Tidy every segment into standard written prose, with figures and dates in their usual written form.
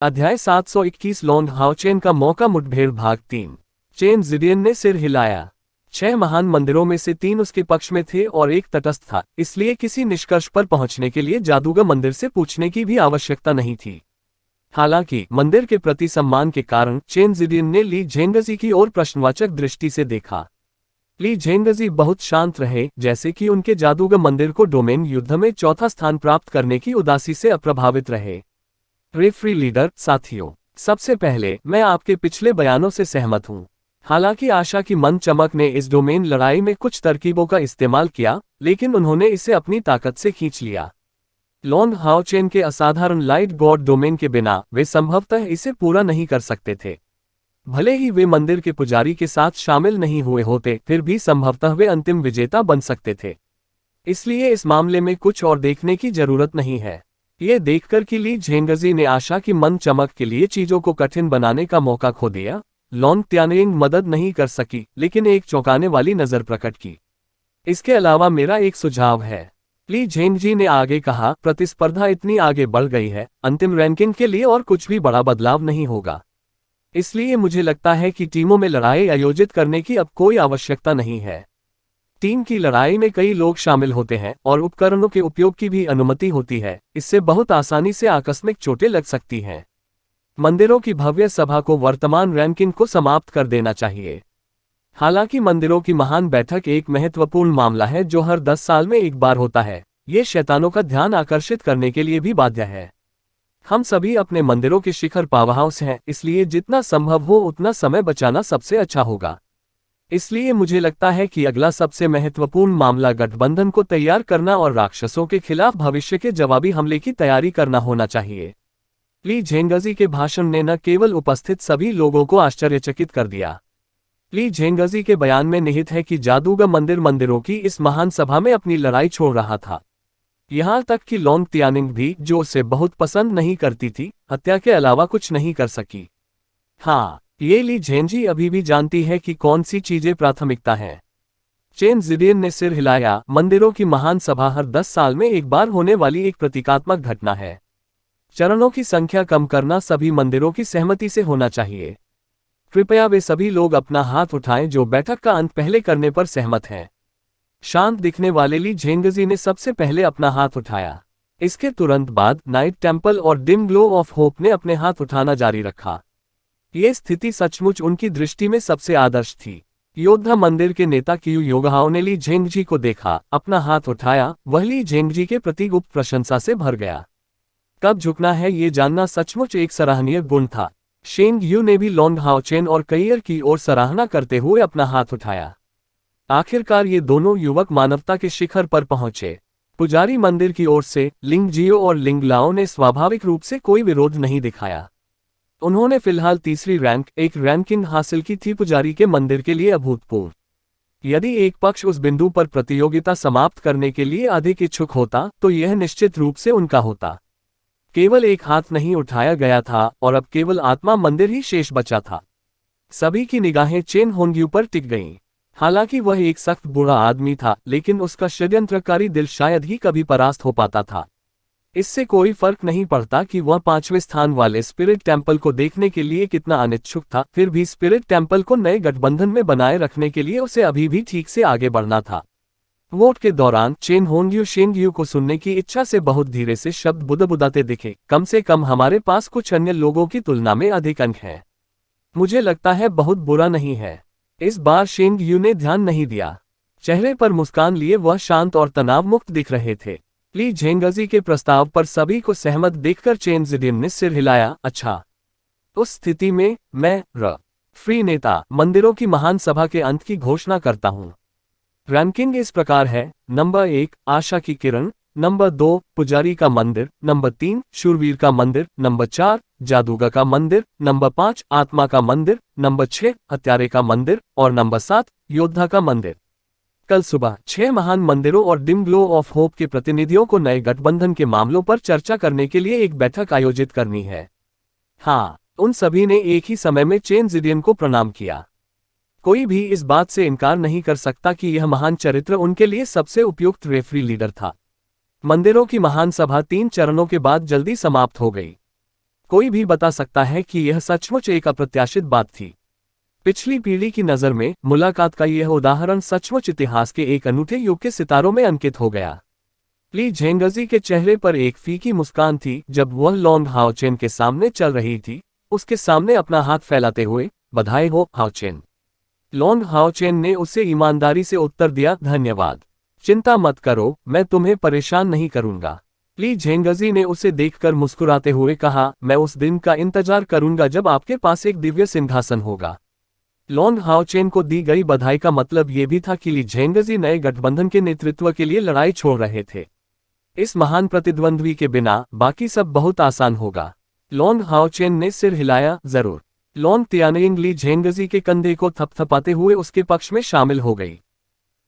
अध्याय 721 long how chain का मौका मुठभेड़ भाग 3। चेन जिडियन ने सिर हिलाया। 6 महान मंदिरों में से 3 उसके पक्ष में थे और एक तटस्थ था, इसलिए किसी निष्कर्ष पर पहुंचने के लिए जादूगर मंदिर से पूछने की भी आवश्यकता नहीं थी। हालांकि मंदिर के प्रति सम्मान के कारण चेन जिडियन ने ली झेंगजी की ओर प्रश्नवाचक दृष्टि से देखा। ली झेंगजी बहुत शांत रहे, जैसे कि उनके जादूगर मंदिर को डोमेन युद्ध में चौथा स्थान प्राप्त करने की उदासी से अप्रभावित रहे। रेफरी लीडर साथियों, सबसे पहले मैं आपके पिछले बयानों से सहमत हूं। हालांकि आशा की मन चमक ने इस डोमेन लड़ाई में कुछ तरकीबों का इस्तेमाल किया, लेकिन उन्होंने इसे अपनी ताकत से खींच लिया। लॉन्ग हाउ चेन के असाधारण लाइट गॉड डोमेन के बिना वे संभवतः इसे पूरा नहीं कर सकते थे। भले ही वे मंदिर के पुजारी के साथ शामिल नहीं हुए होते, फिर भी संभवतः वे अंतिम विजेता बन सकते थे। इसलिए इस मामले में कुछ और देखने की जरूरत नहीं है। ये देखकर कि ली झेंगजी ने आशा की मन चमक के लिए चीजों को कठिन बनाने का मौका खो दिया, लॉन्ग त्यानिंग मदद नहीं कर सकी, लेकिन एक चौंकाने वाली नजर प्रकट की। इसके अलावा मेरा एक सुझाव है, ली झेंगजी ने आगे कहा। प्रतिस्पर्धा इतनी आगे बढ़ गई है, अंतिम रैंकिंग के लिए और कुछ भी बड़ा बदलाव नहीं होगा। इसलिए मुझे लगता है कि टीमों में लड़ाई आयोजित करने की अब कोई आवश्यकता नहीं है। टीम की लड़ाई में कई लोग शामिल होते हैं और उपकरणों के उपयोग की भी अनुमति होती है। इससे बहुत आसानी से आकस्मिक चोटें लग सकती हैं। मंदिरों की भव्य सभा को वर्तमान रैंकिंग को समाप्त कर देना चाहिए। हालांकि मंदिरों की महान बैठक एक महत्वपूर्ण मामला है जो हर 10 साल में एक बार होता है। ये शैतानों का ध्यान आकर्षित करने के लिए भी बाध्य है। हम सभी अपने मंदिरों के शिखर पावरहाउस हैं, इसलिए जितना संभव हो उतना समय बचाना सबसे अच्छा होगा। इसलिए मुझे लगता है कि अगला सबसे महत्वपूर्ण मामला गठबंधन को तैयार करना और राक्षसों के खिलाफ भविष्य के जवाबी हमले की तैयारी करना होना चाहिए। ली झेंगजी के भाषण ने न केवल उपस्थित सभी लोगों को आश्चर्यचकित कर दिया। ली झेंगजी के बयान में निहित है कि जादूगर मंदिरों की इस महान सभा में अपनी लड़ाई छोड़ रहा था। यहां तक कि लॉन्ग त्यानिंग भी, जो उसे बहुत पसंद नहीं करती थी, हत्या के अलावा कुछ नहीं कर सकी। हाँ, ये ली झेंजी अभी भी जानती है कि कौन सी चीजें प्राथमिकता हैं। चेन जिडियन ने सिर हिलाया। मंदिरों की महान सभा हर 10 साल में एक बार होने वाली एक प्रतीकात्मक घटना है। चरणों की संख्या कम करना सभी मंदिरों की सहमति से होना चाहिए। कृपया वे सभी लोग अपना हाथ उठाएं जो बैठक का अंत पहले करने पर सहमत हैं। शांत दिखने वाले ली झेंगजी ने सबसे पहले अपना हाथ उठाया। इसके तुरंत बाद नाइट टेम्पल और डिम ग्लो ऑफ होप ने अपने हाथ उठाना जारी रखा। ये स्थिति सचमुच उनकी दृष्टि में सबसे आदर्श थी। योद्धा मंदिर के नेता कियू योगहाओ ने ली झेंगजी को देखा, अपना हाथ उठाया। वह ली झेंगजी के प्रति गुप्त प्रशंसा से भर गया। कब झुकना है ये जानना सचमुच एक सराहनीय गुण था। शेंग यू ने भी लॉन्ग हाउ चेन और कईयर की ओर सराहना करते हुए अपना हाथ उठाया। आखिरकार ये दोनों युवक मानवता के शिखर पर पहुंचे। पुजारी मंदिर की ओर से लिंग जियो और लिंग लाओ ने स्वाभाविक रूप से कोई विरोध नहीं दिखाया। उन्होंने फिलहाल तीसरी एक रैंकिंग हासिल की थी, पुजारी के मंदिर के लिए अभूतपूर्व। यदि एक पक्ष उस बिंदु पर प्रतियोगिता समाप्त करने के लिए अधिक इच्छुक होता तो यह निश्चित रूप से उनका होता। केवल एक हाथ नहीं उठाया गया था और अब केवल आत्मा मंदिर ही शेष बचा था। सभी की निगाहें चेन होंग्यू पर टिक गईं। हालांकि वह एक सख्त बुरा आदमी था, लेकिन उसका षड्यंत्रकारी दिल शायद ही कभी परास्त हो पाता था। इससे कोई फर्क नहीं पड़ता कि वह 5वें स्थान वाले स्पिरिट टेम्पल को देखने के लिए कितना अनिच्छुक था, फिर भी स्पिरिट टेम्पल को नए गठबंधन में बनाए रखने के लिए उसे अभी भी ठीक से आगे बढ़ना था। वोट के दौरान चेन होंग्यू शेंगयू को सुनने की इच्छा से बहुत धीरे से शब्द बुदबुदाते दिखे। कम से कम हमारे पास कुछ अन्य लोगों की तुलना में अधिक अंक हैं। मुझे लगता है बहुत बुरा नहीं है। इस बार शेंगयू ने ध्यान नहीं दिया। चेहरे पर मुस्कान लिए वह शांत और तनाव मुक्त दिख रहे थे। ली झेंगजी के प्रस्ताव पर सभी को सहमत देखकर चेन जिडियन ने सिर हिलाया। अच्छा, उस स्थिति में मैं फ्री नेता मंदिरों की महान सभा के अंत की घोषणा करता हूं। रैंकिंग इस प्रकार है: नंबर 1 आशा की किरण, नंबर 2 पुजारी का मंदिर, नंबर 3 शूरवीर का मंदिर, नंबर 4 जादूगर का मंदिर, नंबर 5 आत्मा का मंदिर, नंबर 6 हत्यारे का मंदिर और नंबर 7 योद्धा का मंदिर। कल सुबह 6 महान मंदिरों और डिम ग्लो ऑफ होप के प्रतिनिधियों को नए गठबंधन के मामलों पर चर्चा करने के लिए एक बैठक आयोजित करनी है। हाँ, उन सभी ने एक ही समय में चेन जिडियन को प्रणाम किया। कोई भी इस बात से इनकार नहीं कर सकता कि यह महान चरित्र उनके लिए सबसे उपयुक्त रेफरी लीडर था। मंदिरों की महान सभा 3 चरणों के बाद जल्दी समाप्त हो गई। कोई भी बता सकता है कि यह सचमुच एक अप्रत्याशित बात थी। पिछली पीढ़ी की नज़र में मुलाकात का यह उदाहरण सचमुच इतिहास के एक अनूठे युग के सितारों में अंकित हो गया। ली झेंगजी के चेहरे पर एक फीकी मुस्कान थी जब वह लॉन्ग हाओचेन के सामने चल रही थी, उसके सामने अपना हाथ फैलाते हुए, बधाई हो हाओचेन। लॉन्ग हाओचेन ने उसे ईमानदारी से उत्तर दिया, धन्यवाद। चिंता मत करो, मैं तुम्हें परेशान नहीं करूंगा। ली झेंगजी ने उसे देखकर मुस्कुराते हुए कहा, मैं उस दिन का इंतजार करूंगा जब आपके पास एक दिव्य सिंहासन होगा। लॉन्ग हाओचेन को दी गई बधाई का मतलब ये भी था कि ली झेंगजी नए गठबंधन के नेतृत्व के लिए लड़ाई छोड़ रहे थे। इस महान प्रतिद्वंद्वी के बिना बाकी सब बहुत आसान होगा। लॉन्ग हाओचेन ने सिर हिलाया, जरूर। लॉन्ग तियानयिंग ली झेंगजी के कंधे को थपथपाते हुए उसके पक्ष में शामिल हो गई।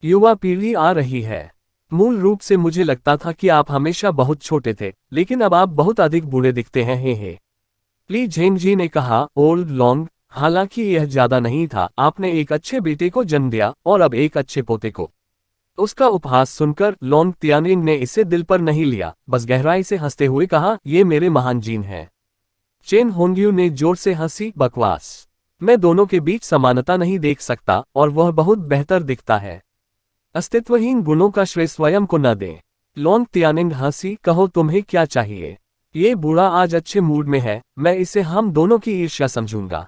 युवा पीढ़ी आ रही है। मूल रूप से मुझे लगता था कि आप हमेशा बहुत छोटे थे, लेकिन अब आप बहुत अधिक बूढ़े दिखते हैं। हे। ली झेंगजी ने कहा, ओल्ड लॉन्ग, हालांकि यह ज्यादा नहीं था, आपने एक अच्छे बेटे को जन्म दिया और अब एक अच्छे पोते को। उसका उपहास सुनकर लॉन्ग तियानयिंग ने इसे दिल पर नहीं लिया, बस गहराई से हंसते हुए कहा, ये मेरे महान जीन हैं। चेन होंग्यू ने जोर से हंसी, बकवास। मैं दोनों के बीच समानता नहीं देख सकता और वह बहुत बेहतर दिखता है। अस्तित्वहीन गुणों का श्रेय स्वयं को न दें। लॉन्ग तियानिंग हंसी, कहो तुम्हें क्या चाहिए। ये बूढ़ा आज अच्छे मूड में है, मैं इसे हम दोनों की ईर्ष्या समझूंगा।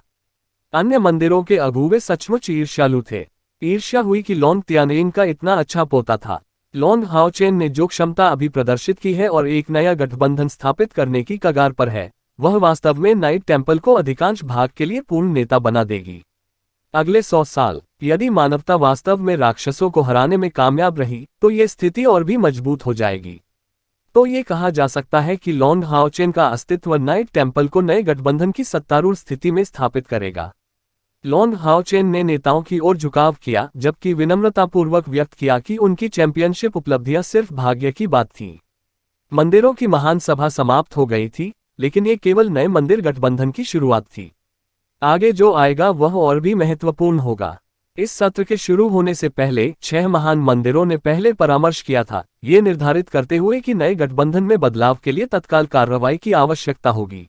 अन्य मंदिरों के अगुवे सचमुच ईर्ष्यालु थे। ईर्ष्या हुई कि लॉन्ग तियानिंग का इतना अच्छा पोता था। लॉन्ग हाओचेन ने जो क्षमता अभी प्रदर्शित की है और एक नया गठबंधन स्थापित करने की कगार पर है, वह वास्तव में नाइट टेम्पल को अधिकांश भाग के लिए पूर्ण नेता बना देगी। अगले 100 साल, यदि मानवता वास्तव में राक्षसों को हराने में कामयाब रही, तो ये स्थिति और भी मजबूत हो जाएगी। तो ये कहा जा सकता है कि लॉन्ग हाओचेन का अस्तित्व नाइट टेम्पल को नए गठबंधन की सत्तारूढ़ स्थिति में स्थापित करेगा। लॉन्ग हाओचेन ने नेताओं की ओर झुकाव किया, जबकि विनम्रतापूर्वक व्यक्त किया कि उनकी चैंपियनशिप उपलब्धियां सिर्फ भाग्य की बात थीं। मंदिरों की महान सभा समाप्त हो गई थी, लेकिन ये केवल नए मंदिर गठबंधन की शुरुआत थी। आगे जो आएगा वह और भी महत्वपूर्ण होगा। इस सत्र के शुरू होने से पहले 6 महान मंदिरों ने पहले परामर्श किया था, ये निर्धारित करते हुए कि नए गठबंधन में बदलाव के लिए तत्काल कार्रवाई की आवश्यकता होगी।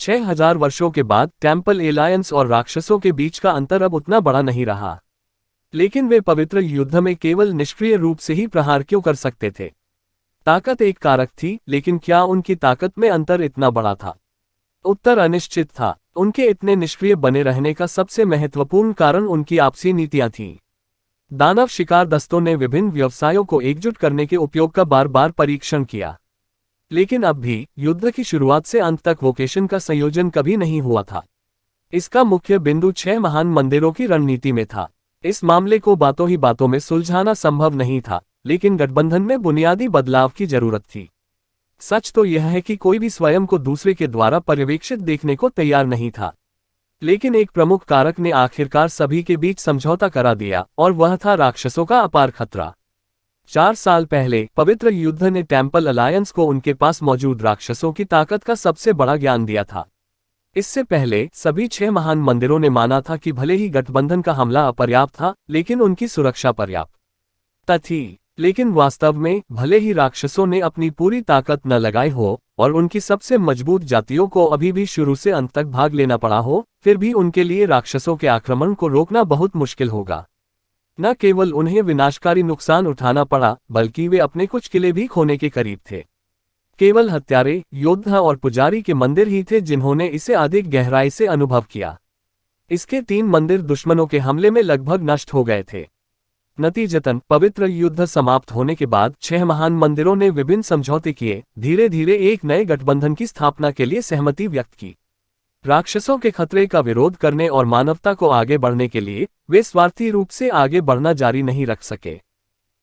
6000 वर्षों के बाद टेम्पल एलायंस और राक्षसों के बीच का अंतर अब उतना बड़ा नहीं रहा, लेकिन वे पवित्र युद्ध में केवल निष्क्रिय रूप से ही प्रहार क्यों कर सकते थे। ताकत एक कारक थी, लेकिन क्या उनकी ताकत में अंतर इतना बड़ा था? उत्तर अनिश्चित था। उनके इतने निष्क्रिय बने रहने का सबसे महत्वपूर्ण कारण उनकी आपसी नीतियां थीं। दानव शिकार दस्तों ने विभिन्न व्यवसायों को एकजुट करने के उपयोग का बार बार परीक्षण किया, लेकिन अब भी युद्ध की शुरुआत से अंत तक वोकेशन का संयोजन कभी नहीं हुआ था। इसका मुख्य बिंदु 6 महान मंदिरों की रणनीति में था। इस मामले को बातों ही बातों में सुलझाना संभव नहीं था, लेकिन गठबंधन में बुनियादी बदलाव की जरूरत थी। सच तो यह है कि कोई भी स्वयं को दूसरे के द्वारा पर्यवेक्षित देखने को तैयार नहीं था, लेकिन एक प्रमुख कारक ने आखिरकार सभी के बीच समझौता करा दिया, और वह था राक्षसों का अपार खतरा। 4 साल पहले पवित्र युद्ध ने टेम्पल अलायंस को उनके पास मौजूद राक्षसों की ताकत का सबसे बड़ा ज्ञान दिया था। इससे पहले सभी 6 महान मंदिरों ने माना था कि भले ही गठबंधन का हमला अपर्याप्त था, लेकिन उनकी सुरक्षा पर्याप्त थी। लेकिन वास्तव में भले ही राक्षसों ने अपनी पूरी ताकत न लगाई हो और उनकी सबसे मजबूत जातियों को अभी भी शुरू से अंत तक भाग लेना पड़ा हो, फिर भी उनके लिए राक्षसों के आक्रमण को रोकना बहुत मुश्किल होगा। न केवल उन्हें विनाशकारी नुकसान उठाना पड़ा, बल्कि वे अपने कुछ किले भी खोने के करीब थे। केवल हत्यारे, योद्धा और पुजारी के मंदिर ही थे जिन्होंने इसे अधिक गहराई से अनुभव किया। इसके 3 मंदिर दुश्मनों के हमले में लगभग नष्ट हो गए थे। नतीजतन पवित्र युद्ध समाप्त होने के बाद 6 महान मंदिरों ने विभिन्न समझौते किए, धीरे धीरे एक नए गठबंधन की स्थापना के लिए सहमति व्यक्त की। राक्षसों के खतरे का विरोध करने और मानवता को आगे बढ़ने के लिए वे स्वार्थी रूप से आगे बढ़ना जारी नहीं रख सके।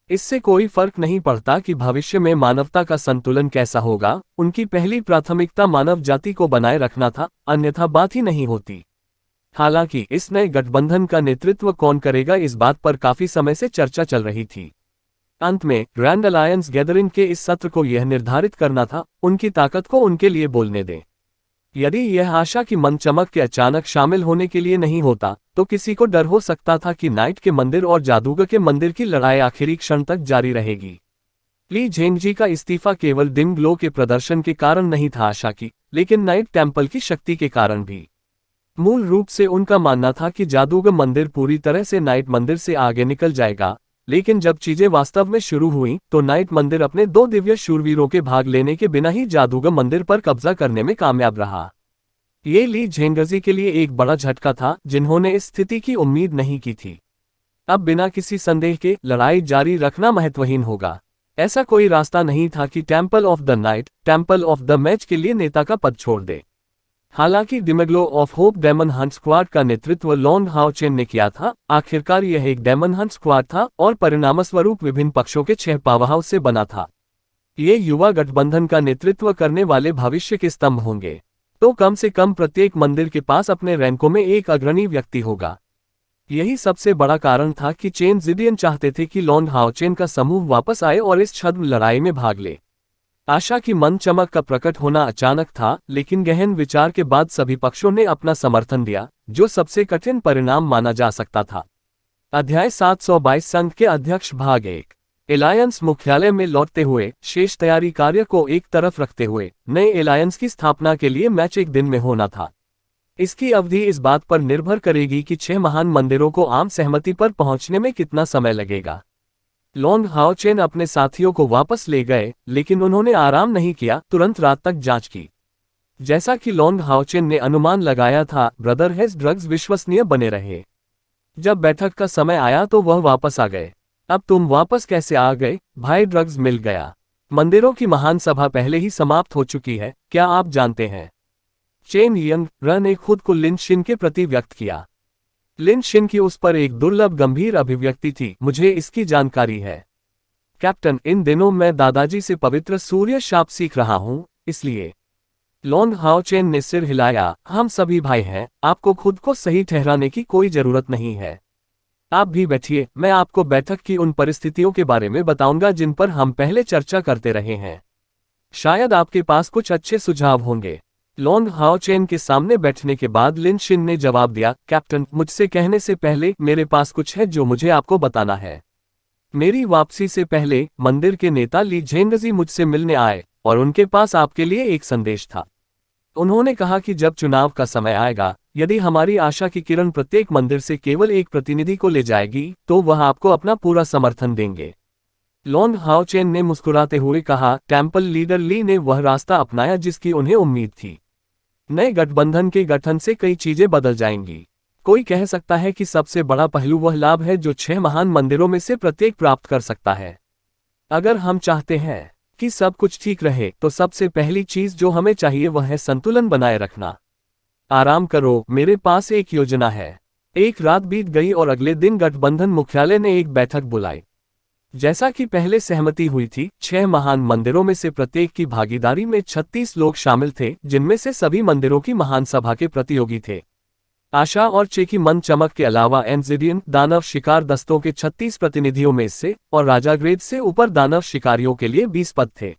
इससे कोई फर्क नहीं पड़ता कि भविष्य में मानवता का संतुलन कैसा होगा, उनकी पहली प्राथमिकता मानव जाति को बनाए रखना था, अन्यथा बात ही नहीं होती। हालांकि इस नए गठबंधन का नेतृत्व कौन करेगा, इस बात पर काफी समय से चर्चा चल रही थी। अंत में ग्रैंड अलायंस गैदरिंग के इस सत्र को यह निर्धारित करना था, उनकी ताकत को उनके लिए बोलने दें। यदि यह आशा की मन चमक के अचानक शामिल होने के लिए नहीं होता, तो किसी को डर हो सकता था कि नाइट के मंदिर और जादूगर के मंदिर की लड़ाई आखिरी क्षण तक जारी रहेगी। ली झेंगजी का इस्तीफा केवल डिम ग्लो के प्रदर्शन के कारण नहीं था आशा की, लेकिन नाइट टेम्पल की शक्ति के कारण भी। मूल रूप से उनका मानना था कि जादूगर मंदिर पूरी तरह से नाइट मंदिर से आगे निकल जाएगा, लेकिन जब चीजें वास्तव में शुरू हुईं, तो नाइट मंदिर अपने 2 दिव्य शूरवीरों के भाग लेने के बिना ही जादूगर मंदिर पर कब्जा करने में कामयाब रहा। ये ली झेंगजी के लिए एक बड़ा झटका था, जिन्होंने इस स्थिति की उम्मीद नहीं की थी। अब बिना किसी संदेह के लड़ाई जारी रखना महत्वहीन होगा। ऐसा कोई रास्ता नहीं था कि Temple of the Night, Temple of the Match के लिए नेता का पद छोड़ दे। हालांकि Demeglo of Hope Demon Hunt Squad का नेतृत्व लॉन्ग हाओ चेन ने किया था, आखिरकार यह एक डेमन हंट स्क्वाड था और परिणामस्वरूप विभिन्न पक्षों के 6 पावरहाउस से बना था। ये युवा गठबंधन का नेतृत्व करने वाले भविष्य के स्तंभ होंगे, तो कम से कम प्रत्येक मंदिर के पास अपने रैंकों में एक अग्रणी व्यक्ति होगा। यही सबसे बड़ा कारण था कि चेन जिडियन चाहते थे कि लॉन्ग हाओ चेन का समूह वापस आए और इस छद्म लड़ाई में भाग ले। आशा की मंद चमक का प्रकट होना अचानक था, लेकिन गहन विचार के बाद सभी पक्षों ने अपना समर्थन दिया, जो सबसे कठिन परिणाम माना जा सकता था। अध्याय 722 संघ के अध्यक्ष भाग 1। एलायंस मुख्यालय में लौटते हुए शेष तैयारी कार्य को एक तरफ रखते हुए नए एलायंस की स्थापना के लिए मैच एक दिन में होना था। इसकी अवधि इस बात पर निर्भर करेगी कि 6 महान मंदिरों को आम सहमति पर पहुंचने में कितना समय लगेगा। लॉन्ग हाओ चेन अपने साथियों को वापस ले गए, लेकिन उन्होंने आराम नहीं किया, तुरंत रात तक जांच की। जैसा कि लॉन्ग हाओ चेन ने अनुमान लगाया था, ब्रदर हेज ड्रग्स विश्वसनीय बने रहे। जब बैठक का समय आया तो वह वापस आ गए। अब तुम वापस कैसे आ गए भाई? ड्रग्स मिल गया। मंदिरों की महान सभा पहले ही समाप्त हो चुकी है, क्या आप जानते हैं? चेन यंग रन ने खुद को लिन शिन के प्रति व्यक्त किया। लिन शिन की उस पर एक दुर्लभ गंभीर अभिव्यक्ति थी। मुझे इसकी जानकारी है कैप्टन, इन दिनों मैं दादाजी से पवित्र सूर्य शाप सीख रहा हूं, इसलिए। लॉन्ग हाओ चेन ने सिर हिलाया। हम सभी भाई हैं, आपको खुद को सही ठहराने की कोई जरूरत नहीं है। आप भी बैठिए, मैं आपको बैठक की उन परिस्थितियों के बारे में बताऊंगा जिन पर हम पहले चर्चा करते रहे हैं। शायद आपके पास कुछ अच्छे सुझाव होंगे। लॉन्ग हाओ चेन के सामने बैठने के बाद लिन शिन ने जवाब दिया, कैप्टन, मुझसे कहने से पहले मेरे पास कुछ है जो मुझे आपको बताना है। मेरी वापसी से पहले मंदिर के नेता ली झेंगजी मुझसे मिलने आए और उनके पास आपके लिए एक संदेश था। उन्होंने कहा कि जब चुनाव का समय आएगा, यदि हमारी आशा की किरण प्रत्येक मंदिर से केवल एक प्रतिनिधि को ले जाएगी, तो वह आपको अपना पूरा समर्थन देंगे। लॉन्ग हाओ चेन ने मुस्कुराते हुए कहा, टेम्पल लीडर ली ने वह रास्ता अपनाया जिसकी उन्हें उम्मीद थी। नए गठबंधन के गठन से कई चीजें बदल जाएंगी। कोई कह सकता है कि सबसे बड़ा पहलू वह लाभ है जो 6 महान मंदिरों में से प्रत्येक प्राप्त कर सकता है। अगर हम चाहते हैं कि सब कुछ ठीक रहे, तो सबसे पहली चीज जो हमें चाहिए वह है संतुलन बनाए रखना। आराम करो, मेरे पास एक योजना है। एक रात बीत गई और अगले दिन गठबंधन मुख्यालय ने एक बैठक बुलाई। जैसा कि पहले सहमति हुई थी, 6 महान मंदिरों में से प्रत्येक की भागीदारी में 36 लोग शामिल थे, जिनमें से सभी मंदिरों की महान सभा के प्रतियोगी थे। आशा और चे की मन चमक के अलावा एनजिडियन दानव शिकार दस्तों के 36 प्रतिनिधियों में से और राजा ग्रेड से ऊपर दानव शिकारियों के लिए 20 पद थे।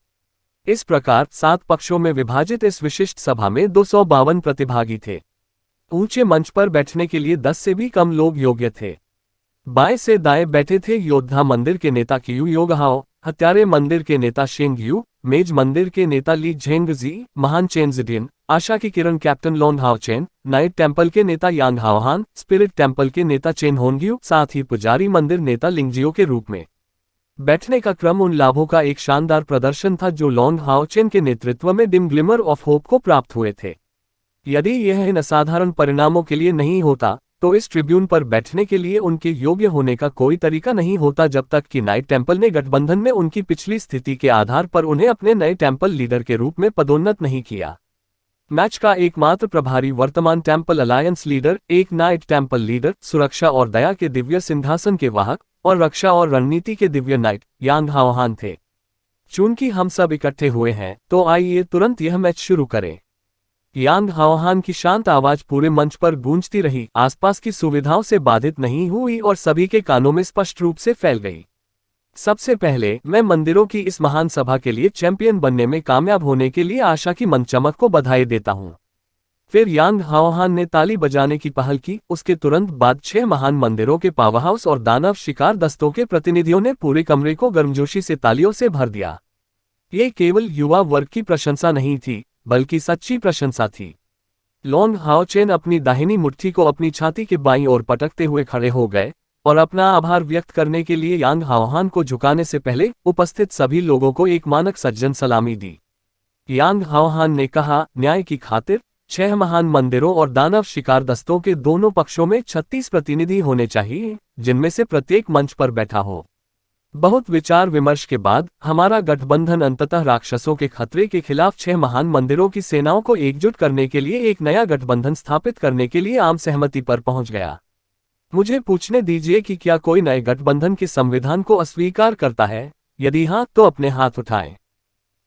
इस प्रकार 7 पक्षों में विभाजित इस विशिष्ट सभा में 252 प्रतिभागी थे। ऊंचे मंच पर बैठने के लिए 10 से भी कम लोग योग्य थे। बाएं से दाएं बैठे थे योद्धा मंदिर के नेता कियू योगहाओ, हत्यारे मंदिर के नेता शेंग यू, मेज मंदिर के नेता ली झेंगजी, महान चेन जिडियन, आशा की किरण कैप्टन लॉन्ग हाओ चेन, नाइट टेम्पल के नेता यांग हाओहान, स्पिरिट टेम्पल के नेता चेन होंग्यू, साथ ही पुजारी मंदिर नेता लिंगजियो के रूप में। बैठने का क्रम उन लाभों का एक शानदार प्रदर्शन था जो लॉन्ग हाओ चेन के नेतृत्व में डिम ग्लिमर ऑफ होप को प्राप्त हुए थे। यदि यह इन असाधारण परिणामों के लिए नहीं होता, तो इस ट्रिब्यून पर बैठने के लिए उनके योग्य होने का कोई तरीका नहीं होता जब तक कि नाइट टेम्पल ने गठबंधन में उनकी पिछली स्थिति के आधार पर उन्हें अपने नए टेम्पल लीडर के रूप में पदोन्नत नहीं किया। मैच का एकमात्र प्रभारी वर्तमान टेम्पल अलायंस लीडर, एक नाइट टेम्पल लीडर, सुरक्षा और दया के दिव्य सिंहासन के वाहक और रक्षा और रणनीति के दिव्य नाइट यांग हाओहान थे। चूंकि हम सब इकट्ठे हुए हैं, तो आइए तुरंत यह मैच शुरू करें। यांग हाओहान की शांत आवाज पूरे मंच पर गूंजती रही, आसपास की सुविधाओं से बाधित नहीं हुई और सभी के कानों में स्पष्ट रूप से फैल गई। सबसे पहले मैं मंदिरों की इस महान सभा के लिए चैंपियन बनने में कामयाब होने के लिए आशा की मनचमक को बधाई देता हूं। फिर यांग हाओहान ने ताली बजाने की पहल की। उसके तुरंत बाद 6 महान मंदिरों के पावरहाउस और दानव शिकार दस्तों के प्रतिनिधियों ने पूरे कमरे को गर्मजोशी से तालियों से भर दिया। ये केवल युवा वर्ग की प्रशंसा नहीं थी, बल्कि सच्ची प्रशंसा थी। लॉन्ग हाओचेन अपनी दाहिनी मुट्ठी को अपनी छाती के बाईं ओर पटकते हुए खड़े हो गए और अपना आभार व्यक्त करने के लिए यांग हाओहान को झुकाने से पहले उपस्थित सभी लोगों को एक मानक सज्जन सलामी दी। यांग हाओहान ने कहा, न्याय की खातिर 6 महान मंदिरों और दानव शिकार दस्तों के दोनों पक्षों में 36 प्रतिनिधि होने चाहिए, जिनमें से प्रत्येक मंच पर बैठा हो। बहुत विचार विमर्श के बाद हमारा गठबंधन अंततः राक्षसों के खतरे के खिलाफ 6 महान मंदिरों की सेनाओं को एकजुट करने के लिए एक नया गठबंधन स्थापित करने के लिए आम सहमति पर पहुंच गया। मुझे पूछने दीजिए कि क्या कोई नए गठबंधन के संविधान को अस्वीकार करता है? यदि हाँ, तो अपने हाथ उठाएं।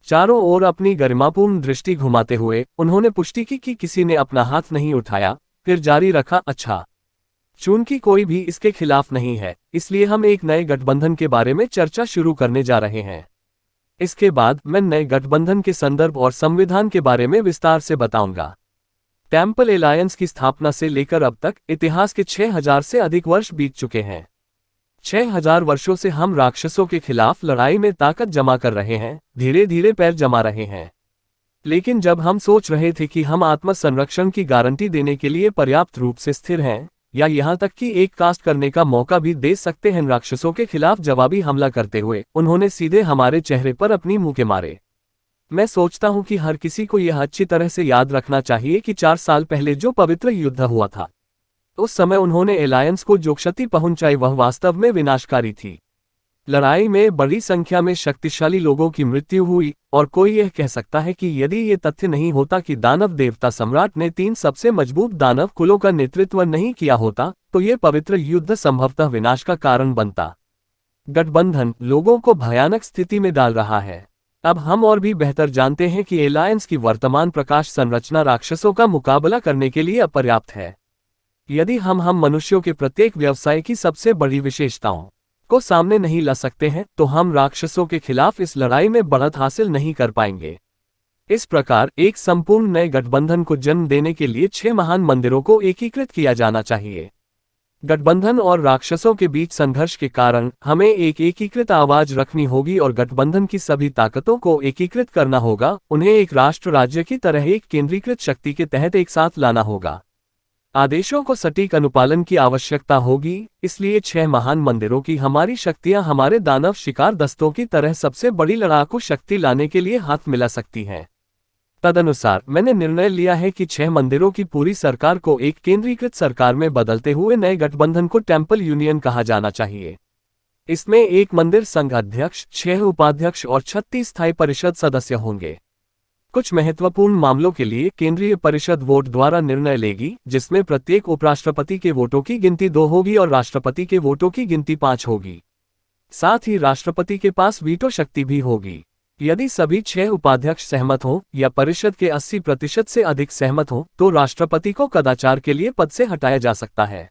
चारों ओर अपनी गरिमापूर्ण दृष्टि घुमाते हुए उन्होंने पुष्टि की कि किसी ने अपना हाथ नहीं उठाया, फिर जारी रखा, अच्छा, चूंकि कोई भी इसके खिलाफ नहीं है, इसलिए हम एक नए गठबंधन के बारे में चर्चा शुरू करने जा रहे हैं। इसके बाद मैं नए गठबंधन के संदर्भ और संविधान के बारे में विस्तार से बताऊंगा। टेम्पल एलायंस की स्थापना से लेकर अब तक इतिहास के 6000 से अधिक वर्ष बीत चुके हैं। 6000 वर्षों से हम राक्षसों के खिलाफ लड़ाई में ताकत जमा कर रहे हैं, धीरे धीरे पैर जमा रहे हैं। लेकिन जब हम सोच रहे थे कि हम आत्म संरक्षण की गारंटी देने के लिए पर्याप्त रूप से स्थिर हैं, या यहां तक कि एक कास्ट करने का मौका भी दे सकते हैं, राक्षसों के खिलाफ जवाबी हमला करते हुए उन्होंने सीधे हमारे चेहरे पर अपनी मुक्के मारे। मैं सोचता हूं कि हर किसी को यह अच्छी तरह से याद रखना चाहिए कि 4 साल पहले जो पवित्र युद्ध हुआ था, उस समय उन्होंने एलायंस को जो क्षति पहुंचाई वह वास्तव में विनाशकारी थी। लड़ाई में बड़ी संख्या में शक्तिशाली लोगों की मृत्यु हुई, और कोई यह कह सकता है कि यदि ये तथ्य नहीं होता कि दानव देवता सम्राट ने 3 सबसे मजबूत दानव कुलों का नेतृत्व नहीं किया होता, तो ये पवित्र युद्ध संभवतः विनाश का कारण बनता। गठबंधन लोगों को भयानक स्थिति में डाल रहा है। अब हम और भी बेहतर जानते हैं कि एलायंस की वर्तमान प्रकाश संरचना राक्षसों का मुकाबला करने के लिए अपर्याप्त है। यदि हम मनुष्यों के प्रत्येक व्यवसाय की सबसे बड़ी विशेषताओं को सामने नहीं ला सकते हैं, तो हम राक्षसों के खिलाफ इस लड़ाई में बढ़त हासिल नहीं कर पाएंगे। इस प्रकार एक संपूर्ण नए गठबंधन को जन्म देने के लिए 6 महान मंदिरों को एकीकृत किया जाना चाहिए। गठबंधन और राक्षसों के बीच संघर्ष के कारण हमें एक एकीकृत आवाज रखनी होगी और गठबंधन की सभी ताकतों को एकीकृत करना होगा, उन्हें एक राष्ट्र राज्य की तरह एक केंद्रीकृत शक्ति के तहत एक साथ लाना होगा। आदेशों को सटीक अनुपालन की आवश्यकता होगी, इसलिए 6 महान मंदिरों की हमारी शक्तियां हमारे दानव शिकार दस्तों की तरह सबसे बड़ी लड़ाकू शक्ति लाने के लिए हाथ मिला सकती हैं। तदनुसार मैंने निर्णय लिया है कि 6 मंदिरों की पूरी सरकार को एक केंद्रीकृत सरकार में बदलते हुए नए गठबंधन को टेम्पल यूनियन कहा जाना चाहिए। इसमें एक मंदिर संघ अध्यक्ष, 6 उपाध्यक्ष और 36 स्थायी परिषद सदस्य होंगे। कुछ महत्वपूर्ण मामलों के लिए केंद्रीय परिषद वोट द्वारा निर्णय लेगी, जिसमें प्रत्येक उपराष्ट्रपति के वोटों की गिनती 2 होगी और राष्ट्रपति के वोटों की गिनती 5 होगी। साथ ही राष्ट्रपति के पास वीटो शक्ति भी होगी। यदि सभी 6 उपाध्यक्ष सहमत हों या परिषद के 80% से अधिक सहमत हों, तो राष्ट्रपति को कदाचार के लिए पद से हटाया जा सकता है।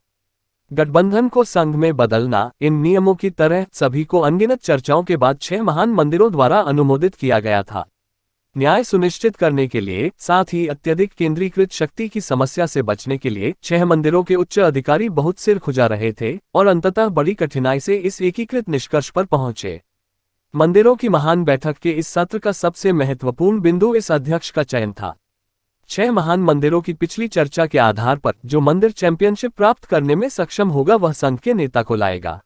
गठबंधन को संघ में बदलना इन नियमों की तरह सभी को अनगिनत चर्चाओं के बाद 6 महान मंदिरों द्वारा अनुमोदित किया गया था। न्याय सुनिश्चित करने के लिए, साथ ही अत्यधिक केंद्रीकृत शक्ति की समस्या से बचने के लिए 6 मंदिरों के उच्च अधिकारी बहुत सिर खुजा रहे थे और अंततः बड़ी कठिनाई से इस एकीकृत निष्कर्ष पर पहुंचे। मंदिरों की महान बैठक के इस सत्र का सबसे महत्वपूर्ण बिंदु इस अध्यक्ष का चयन था। 6 महान मंदिरों की पिछली चर्चा के आधार पर जो मंदिर चैंपियनशिप प्राप्त करने में सक्षम होगा वह संघ के नेता को लाएगा।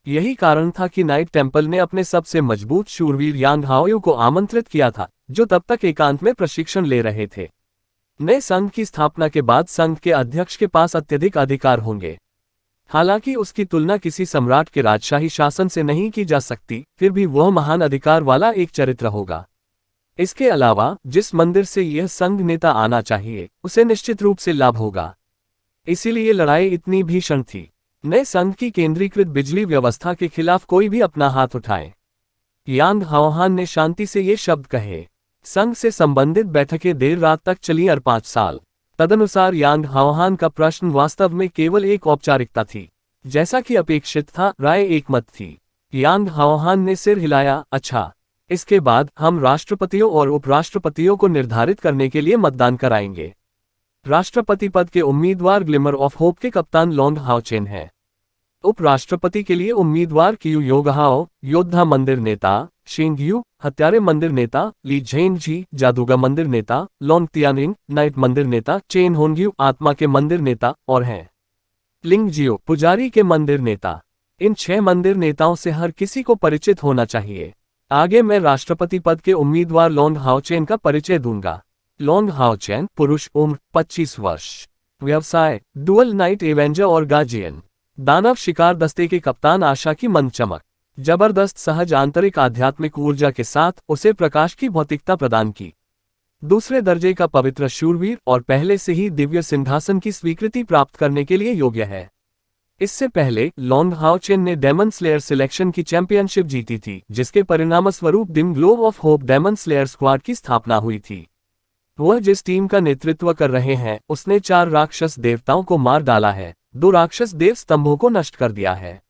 यही कारण था कि नाइट टेम्पल ने अपने सबसे मजबूत शूरवीर यांग हाओयू को आमंत्रित किया था, जो तब तक एकांत में प्रशिक्षण ले रहे थे। नए संघ की स्थापना के बाद संघ के अध्यक्ष के पास अत्यधिक अधिकार होंगे। हालांकि उसकी तुलना किसी सम्राट के राजशाही शासन से नहीं की जा सकती, फिर भी वह महान अधिकार वाला एक चरित्र होगा। इसके अलावा जिस मंदिर से यह संघ नेता आना चाहिए, उसे निश्चित रूप से लाभ होगा। इसीलिए लड़ाई इतनी भीषण थी। नए संघ की केंद्रीकृत बिजली व्यवस्था के खिलाफ कोई भी अपना हाथ उठाए। यांग हाओहान ने शांति से ये शब्द कहे। संघ से संबंधित बैठकें देर रात तक चली और 5 साल। तदनुसार यांग हाओहान का प्रश्न वास्तव में केवल एक औपचारिकता थी। जैसा कि अपेक्षित था, राय एकमत थी। यांग हाओहान ने सिर हिलाया, अच्छा। इसके बाद हम राष्ट्रपतियों और उपराष्ट्रपतियों को निर्धारित करने के लिए मतदान कराएंगे। राष्ट्रपति पद के उम्मीदवार ग्लिमर ऑफ होप के कप्तान लॉन्ग हाओचेन हैं। उपराष्ट्रपति के लिए उम्मीदवार कियू योगहाओ, योद्धा मंदिर नेता, शेंगयू, हत्यारे मंदिर नेता, ली झेंगजी, जादूगर मंदिर नेता, लोंग तियानिंग, नाइट मंदिर नेता, चेन होंग्यू, आत्मा के मंदिर नेता और हैं लिंगजियो, पुजारी के मंदिर नेता। इन 6 मंदिर नेताओं से हर किसी को परिचित होना चाहिए। आगे मैं राष्ट्रपति पद के उम्मीदवार लोंग हाओचेन का परिचय दूंगा। लोंग हाओचेन, पुरुष, उम्र 25 वर्ष, व्यवसाय डुअल नाइट एवेंजर और गार्जियन, दानव शिकार दस्ते के कप्तान। आशा की मंद चमक, जबरदस्त सहज आंतरिक आध्यात्मिक ऊर्जा के साथ उसे प्रकाश की भौतिकता प्रदान की। दूसरे दर्जे का पवित्र शूरवीर और पहले से ही दिव्य सिंहासन की स्वीकृति प्राप्त करने के लिए योग्य है। इससे पहले लोंग हाओचेन ने डेमन स्लेयर सिलेक्शन की चैंपियनशिप जीती थी, जिसके परिणामस्वरूप Dim Glow of Hope Demon Slayer squad की स्थापना हुई थी। वह जिस टीम का नेतृत्व कर रहे हैं उसने 4 राक्षस देवताओं को मार डाला है, 2 राक्षस देव स्तंभों को नष्ट कर दिया है।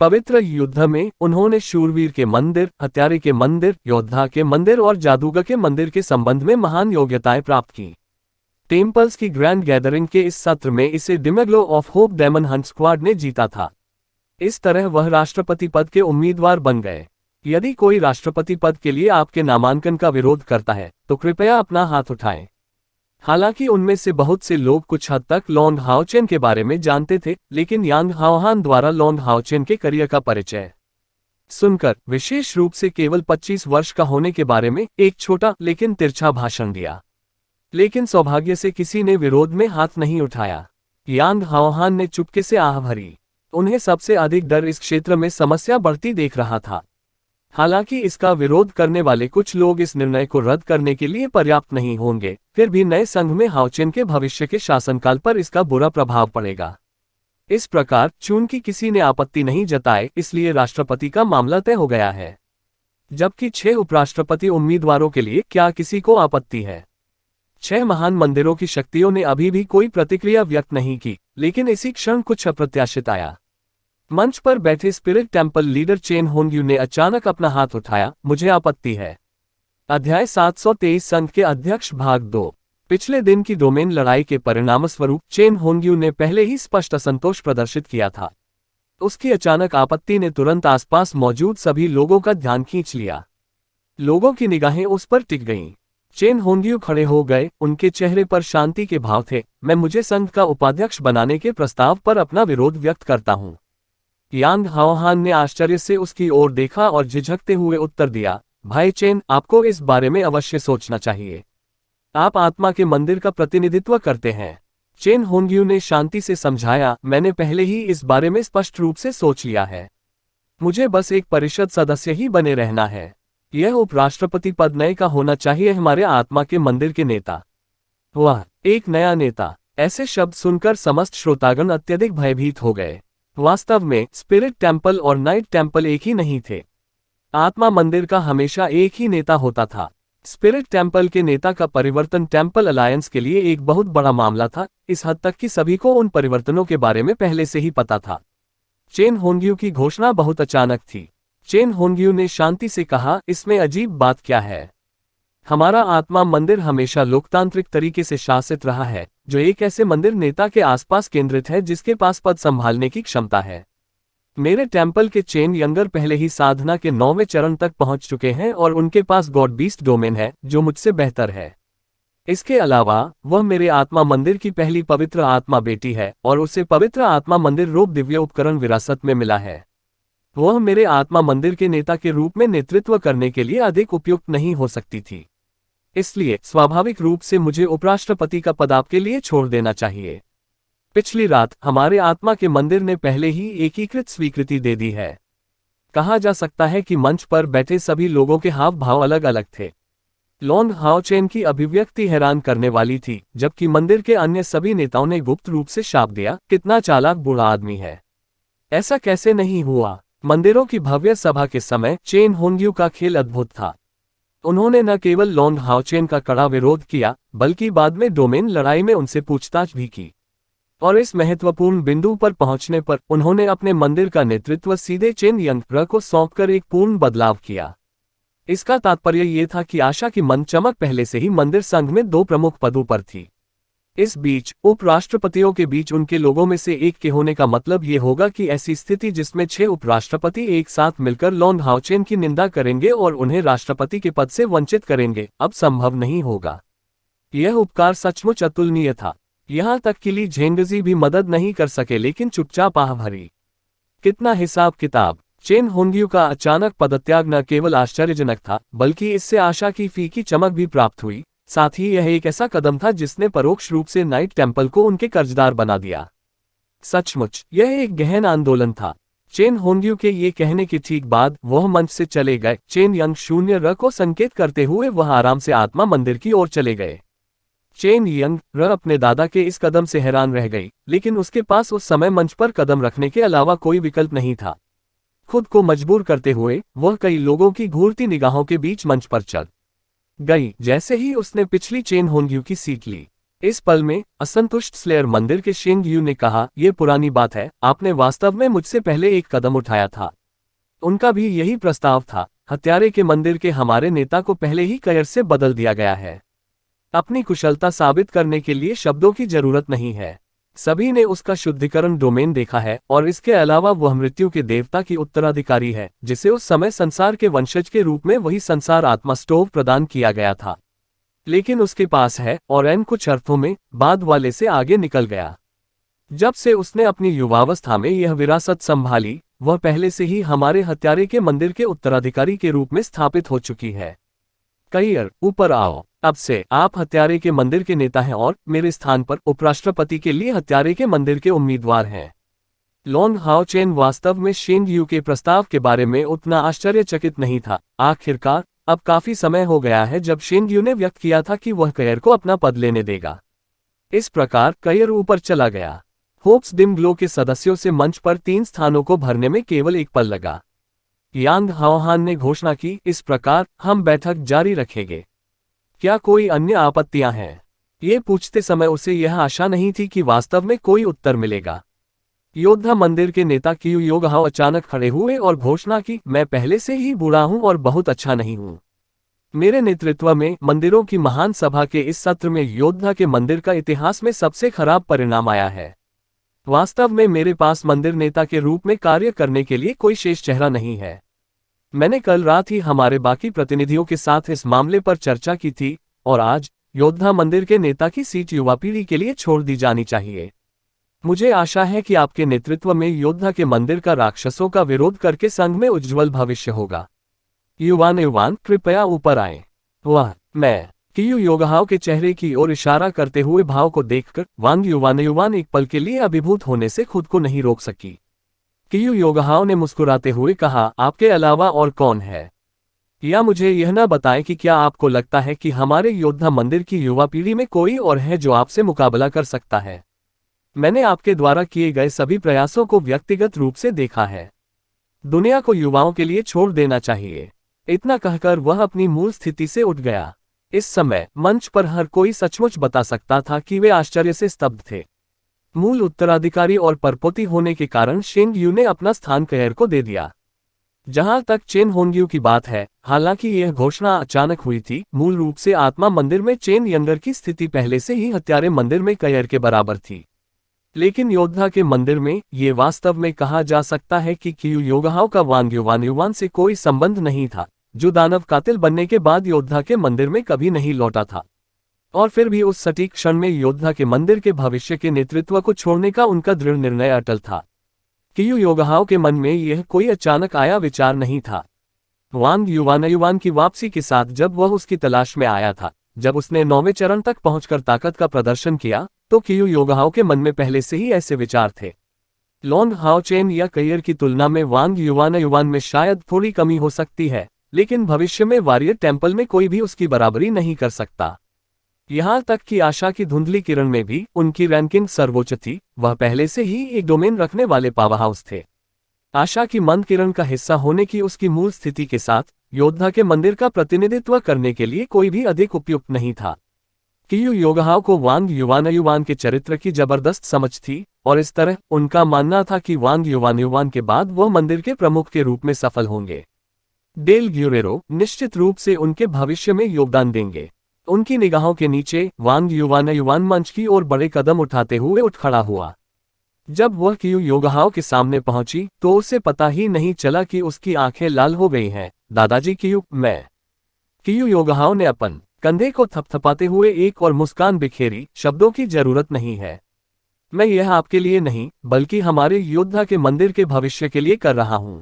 पवित्र युद्ध में उन्होंने शूरवीर के मंदिर, हत्यारे के मंदिर, योद्धा के मंदिर और जादूगर के मंदिर के संबंध में महान योग्यताएं प्राप्त की। टेम्पल्स की ग्रैंड गैदरिंग के इस सत्र में इसे Demeglo of Hope Demon Hunt Squad ने जीता था। इस तरह वह राष्ट्रपति पद के उम्मीदवार बन गए। यदि कोई राष्ट्रपति पद के लिए आपके नामांकन का विरोध करता है तो कृपया अपना हाथ उठाएं। हालांकि उनमें से बहुत से लोग कुछ हद तक लोंग हाओचेन के बारे में जानते थे, लेकिन यांग हाओहान द्वारा लोंग हाओचेन के करियर का परिचय सुनकर, विशेष रूप से केवल 25 वर्ष का होने के बारे में, एक छोटा लेकिन तिरछा भाषण दिया। लेकिन सौभाग्य से किसी ने विरोध में हाथ नहीं उठाया। यांग हाओहान ने चुपके से आह भरी। उन्हें सबसे अधिक डर इस क्षेत्र में समस्या बढ़ती देख रहा था। हालांकि इसका विरोध करने वाले कुछ लोग इस निर्णय को रद्द करने के लिए पर्याप्त नहीं होंगे, फिर भी नए संघ में हाओचेन के भविष्य के शासनकाल पर इसका बुरा प्रभाव पड़ेगा। इस प्रकार चूंकि किसी ने आपत्ति नहीं जताए, इसलिए राष्ट्रपति का मामला तय हो गया है। जबकि 6 उपराष्ट्रपति उम्मीदवारों के लिए क्या किसी को आपत्ति है? 6 महान मंदिरों की शक्तियों ने अभी भी कोई प्रतिक्रिया व्यक्त नहीं की, लेकिन इसी क्षण कुछ अप्रत्याशित आया। मंच पर बैठे स्पिरिट टेम्पल लीडर चेन होंग्यू ने अचानक अपना हाथ उठाया। मुझे आपत्ति है। अध्याय 723 संघ के अध्यक्ष भाग 2। पिछले दिन की डोमेन लड़ाई के परिणामस्वरूप चेन होंग्यू ने पहले ही स्पष्ट असंतोष प्रदर्शित किया था। उसकी अचानक आपत्ति ने तुरंत आसपास मौजूद सभी लोगों का ध्यान खींच लिया। लोगों की निगाहें उस पर टिक गईं। चेन होंग्यू खड़े हो गए, उनके चेहरे पर शांति के भाव थे। मैं मुझे संघ का उपाध्यक्ष बनाने के प्रस्ताव पर अपना विरोध व्यक्त करता हूं। यांग हाओहान ने आश्चर्य से उसकी ओर देखा और झिझकते हुए उत्तर दिया, भाई चेन, आपको इस बारे में अवश्य सोचना चाहिए। आप आत्मा के मंदिर का प्रतिनिधित्व करते हैं। चेन होंग्यू ने शांति से समझाया, मैंने पहले ही इस बारे में स्पष्ट रूप से सोच लिया है। मुझे बस एक परिषद सदस्य ही बने रहना है। यह उपराष्ट्रपति पद नए का होना चाहिए। हमारे आत्मा के मंदिर के नेता। वह एक नया नेता। ऐसे शब्द सुनकर समस्त श्रोतागण अत्यधिक भयभीत हो गए। वास्तव में स्पिरिट टेम्पल और नाइट टेम्पल एक ही नहीं थे। आत्मा मंदिर का हमेशा एक ही नेता होता था। स्पिरिट टेम्पल के नेता का परिवर्तन टेम्पल अलायंस के लिए एक बहुत बड़ा मामला था, इस हद तक कि सभी को उन परिवर्तनों के बारे में पहले से ही पता था। चेन होंग्यू की घोषणा बहुत अचानक थी। चेन होंग्यू ने शांति से कहा, इसमें अजीब बात क्या है? हमारा आत्मा मंदिर हमेशा लोकतांत्रिक तरीके से शासित रहा है, जो एक ऐसे मंदिर नेता के आसपास केंद्रित है जिसके पास पद संभालने की क्षमता है। मेरे टेम्पल के चेन यंगर पहले ही साधना के 9वें चरण तक पहुंच चुके हैं और उनके पास गॉड बीस्ट डोमेन है, जो मुझसे बेहतर है। इसके अलावा वह मेरे आत्मा मंदिर की पहली पवित्र आत्मा बेटी है और उसे पवित्र आत्मा मंदिर रूप दिव्य उपकरण विरासत में मिला है। वह मेरे आत्मा मंदिर के नेता के रूप में नेतृत्व करने के लिए अधिक उपयुक्त नहीं हो सकती थी। इसलिए स्वाभाविक रूप से मुझे उपराष्ट्रपति का पद आपके लिए छोड़ देना चाहिए। पिछली रात हमारे आत्मा के मंदिर ने पहले ही एकीकृत स्वीकृति दे दी है। कहा जा सकता है कि मंच पर बैठे सभी लोगों के हाव भाव अलग अलग थे। लोंग हाओचेन की अभिव्यक्ति हैरान करने वाली थी, जबकि मंदिर के अन्य सभी नेताओं ने गुप्त रूप से शाप दिया, कितना चालाक बूढ़ा आदमी है। ऐसा कैसे नहीं हुआ? मंदिरों की भव्य सभा के समय चेन होंग्यू का खेल अद्भुत था। उन्होंने न केवल लोंग हाओचेन का कड़ा विरोध किया, बल्कि बाद में डोमेन लड़ाई में उनसे पूछताछ भी की। और इस महत्वपूर्ण बिंदु पर पहुंचने पर उन्होंने अपने मंदिर का नेतृत्व सीधे चेन यंगर को सौंपकर एक पूर्ण बदलाव किया। इसका तात्पर्य यह था कि आशा की मंद चमक पहले से ही मंदिर संघ में 2 प्रमुख पदों पर थी। इस बीच उपराष्ट्रपतियों के बीच उनके लोगों में से एक के होने का मतलब ये होगा कि ऐसी स्थिति जिसमें 6 उपराष्ट्रपति एक साथ मिलकर लॉन्ग हाओचेन की निंदा करेंगे और उन्हें राष्ट्रपति के पद से वंचित करेंगे, अब संभव नहीं होगा। यह उपकार सचमुच अतुलनीय था। यहाँ तक कि ली झेंगजी भी मदद नहीं कर सके, लेकिन चुपचाप आह भरी। कितना हिसाब किताब। चेन होंग्यू का अचानक पदत्याग न केवल आश्चर्यजनक था, बल्कि इससे आशा की फीकी चमक भी प्राप्त हुई। साथ ही यह एक ऐसा कदम था जिसने परोक्ष रूप से नाइट टेम्पल को उनके कर्जदार बना दिया। सचमुच यह एक गहन आंदोलन था। चेन होंग्यू के ये कहने के ठीक बाद वह मंच से चले गए। चेन यंग शून्य र को संकेत करते हुए वह आराम से आत्मा मंदिर की ओर चले गए। चेन यंग र अपने दादा के इस कदम से हैरान रह गई, लेकिन उसके पास उस समय मंच पर कदम रखने के अलावा कोई विकल्प नहीं था। खुद को मजबूर करते हुए वह कई लोगों की घूरती निगाहों के बीच मंच पर चल गई। जैसे ही उसने पिछली चेन होंग्यू की सीट ली, इस पल में असंतुष्ट स्लेयर मंदिर के शेंग यू ने कहा, यह पुरानी बात है, आपने वास्तव में मुझसे पहले एक कदम उठाया था। उनका भी यही प्रस्ताव था। हत्यारे के मंदिर के हमारे नेता को पहले ही कयर से बदल दिया गया है। अपनी कुशलता साबित करने के लिए शब्दों की जरूरत नहीं है। सभी ने उसका शुद्धिकरण डोमेन देखा है, और इसके अलावा वह मृत्यु के देवता की उत्तराधिकारी है, जिसे उस समय संसार के वंशज के रूप में वही संसार आत्मा स्टोव प्रदान किया गया था। लेकिन उसके पास है, और एन कुछ अर्थों में बाद वाले से आगे निकल गया। जब से उसने अपनी युवावस्था में यह विरासत संभाली, वह पहले से ही हमारे हत्यारे के मंदिर के उत्तराधिकारी के रूप में स्थापित हो चुकी है। कईर, ऊपर आओ। अब से आप हत्यारे के मंदिर के नेता हैं और मेरे स्थान पर उपराष्ट्रपति के लिए हत्यारे के मंदिर के उम्मीदवार हैं। लॉन्ग हाओचेन वास्तव में शेंग यू के प्रस्ताव के बारे में उतना आश्चर्यचकित नहीं था। आखिरकार अब काफी समय हो गया है जब शेंग यू ने व्यक्त किया था कि वह कयर को अपना पद लेने देगा। इस प्रकार कयर ऊपर चला गया। होप्स डिम ग्लो के सदस्यों से मंच पर 3 स्थानों को भरने में केवल एक पल लगा। यांग हाओहान ने घोषणा की, इस प्रकार हम बैठक जारी रखेंगे। क्या कोई अन्य आपत्तियां हैं? ये पूछते समय उसे यह आशा नहीं थी कि वास्तव में कोई उत्तर मिलेगा। योद्धा मंदिर के नेता कियू योगहाओ अचानक खड़े हुए और घोषणा की, मैं पहले से ही बूढ़ा हूं और बहुत अच्छा नहीं हूं। मेरे नेतृत्व में मंदिरों की महान सभा के इस सत्र में योद्धा के मंदिर का इतिहास में सबसे खराब परिणाम आया है। वास्तव में मेरे पास मंदिर नेता के रूप में कार्य करने के लिए कोई शेष चेहरा नहीं है। मैंने कल रात ही हमारे बाकी प्रतिनिधियों के साथ इस मामले पर चर्चा की थी, और आज योद्धा मंदिर के नेता की सीट युवा पीढ़ी के लिए छोड़ दी जानी चाहिए। मुझे आशा है कि आपके नेतृत्व में योद्धा के मंदिर का राक्षसों का विरोध करके संघ में उज्ज्वल भविष्य होगा। युवान कृपया ऊपर आए। वह मैं कियू योगहाओ के चेहरे की ओर इशारा करते हुए भाव को देखकर वांग युवान एक पल के लिए अभिभूत होने से खुद को नहीं रोक सकी। कियू योगहाओ ने मुस्कुराते हुए कहा, आपके अलावा और कौन है? या मुझे यह न बताएं कि क्या आपको लगता है कि हमारे योद्धा मंदिर की युवा पीढ़ी में कोई और है जो आपसे मुकाबला कर सकता है? मैंने आपके द्वारा किए गए सभी प्रयासों को व्यक्तिगत रूप से देखा है। दुनिया को युवाओं के लिए छोड़ देना चाहिए। इतना कहकर वह अपनी मूल स्थिति से उठ गया। इस समय मंच पर हर कोई सचमुच बता सकता था कि वे आश्चर्य से स्तब्ध थे। मूल उत्तराधिकारी और परपोती होने के कारण शेंग यू ने अपना स्थान कयर को दे दिया। जहां तक चेन होंग्यू की बात है, हालांकि यह घोषणा अचानक हुई थी, मूल रूप से आत्मा मंदिर में चेन यंगर की स्थिति पहले से ही हत्यारे मंदिर में कयर के बराबर थी। लेकिन योद्धा के मंदिर में ये वास्तव में कहा जा सकता है कि कियू योगहाओ का वांग युवान से कोई संबंध नहीं था, जो दानव कातिल बनने के बाद योद्धा के मंदिर में कभी नहीं लौटा था। और फिर भी उस सटीक क्षण में योद्धा के मंदिर के भविष्य के नेतृत्व को छोड़ने का उनका दृढ़ निर्णय अटल था। कियू योगहाओ के मन में यह कोई अचानक आया विचार नहीं था। वांग युवान की वापसी के साथ जब वह उसकी तलाश में आया था, जब उसने 9वें चरण तक पहुंचकर ताकत का प्रदर्शन किया, तो कियू योगहाओ के मन में पहले से ही ऐसे विचार थे। लॉन्ग हाओचेन या कयर की तुलना में वांग युवान में शायद थोड़ी कमी हो सकती है, लेकिन भविष्य में वॉरियर टेम्पल में कोई भी उसकी बराबरी नहीं कर सकता। यहाँ तक कि आशा की धुंधली किरण में भी उनकी रैंकिंग सर्वोच्च थी। वह पहले से ही एक डोमेन रखने वाले पावरहाउस थे। आशा की मंद किरण का हिस्सा होने की उसकी मूल स्थिति के साथ योद्धा के मंदिर का प्रतिनिधित्व करने के लिए कोई भी अधिक उपयुक्त नहीं था। कियू योगहाओ को वांग युवान के चरित्र की जबरदस्त समझ थी, और इस तरह उनका मानना था कि वांग युवान के बाद वह मंदिर के प्रमुख के रूप में सफल होंगे। डेल ग्यूरेरो निश्चित रूप से उनके भविष्य में योगदान देंगे। उनकी निगाहों के नीचे वांग युवान मंच की ओर बड़े कदम उठाते हुए उठ खड़ा हुआ। जब वह कियू योगहाओ के सामने पहुंची तो उसे पता ही नहीं चला कि उसकी आंखें लाल हो गई हैं। दादाजी कियू, मैं। कियू योगहाओ ने अपन कंधे को थपथपाते हुए एक और मुस्कान बिखेरी, शब्दों की जरूरत नहीं है। मैं यह आपके लिए नहीं बल्कि हमारे योद्धा के मंदिर के भविष्य के लिए कर रहा हूं।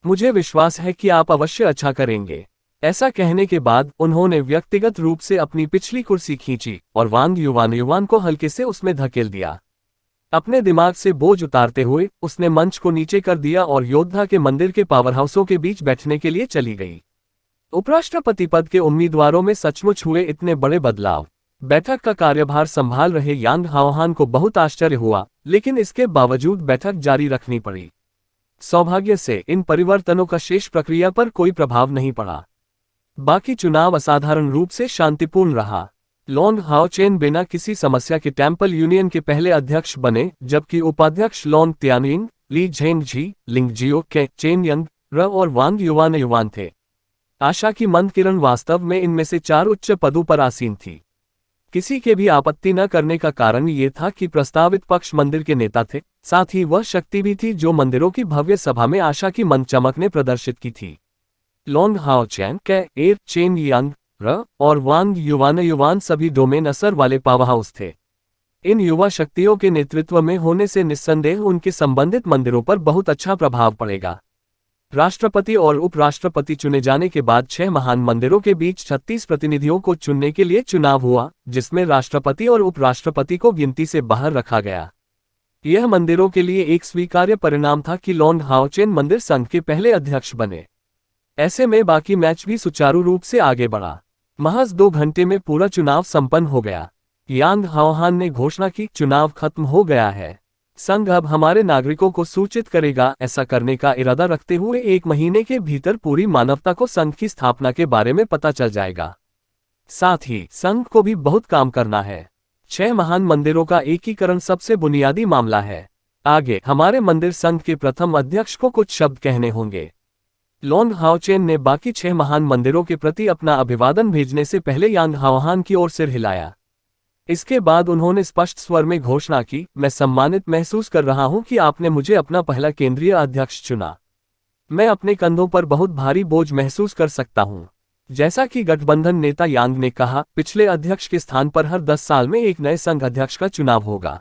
मुझे विश्वास है कि आप अवश्य अच्छा करेंगे। ऐसा कहने के बाद उन्होंने व्यक्तिगत रूप से अपनी पिछली कुर्सी खींची और वांग युवान को हल्के से उसमें धकेल दिया। अपने दिमाग से बोझ उतारते हुए उसने मंच को नीचे कर दिया और योद्धा के मंदिर के पावर हाउसों के बीच बैठने के लिए चली गई। उपराष्ट्रपति पद के उम्मीदवारों में सचमुच हुए इतने बड़े बदलाव। बैठक का कार्यभार संभाल रहे यांग हाओहान को बहुत आश्चर्य हुआ, लेकिन इसके बावजूद बैठक जारी रखनी पड़ी। सौभाग्य से इन परिवर्तनों का शेष प्रक्रिया पर कोई प्रभाव नहीं पड़ा। बाकी चुनाव असाधारण रूप से शांतिपूर्ण रहा। लॉन्ग हाओचेन बिना किसी समस्या के टेम्पल यूनियन के पहले अध्यक्ष बने, जबकि उपाध्यक्ष लॉन्ग त्यानिंग, ली झेंगजी, लिंगजियो के, चेन यंग र और वांग युवान थे। आशा की मंद किरण वास्तव में इनमें से 4 उच्च पदों पर आसीन थी। किसी के भी आपत्ति न करने का कारण ये था कि प्रस्तावित पक्ष मंदिर के नेता थे, साथ ही वह शक्ति भी थी जो मंदिरों की भव्य सभा में आशा की मंद चमक ने प्रदर्शित की थी। लॉन्ग हाओचेन के, एर, चेन यांग र और वांग युवान सभी डोमेन असर वाले पावर हाउस थे। इन युवा शक्तियों के नेतृत्व में होने से निस्संदेह उनके संबंधित मंदिरों पर बहुत अच्छा प्रभाव पड़ेगा। राष्ट्रपति और उपराष्ट्रपति चुने जाने के बाद 6 महान मंदिरों के बीच 36 प्रतिनिधियों को चुनने के लिए चुनाव हुआ, जिसमें राष्ट्रपति और उपराष्ट्रपति को गिनती से बाहर रखा गया। यह मंदिरों के लिए एक स्वीकार्य परिणाम था कि लॉन्ग हाओचेन मंदिर संघ के पहले अध्यक्ष बने। ऐसे में बाकी मैच भी सुचारू रूप से आगे बढ़ा। महज 2 घंटे में पूरा चुनाव संपन्न हो गया। यांग हाओहान ने घोषणा की, चुनाव खत्म हो गया है। संघ अब हमारे नागरिकों को सूचित करेगा। ऐसा करने का इरादा रखते हुए 1 महीने के भीतर पूरी मानवता को संघ की स्थापना के बारे में पता चल जाएगा। साथ ही संघ को भी बहुत काम करना है। 6 महान मंदिरों का एकीकरण सबसे बुनियादी मामला है। आगे हमारे मंदिर संघ के प्रथम अध्यक्ष को कुछ शब्द कहने होंगे। लॉन्ग हाओचेन ने बाकी 6 महान मंदिरों के प्रति अपना अभिवादन भेजने से पहले यांग हाओहान की ओर सिर हिलाया। इसके बाद उन्होंने स्पष्ट स्वर में घोषणा की, मैं सम्मानित महसूस कर रहा हूं कि आपने मुझे अपना पहला केंद्रीय अध्यक्ष चुना। मैं अपने कंधों पर बहुत भारी बोझ महसूस कर सकता हूं। जैसा कि गठबंधन नेता यांग ने कहा, पिछले अध्यक्ष के स्थान पर हर 10 साल में एक नए संघ अध्यक्ष का चुनाव होगा।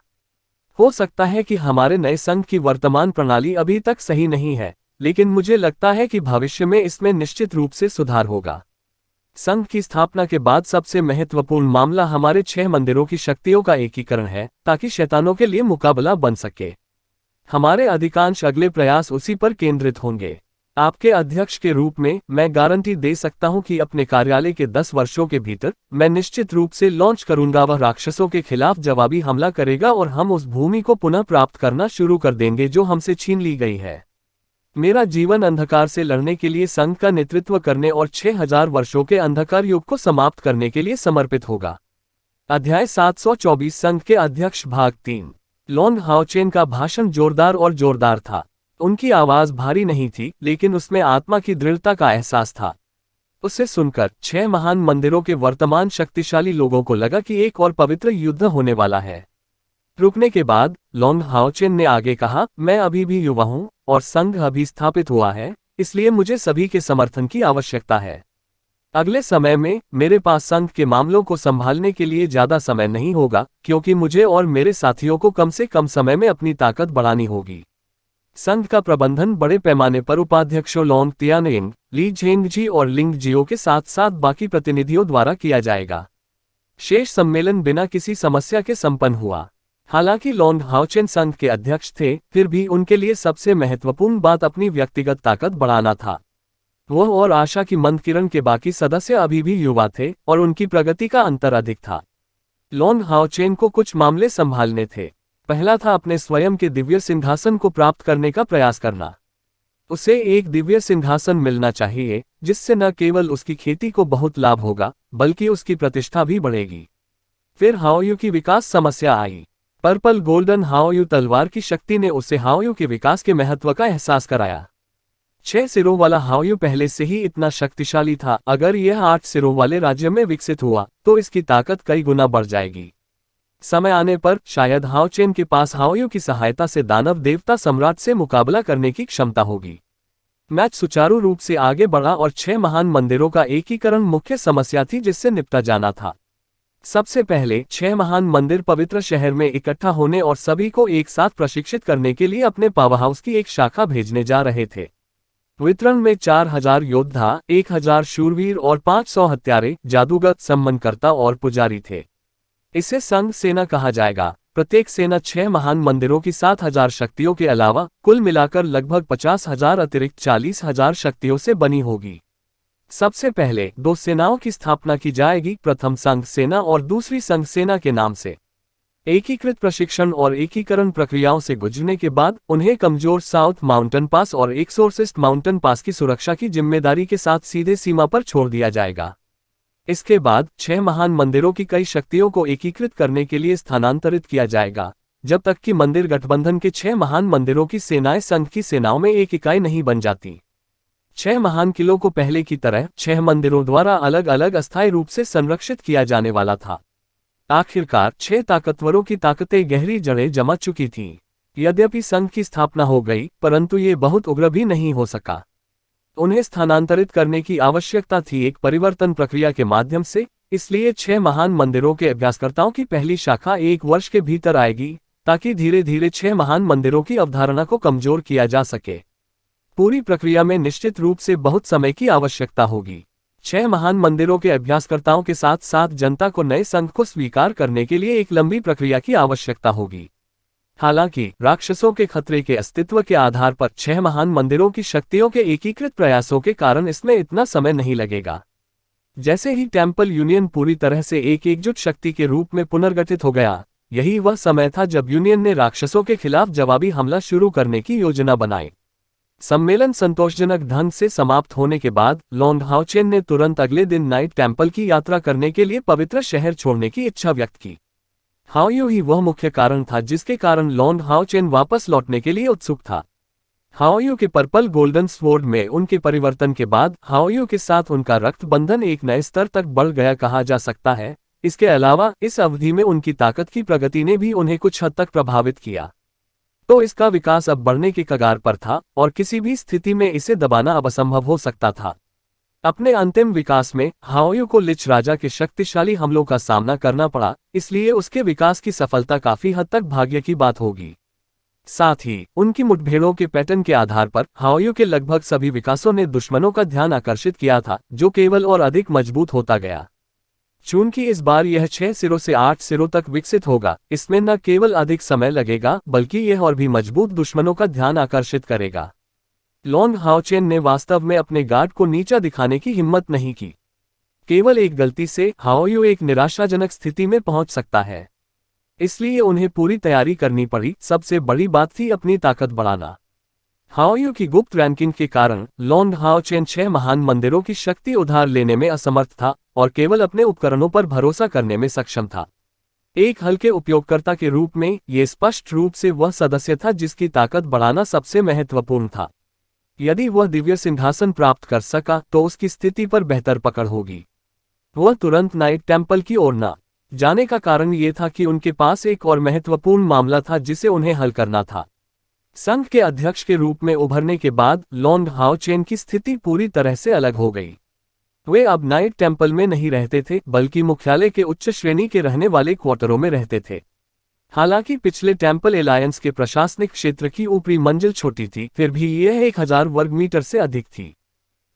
हो सकता है कि हमारे नए संघ की वर्तमान प्रणाली अभी तक सही नहीं है, लेकिन मुझे लगता है कि भविष्य में इसमें निश्चित रूप से सुधार होगा। संघ की स्थापना के बाद सबसे महत्वपूर्ण मामला हमारे 6 मंदिरों की शक्तियों का एकीकरण है, ताकि शैतानों के लिए मुकाबला बन सके। हमारे अधिकांश अगले प्रयास उसी पर केंद्रित होंगे। आपके अध्यक्ष के रूप में मैं गारंटी दे सकता हूं कि अपने कार्यालय के 10 वर्षों के भीतर मैं निश्चित रूप से लॉन्च करूंगा। वह राक्षसों के खिलाफ जवाबी हमला करेगा और हम उस भूमि को पुनः प्राप्त करना शुरू कर देंगे जो हमसे छीन ली गई है। मेरा जीवन अंधकार से लड़ने के लिए संघ का नेतृत्व करने और 6000 वर्षों के अंधकार युग को समाप्त करने के लिए समर्पित होगा। अध्याय 724 संघ के अध्यक्ष भाग 3। लॉन्ग हाओचेन का भाषण जोरदार था। उनकी आवाज भारी नहीं थी, लेकिन उसमें आत्मा की दृढ़ता का एहसास था। उसे सुनकर 6 महान मंदिरों के वर्तमान शक्तिशाली लोगों को लगा कि एक और पवित्र युद्ध होने वाला है। रुकने के बाद लॉन्ग हाओचेन ने आगे कहा, मैं अभी भी युवा हूं और संघ अभी स्थापित हुआ है, इसलिए मुझे सभी के समर्थन की आवश्यकता है। अगले समय में मेरे पास संघ के मामलों को संभालने के लिए ज्यादा समय नहीं होगा, क्योंकि मुझे और मेरे साथियों को कम से कम समय में अपनी ताकत बढ़ानी होगी। संघ का प्रबंधन बड़े पैमाने पर उपाध्यक्षों लॉन्ग त्यानिंग, ली झेंगजी और लिंगजियो के साथ साथ बाकी प्रतिनिधियों द्वारा किया जाएगा। शेष सम्मेलन बिना किसी समस्या के संपन्न हुआ। हालांकि लॉन्ग हाओचेन संघ के अध्यक्ष थे, फिर भी उनके लिए सबसे महत्वपूर्ण बात अपनी व्यक्तिगत ताकत बढ़ाना था। वह और आशा की मंद किरण के बाकी सदस्य अभी भी युवा थे और उनकी प्रगति का अंतर अधिक था। लॉन्ग हाओचेन को कुछ मामले संभालने थे। पहला था अपने स्वयं के दिव्य सिंहासन को प्राप्त करने का प्रयास करना। उसे एक दिव्य सिंहासन मिलना चाहिए, जिससे न केवल उसकी खेती को बहुत लाभ होगा, बल्कि उसकी प्रतिष्ठा भी बढ़ेगी। फिर हाओयू की विकास समस्या आई। पर्पल गोल्डन हाओयू तलवार की शक्ति ने उसे हाओयू के विकास के महत्व का एहसास कराया। 6 सिरों वाला हाओयू पहले से ही इतना शक्तिशाली था, अगर यह 8 सिरों वाले राज्य में विकसित हुआ तो इसकी ताकत कई गुना बढ़ जाएगी। समय आने पर शायद हाओ चेन के पास हाओयू की सहायता से दानव देवता सम्राट से मुकाबला करने की क्षमता होगी। मैच सुचारू रूप से आगे बढ़ा और 6 महान मंदिरों का एकीकरण मुख्य समस्या थी जिससे निपटा जाना था। सबसे पहले 6 महान मंदिर पवित्र शहर में इकट्ठा होने और सभी को एक साथ प्रशिक्षित करने के लिए अपने पावरहाउस की एक शाखा भेजने जा रहे थे। वितरण में 4000 योद्धा, 1000 शूरवीर और 500 हत्यारे, जादूगर, सम्मानकर्ता और पुजारी थे। इसे संघ सेना कहा जाएगा। प्रत्येक सेना 6 महान मंदिरों की 7000 शक्तियों के अलावा कुल मिलाकर लगभग 50,000 अतिरिक्त 40,000 शक्तियों से बनी होगी। सबसे पहले 2 सेनाओं की स्थापना की जाएगी, प्रथम संघ सेना और दूसरी संघ सेना के नाम से। एकीकृत प्रशिक्षण और एकीकरण प्रक्रियाओं से गुजरने के बाद उन्हें कमजोर साउथ माउंटेन पास और एक्सोर्सिस्ट माउंटेन पास की सुरक्षा की जिम्मेदारी के साथ सीधे सीमा पर छोड़ दिया जाएगा। इसके बाद 6 महान मंदिरों की कई शक्तियों को एकीकृत करने के लिए स्थानांतरित किया जाएगा, जब तक कि मंदिर गठबंधन के 6 महान मंदिरों की सेनाएं संघ की सेनाओं में एक इकाई नहीं बन जाती। 6 महान किलों को पहले की तरह 6 मंदिरों द्वारा अलग अलग अस्थायी रूप से संरक्षित किया जाने वाला था। आखिरकार 6 ताकतवरों की ताकतें गहरी जड़ें जमा चुकी थीं। यद्यपि संघ की स्थापना हो गई, परंतु ये बहुत उग्र भी नहीं हो सका। उन्हें स्थानांतरित करने की आवश्यकता थी एक परिवर्तन प्रक्रिया के माध्यम से, इसलिए 6 महान मंदिरों के अभ्यासकर्ताओं की पहली शाखा 1 वर्ष के भीतर आएगी, ताकि धीरे धीरे 6 महान मंदिरों की अवधारणा को कमजोर किया जा सके। पूरी प्रक्रिया में निश्चित रूप से बहुत समय की आवश्यकता होगी। 6 महान मंदिरों के अभ्यासकर्ताओं के साथ साथ जनता को नए संघ को स्वीकार करने के लिए एक लंबी प्रक्रिया की आवश्यकता होगी। हालांकि राक्षसों के खतरे के अस्तित्व के आधार पर 6 महान मंदिरों की शक्तियों के एकीकृत प्रयासों के कारण इसमें इतना समय नहीं लगेगा। जैसे ही टेम्पल यूनियन पूरी तरह से एक एकजुट शक्ति के रूप में पुनर्गठित हो गया, यही वह समय था जब यूनियन ने राक्षसों के खिलाफ जवाबी हमला शुरू करने की योजना बनाई। सम्मेलन संतोषजनक ढंग से समाप्त होने के बाद लॉन्ग हाओ चेन ने तुरंत अगले दिन नाइट टेम्पल की यात्रा करने के लिए पवित्र शहर छोड़ने की इच्छा व्यक्त की। हाओयू ही वह मुख्य कारण था जिसके कारण लॉन्ग हाओ चेन वापस लौटने के लिए उत्सुक था। हाओयू के पर्पल गोल्डन स्वॉर्ड में उनके परिवर्तन के बाद हाओयू के साथ उनका रक्त बंधन एक नए स्तर तक बढ़ गया कहा जा सकता है। इसके अलावा इस अवधि में उनकी ताकत की प्रगति ने भी उन्हें कुछ हद तक प्रभावित किया, तो इसका विकास अब बढ़ने के कगार पर था और किसी भी स्थिति में इसे दबाना अब असंभव हो सकता था। अपने अंतिम विकास में हाओयू को लिच राजा के शक्तिशाली हमलों का सामना करना पड़ा, इसलिए उसके विकास की सफलता काफी हद तक भाग्य की बात होगी। साथ ही उनकी मुठभेड़ों के पैटर्न के आधार पर हाओयू के लगभग सभी विकासों ने दुश्मनों का ध्यान आकर्षित किया था, जो केवल और अधिक मजबूत होता गया। चूंकि इस बार यह 6 सिरों से 8 सिरों तक विकसित होगा, इसमें न केवल अधिक समय लगेगा बल्कि यह और भी मजबूत दुश्मनों का ध्यान आकर्षित करेगा। लॉन्ग हाओ चेन ने वास्तव में अपने गार्ड को नीचा दिखाने की हिम्मत नहीं की। केवल एक गलती से हाओयू एक निराशाजनक स्थिति में पहुंच सकता है, इसलिए उन्हें पूरी तैयारी करनी पड़ी। सबसे बड़ी बात थी अपनी ताकत बढ़ाना। हाओयू की गुप्त रैंकिंग के कारण लॉन्ग हाओ चेन 6 महान मंदिरों की शक्ति उधार लेने में असमर्थ था और केवल अपने उपकरणों पर भरोसा करने में सक्षम था। एक हल्के उपयोगकर्ता के रूप में ये स्पष्ट रूप से वह सदस्य था जिसकी ताकत बढ़ाना सबसे महत्वपूर्ण था। यदि वह दिव्य सिंहासन प्राप्त कर सका तो उसकी स्थिति पर बेहतर पकड़ होगी। वह तुरंत नाइट टेम्पल की ओर न जाने का कारण ये था कि उनके पास एक और महत्वपूर्ण मामला था जिसे उन्हें हल करना था। संघ के अध्यक्ष के रूप में उभरने के बाद लॉन्ग हाओ चेन की स्थिति पूरी तरह से अलग हो गई। वे अब नाइट टेम्पल में नहीं रहते थे, बल्कि मुख्यालय के उच्च श्रेणी के रहने वाले क्वार्टरों में रहते थे। हालांकि पिछले टेम्पल एलायंस के प्रशासनिक क्षेत्र की ऊपरी मंजिल छोटी थी, फिर भी यह 1000 वर्ग मीटर से अधिक थी।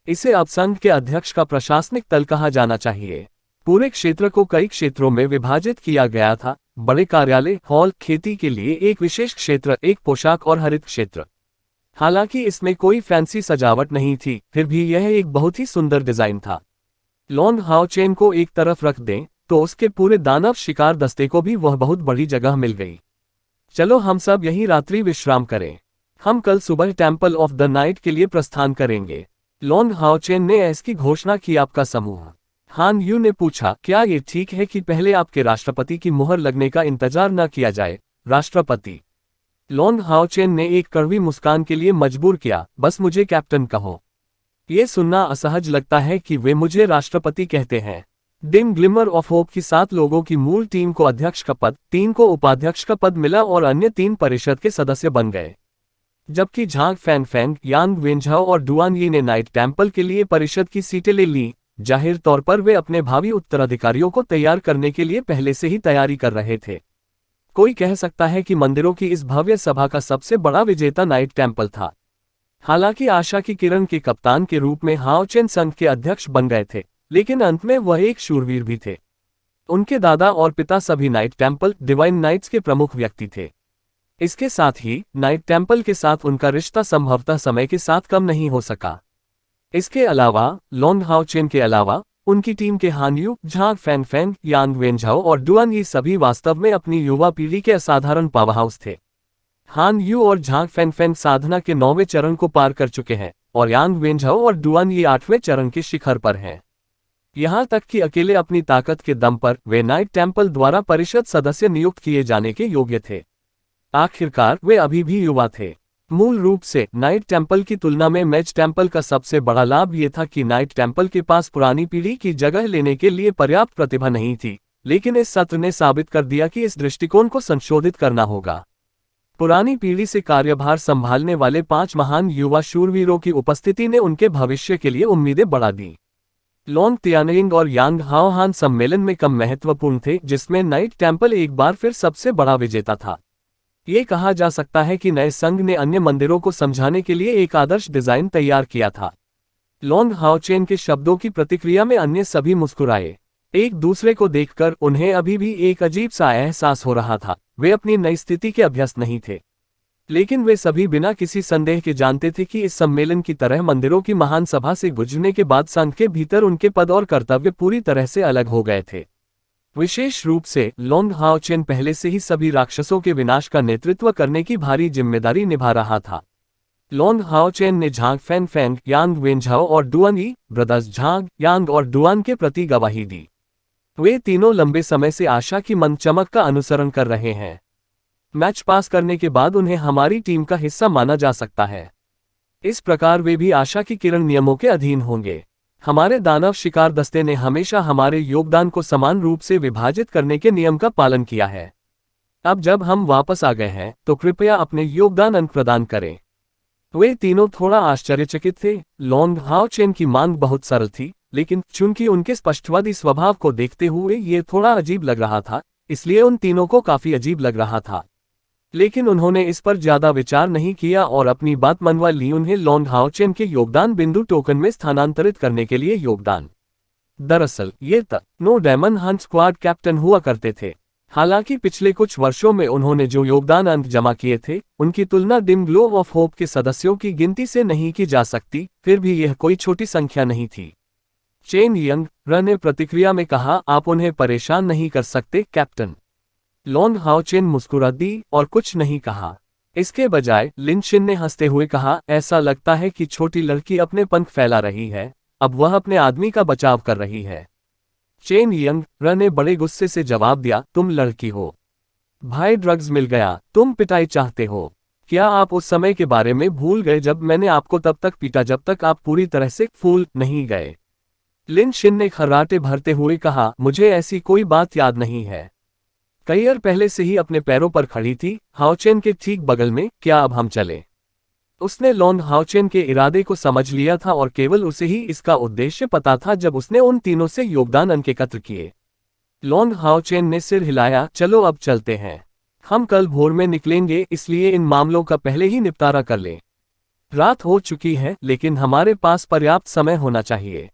इसे अब संघ के अध्यक्ष का प्रशासनिक तल कहा जाना चाहिए। पूरे क्षेत्र को कई क्षेत्रों में विभाजित किया गया था, बड़े कार्यालय, हॉल, खेती के लिए एक विशेष क्षेत्र, एक पोशाक और हरित क्षेत्र। हालांकि इसमें कोई फैंसी सजावट नहीं थी, फिर भी यह एक बहुत ही सुंदर डिजाइन था। लॉन्ग हाओ चेन को एक तरफ रख दें तो उसके पूरे दानव शिकार दस्ते को भी वह बहुत बड़ी जगह मिल गई। चलो हम सब यही रात्रि विश्राम करें, हम कल सुबह टेम्पल ऑफ द नाइट के लिए प्रस्थान करेंगे। लॉन्ग हाओ चेन ने इसकी घोषणा की। आपका समूह? हान यू ने पूछा, क्या ये ठीक है कि पहले आपके राष्ट्रपति की मुहर लगने का इंतजार न किया जाए? राष्ट्रपति लॉन्ग हाओचेन ने एक कड़वी मुस्कान के लिए मजबूर किया, बस मुझे कैप्टन कहो। ये सुनना असहज लगता है कि वे मुझे राष्ट्रपति कहते हैं। डिम ग्लिमर ऑफ होप की 7 लोगों की मूल टीम को अध्यक्ष का पद, 3 को उपाध्यक्ष का पद मिला और अन्य 3 परिषद के सदस्य बन गए। जबकि झांग फैनफैंग, यांग वेंझाओ और डुआन यी ने नाइट टेम्पल के लिए परिषद की सीटें ले ली। जाहिर तौर पर वे अपने भावी उत्तराधिकारियों को तैयार करने के लिए पहले से ही तैयारी कर रहे थे। कोई कह सकता है कि मंदिरों की इस भव्य सभा का सबसे बड़ा विजेता नाइट टेम्पल था। हालांकि आशा की किरण के कप्तान के रूप में हाओचेन संघ के अध्यक्ष बन गए थे, लेकिन अंत में वह एक शूरवीर भी थे। उनके दादा और पिता सभी नाइट टेम्पल डिवाइन नाइट्स के प्रमुख व्यक्ति थे। इसके साथ ही नाइट टेम्पल के साथ उनका रिश्ता संभवतः समय के साथ कम नहीं हो सका। इसके अलावा लॉन्ग हाओचेन के अलावा उनकी टीम के हान यू, झांग फैनफैंग, यांग वेंझाओ और डुआन यी सभी वास्तव में अपनी युवा पीढ़ी के असाधारण पावरहाउस थे। हान यू और झांग फैनफैंग साधना के 9वें चरण को पार कर चुके हैं और यांग वेंझाओ और डुआन यी 8वें चरण के शिखर पर हैं। यहां तक कि अकेले अपनी ताकत के दम पर वे नाइट टेम्पल द्वारा परिषद सदस्य नियुक्त किए जाने के योग्य थे। आखिरकार वे अभी भी युवा थे। मूल रूप से नाइट टेम्पल की तुलना में मेज टेम्पल का सबसे बड़ा लाभ ये था कि नाइट टेम्पल के पास पुरानी पीढ़ी की जगह लेने के लिए पर्याप्त प्रतिभा नहीं थी, लेकिन इस सत्र ने साबित कर दिया कि इस दृष्टिकोण को संशोधित करना होगा। पुरानी पीढ़ी से कार्यभार संभालने वाले 5 महान युवा शूरवीरों की उपस्थिति ने उनके भविष्य के लिए उम्मीदें बढ़ा दी। लॉन्ग तियानयिंग और यांग हाओहान सम्मेलन में कम महत्वपूर्ण थे, जिसमें नाइट टेम्पल एक बार फिर सबसे बड़ा विजेता था। ये कहा जा सकता है कि नए संघ ने अन्य मंदिरों को समझाने के लिए एक आदर्श डिजाइन तैयार किया था। लॉन्ग हाओचेन के शब्दों की प्रतिक्रिया में अन्य सभी मुस्कुराए। एक दूसरे को देखकर उन्हें अभी भी एक अजीब सा एहसास हो रहा था। वे अपनी नई स्थिति के अभ्यस्त नहीं थे, लेकिन वे सभी बिना किसी संदेह के जानते थे कि इस सम्मेलन की तरह मंदिरों की महान सभा से गुजरने के बाद संघ के भीतर उनके पद और कर्तव्य पूरी तरह से अलग हो गए थे। विशेष रूप से लॉन्ग हाओचेन पहले से ही सभी राक्षसों के विनाश का नेतृत्व करने की भारी जिम्मेदारी निभा रहा था। लॉन्ग हाओचेन ने झांग फैनफैंग, यांग वेंझाओ और डुआन यी ब्रदर्स झांग, यांग और डुआन के प्रति गवाही दी। वे तीनों लंबे समय से आशा की मंद चमक का अनुसरण कर रहे हैं। मैच पास करने के बाद उन्हें हमारी टीम का हिस्सा माना जा सकता है। इस प्रकार वे भी आशा की किरण नियमों के अधीन होंगे। हमारे दानव शिकार दस्ते ने हमेशा हमारे योगदान को समान रूप से विभाजित करने के नियम का पालन किया है। अब जब हम वापस आ गए हैं तो कृपया अपने योगदान अंक प्रदान करें। वे तीनों थोड़ा आश्चर्यचकित थे। लॉन्ग हाओचेन की मांग बहुत सरल थी, लेकिन चूंकि उनके स्पष्टवादी स्वभाव को देखते हुए ये थोड़ा अजीब लग रहा था, इसलिए उन तीनों को काफी अजीब लग रहा था। लेकिन उन्होंने इस पर ज्यादा विचार नहीं किया और अपनी बात मनवा ली। उन्हें लॉन्ग हाओचेन के योगदान बिंदु टोकन में स्थानांतरित करने के लिए योगदान। दरअसल ये no diamond hunt squad captain हुआ करते थे। हालांकि पिछले कुछ वर्षों में उन्होंने जो योगदान अंक जमा किए थे, उनकी तुलना डिम ग्लो ऑफ होप के सदस्यों की गिनती से नहीं की जा सकती, फिर भी यह कोई छोटी संख्या नहीं थी। चेन यंग र ने प्रतिक्रिया में कहा, आप उन्हें परेशान नहीं कर सकते कैप्टन। लॉन्ग हाओचेन मुस्कुरा दी और कुछ नहीं कहा। इसके बजाय लिन शिन ने हंसते हुए कहा, ऐसा लगता है कि छोटी लड़की अपने पंख फैला रही है, अब वह अपने आदमी का बचाव कर रही है। चेन यंग र ने बड़े गुस्से से जवाब दिया, तुम लड़की हो भाई, ड्रग्स मिल गया, तुम पिटाई चाहते हो। क्या आप उस समय के बारे में भूल गए जब मैंने आपको तब तक पीटा जब तक आप पूरी तरह से फूल नहीं गए? लिन शिन ने खर्राटे भरते हुए कहा, मुझे ऐसी कोई बात याद नहीं है। कैयर पहले से ही अपने पैरों पर खड़ी थी, हाओचेन के ठीक बगल में। क्या अब हम चले? उसने लॉन्ग हाओचेन के इरादे को समझ लिया था और केवल उसे ही इसका उद्देश्य पता था जब उसने उन तीनों से योगदान अंक एकत्र किए। लॉन्ग हाओचेन ने सिर हिलाया, चलो अब चलते हैं। हम कल भोर में निकलेंगे, इसलिए इन मामलों का पहले ही निपटारा कर लें। रात हो चुकी है, लेकिन हमारे पास पर्याप्त समय होना चाहिए।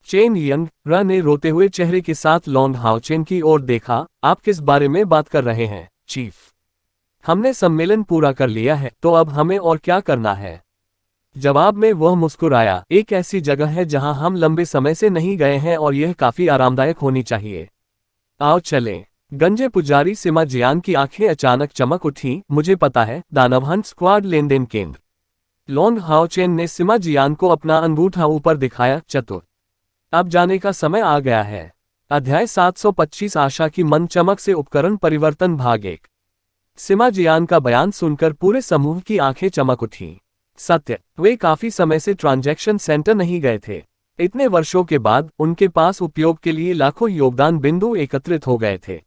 चेन यंग र ने रोते हुए चेहरे के साथ लॉन्ग हाओचेन की ओर देखा, आप किस बारे में बात कर रहे हैं चीफ? हमने सम्मेलन पूरा कर लिया है, तो अब हमें और क्या करना है? जवाब में वह मुस्कुराया, एक ऐसी जगह है जहां हम लंबे समय से नहीं गए हैं और यह काफी आरामदायक होनी चाहिए। आओ चलें। गंजे पुजारी सिमा जियान की आंखें अचानक चमक उठी, मुझे पता है, दानव हंट स्क्वाड लेनदेन केंद्र। लॉन्ग हाओचेन ने सिमा जियान को अपना अंगूठा ऊपर दिखाया, चतुर। अब जाने का समय आ गया है। अध्याय 725 आशा की मंद चमक से उपकरण परिवर्तन भाग 1। सिमा जियान का बयान सुनकर पूरे समूह की आंखें चमक उठी। सत्य, वे काफी समय से ट्रांजैक्शन सेंटर नहीं गए थे। इतने वर्षों के बाद उनके पास उपयोग के लिए लाखों योगदान बिंदु एकत्रित हो गए थे।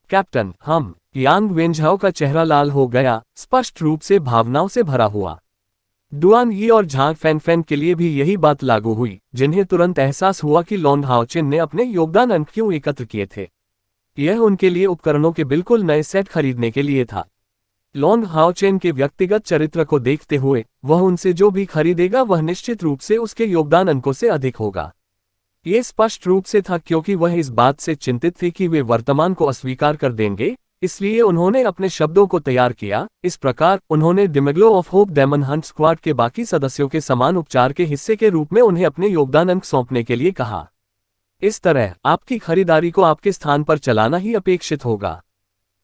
कैप्टन, हम। यांग वेंझाओ का चेहरा लाल हो गया, स्पष्ट रूप से भावनाओं से भरा हुआ। डुआन यी और झांग फैनफैन के लिए भी यही बात लागू हुई, जिन्हें तुरंत एहसास हुआ कि लॉन्ग हाओचेन ने अपने योगदान अंक क्यों एकत्र किए थे। यह उनके लिए उपकरणों के बिल्कुल नए सेट खरीदने के लिए था। लॉन्ग हाओचेन के व्यक्तिगत चरित्र को देखते हुए वह उनसे जो भी खरीदेगा वह निश्चित रूप से उसके योगदान अंकों से अधिक होगा। ये स्पष्ट रूप से था क्योंकि वह इस बात से चिंतित थे कि वे वर्तमान को अस्वीकार कर देंगे, इसलिए उन्होंने अपने शब्दों को तैयार किया। इस प्रकार उन्होंने Demeglo of Hope Demon Hunt Squad के बाकी सदस्यों के समान उपचार के हिस्से के रूप में उन्हें अपने योगदान अंक सौंपने के लिए कहा। इस तरह आपकी खरीदारी को आपके स्थान पर चलाना ही अपेक्षित होगा।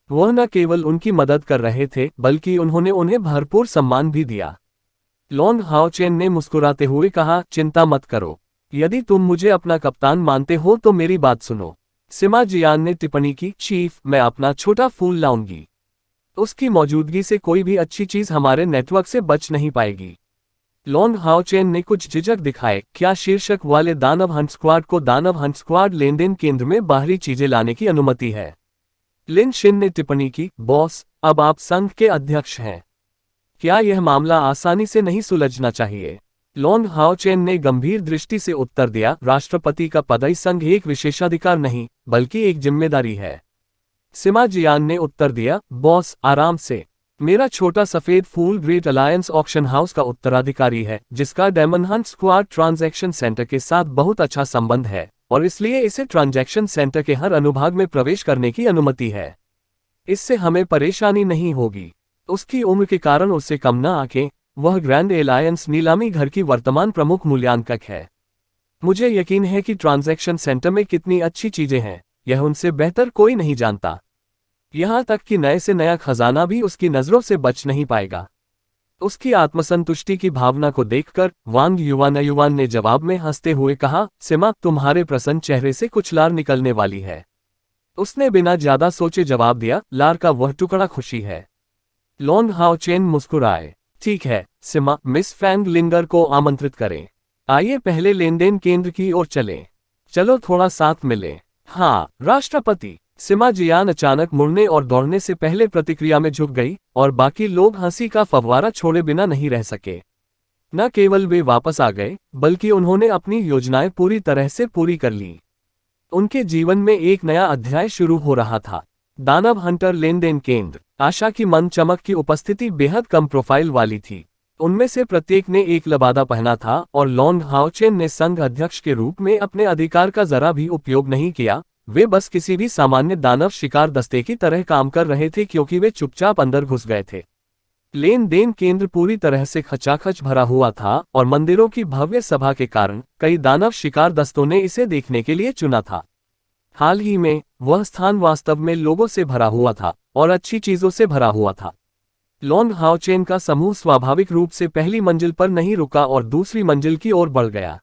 वह न केवल उनकी मदद कर रहे थे बल्कि उन्होंने उन्हें भरपूर सम्मान भी दिया। लॉन्ग हाओचेन ने मुस्कुराते हुए कहा, चिंता मत करो, यदि तुम मुझे अपना कप्तान मानते हो तो मेरी बात सुनो। सिमा जियान ने टिप्पणी की, चीफ, मैं अपना छोटा फूल लाऊंगी। उसकी मौजूदगी से कोई भी अच्छी चीज हमारे नेटवर्क से बच नहीं पाएगी। लॉन्ग हाओचेन ने कुछ झिझक दिखाए, क्या शीर्षक वाले दानव हंट स्क्वाड को दानव हंट स्क्वाड लेनदेन केंद्र में बाहरी चीजें लाने की अनुमति है? लिन शिन ने टिप्पणी की, बॉस, अब आप संघ के अध्यक्ष हैं। क्या यह मामला आसानी से नहीं सुलझना चाहिए? लॉन्ग हाओचेन ने गंभीर दृष्टि से उत्तर दिया, राष्ट्रपति का पद इस संघ एक विशेषाधिकार नहीं बल्कि एक जिम्मेदारी है। सिमा जियान ने उत्तर दिया, बॉस, आराम से। मेरा छोटा सफेद फूल ग्रेट अलायंस ऑक्शन हाउस का उत्तराधिकारी है, जिसका Demon Hunt Squad Transaction Centre के साथ बहुत अच्छा संबंध है और इसलिए इसे ट्रांजैक्शन सेंटर के हर अनुभाग में प्रवेश करने की अनुमति है। इससे हमें परेशानी नहीं होगी। उसकी उम्र के कारण उससे कम न आंकें, वह ग्रैंड एलायंस नीलामी घर की वर्तमान प्रमुख मूल्यांकक है। मुझे यकीन है कि ट्रांजैक्शन सेंटर में कितनी अच्छी चीजें हैं, यह उनसे बेहतर कोई नहीं जानता। यहां तक कि नए से नया खजाना भी उसकी नजरों से बच नहीं पाएगा। उसकी आत्मसंतुष्टि की भावना को देखकर वांग युवान ने जवाब में हंसते हुए कहा, सिमा, तुम्हारे प्रसन्न चेहरे से कुछ लार निकलने वाली है। उसने बिना ज्यादा सोचे जवाब दिया, लार का वह टुकड़ा खुशी है। लॉन्ग हाओचेन मुस्कुराए, ठीक है सिमा, मिस फैंग लिंगर को आमंत्रित करें। आइए पहले लेनदेन केंद्र की ओर चलें। चलो थोड़ा साथ मिलें। हाँ राष्ट्रपति। सिमा जियान अचानक मुड़ने और दौड़ने से पहले प्रतिक्रिया में झुक गई और बाकी लोग हंसी का फव्वारा छोड़े बिना नहीं रह सके। न केवल वे वापस आ गए बल्कि उन्होंने अपनी योजनाएं पूरी तरह से पूरी कर ली। उनके जीवन में एक नया अध्याय शुरू हो रहा था। दानव हंटर लेनदेन केंद्र। आशा की मन चमक की उपस्थिति बेहद कम प्रोफाइल वाली थी। उनमें से प्रत्येक ने एक लबादा पहना था और लॉन्ग हाओचेन ने संघ अध्यक्ष के रूप में अपने अधिकार का जरा भी उपयोग नहीं किया। वे बस किसी भी सामान्य दानव शिकार दस्ते की तरह काम कर रहे थे क्योंकि वे चुपचाप अंदर घुस गए थे। लेन देन केंद्र पूरी तरह से खचाखच भरा हुआ था और मंदिरों की भव्य सभा के कारण कई दानव शिकार दस्तों ने इसे देखने के लिए चुना था। हाल ही में वह स्थान वास्तव में लोगों से भरा हुआ था और अच्छी चीजों से भरा हुआ था। लॉन्ग हाओचेन का समूह स्वाभाविक रूप से पहली मंजिल पर नहीं रुका और दूसरी मंजिल की ओर बढ़ गया।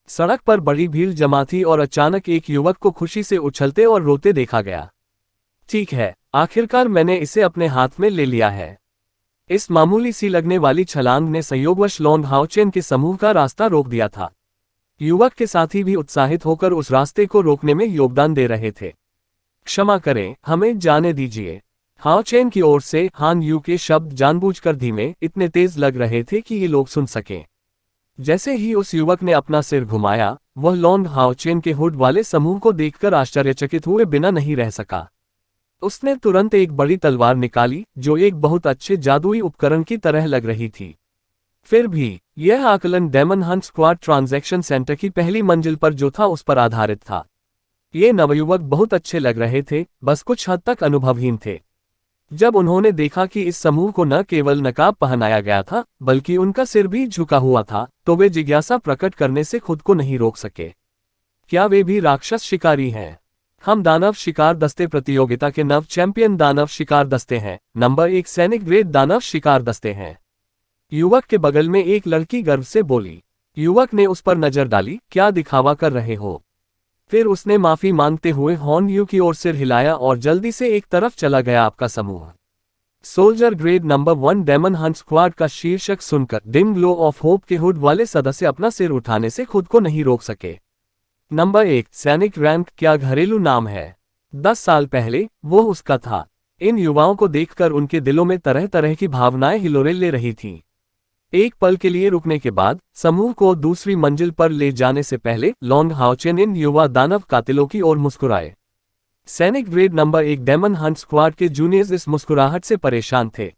सड़क पर बड़ी भीड़ जमा थी और अचानक एक युवक को खुशी से उछलते और रोते देखा गया। ठीक है, आखिरकार मैंने इसे अपने हाथ में ले लिया है। इस मामूली सी लगने वाली छलांग ने संयोगवश लॉन्ग हाओचेन के समूह का रास्ता रोक दिया था। युवक के साथी भी उत्साहित होकर उस रास्ते को रोकने में योगदान दे रहे थे। क्षमा करें, हमें जाने दीजिए। हाओचेन की ओर से हान यू के शब्द जानबूझकर धीमे, इतने तेज लग रहे थे कि ये लोग सुन सकें। जैसे ही उस युवक ने अपना सिर घुमाया, वह लॉन्ग हाओचेन के हुड वाले समूह को देखकर आश्चर्यचकित हुए बिना नहीं रह सका। उसने तुरंत एक बड़ी तलवार निकाली जो एक बहुत अच्छे जादुई उपकरण की तरह लग रही थी। फिर भी यह आकलन Demon Hunt Squad Transaction Centre की पहली मंजिल पर जो था उस पर आधारित था। ये नवयुवक बहुत अच्छे लग रहे थे, बस कुछ हद तक अनुभवहीन थे। जब उन्होंने देखा कि इस समूह को न केवल नकाब पहनाया गया था बल्कि उनका सिर भी झुका हुआ था, तो वे जिज्ञासा प्रकट करने से खुद को नहीं रोक सके। क्या वे भी राक्षस शिकारी हैं? हम दानव शिकार दस्ते प्रतियोगिता के नव चैंपियन दानव शिकार दस्ते हैं। नंबर 1 सैनिक ग्रेड दानव शिकार दस्ते हैं। युवक के बगल में एक लड़की गर्व से बोली। युवक ने उस पर नजर डाली, क्या दिखावा कर रहे हो? फिर उसने माफी मांगते हुए हॉर्न यू की ओर सिर हिलाया और जल्दी से एक तरफ चला गया। आपका समूह soldier grade number 1 Demon Hunt Squad का शीर्षक सुनकर डिम ग्लो ऑफ होप के हुड वाले सदस्य अपना सिर उठाने से खुद को नहीं रोक सके। नंबर 1 सैनिक रैंक क्या घरेलू नाम है। 10 साल पहले वो उसका था। इन युवाओं को देखकर उनके दिलों में तरह तरह की भावनाएं हिलोरे ले रही थीं। एक पल के लिए रुकने के बाद समूह को दूसरी मंजिल पर ले जाने से पहले लॉन्ग हाओचेन इन युवा दानव कातिलों की ओर मुस्कुराए। सैनिक grade number 1 Demon Hunt Squad के जूनियर्स इस मुस्कुराहट से परेशान थे।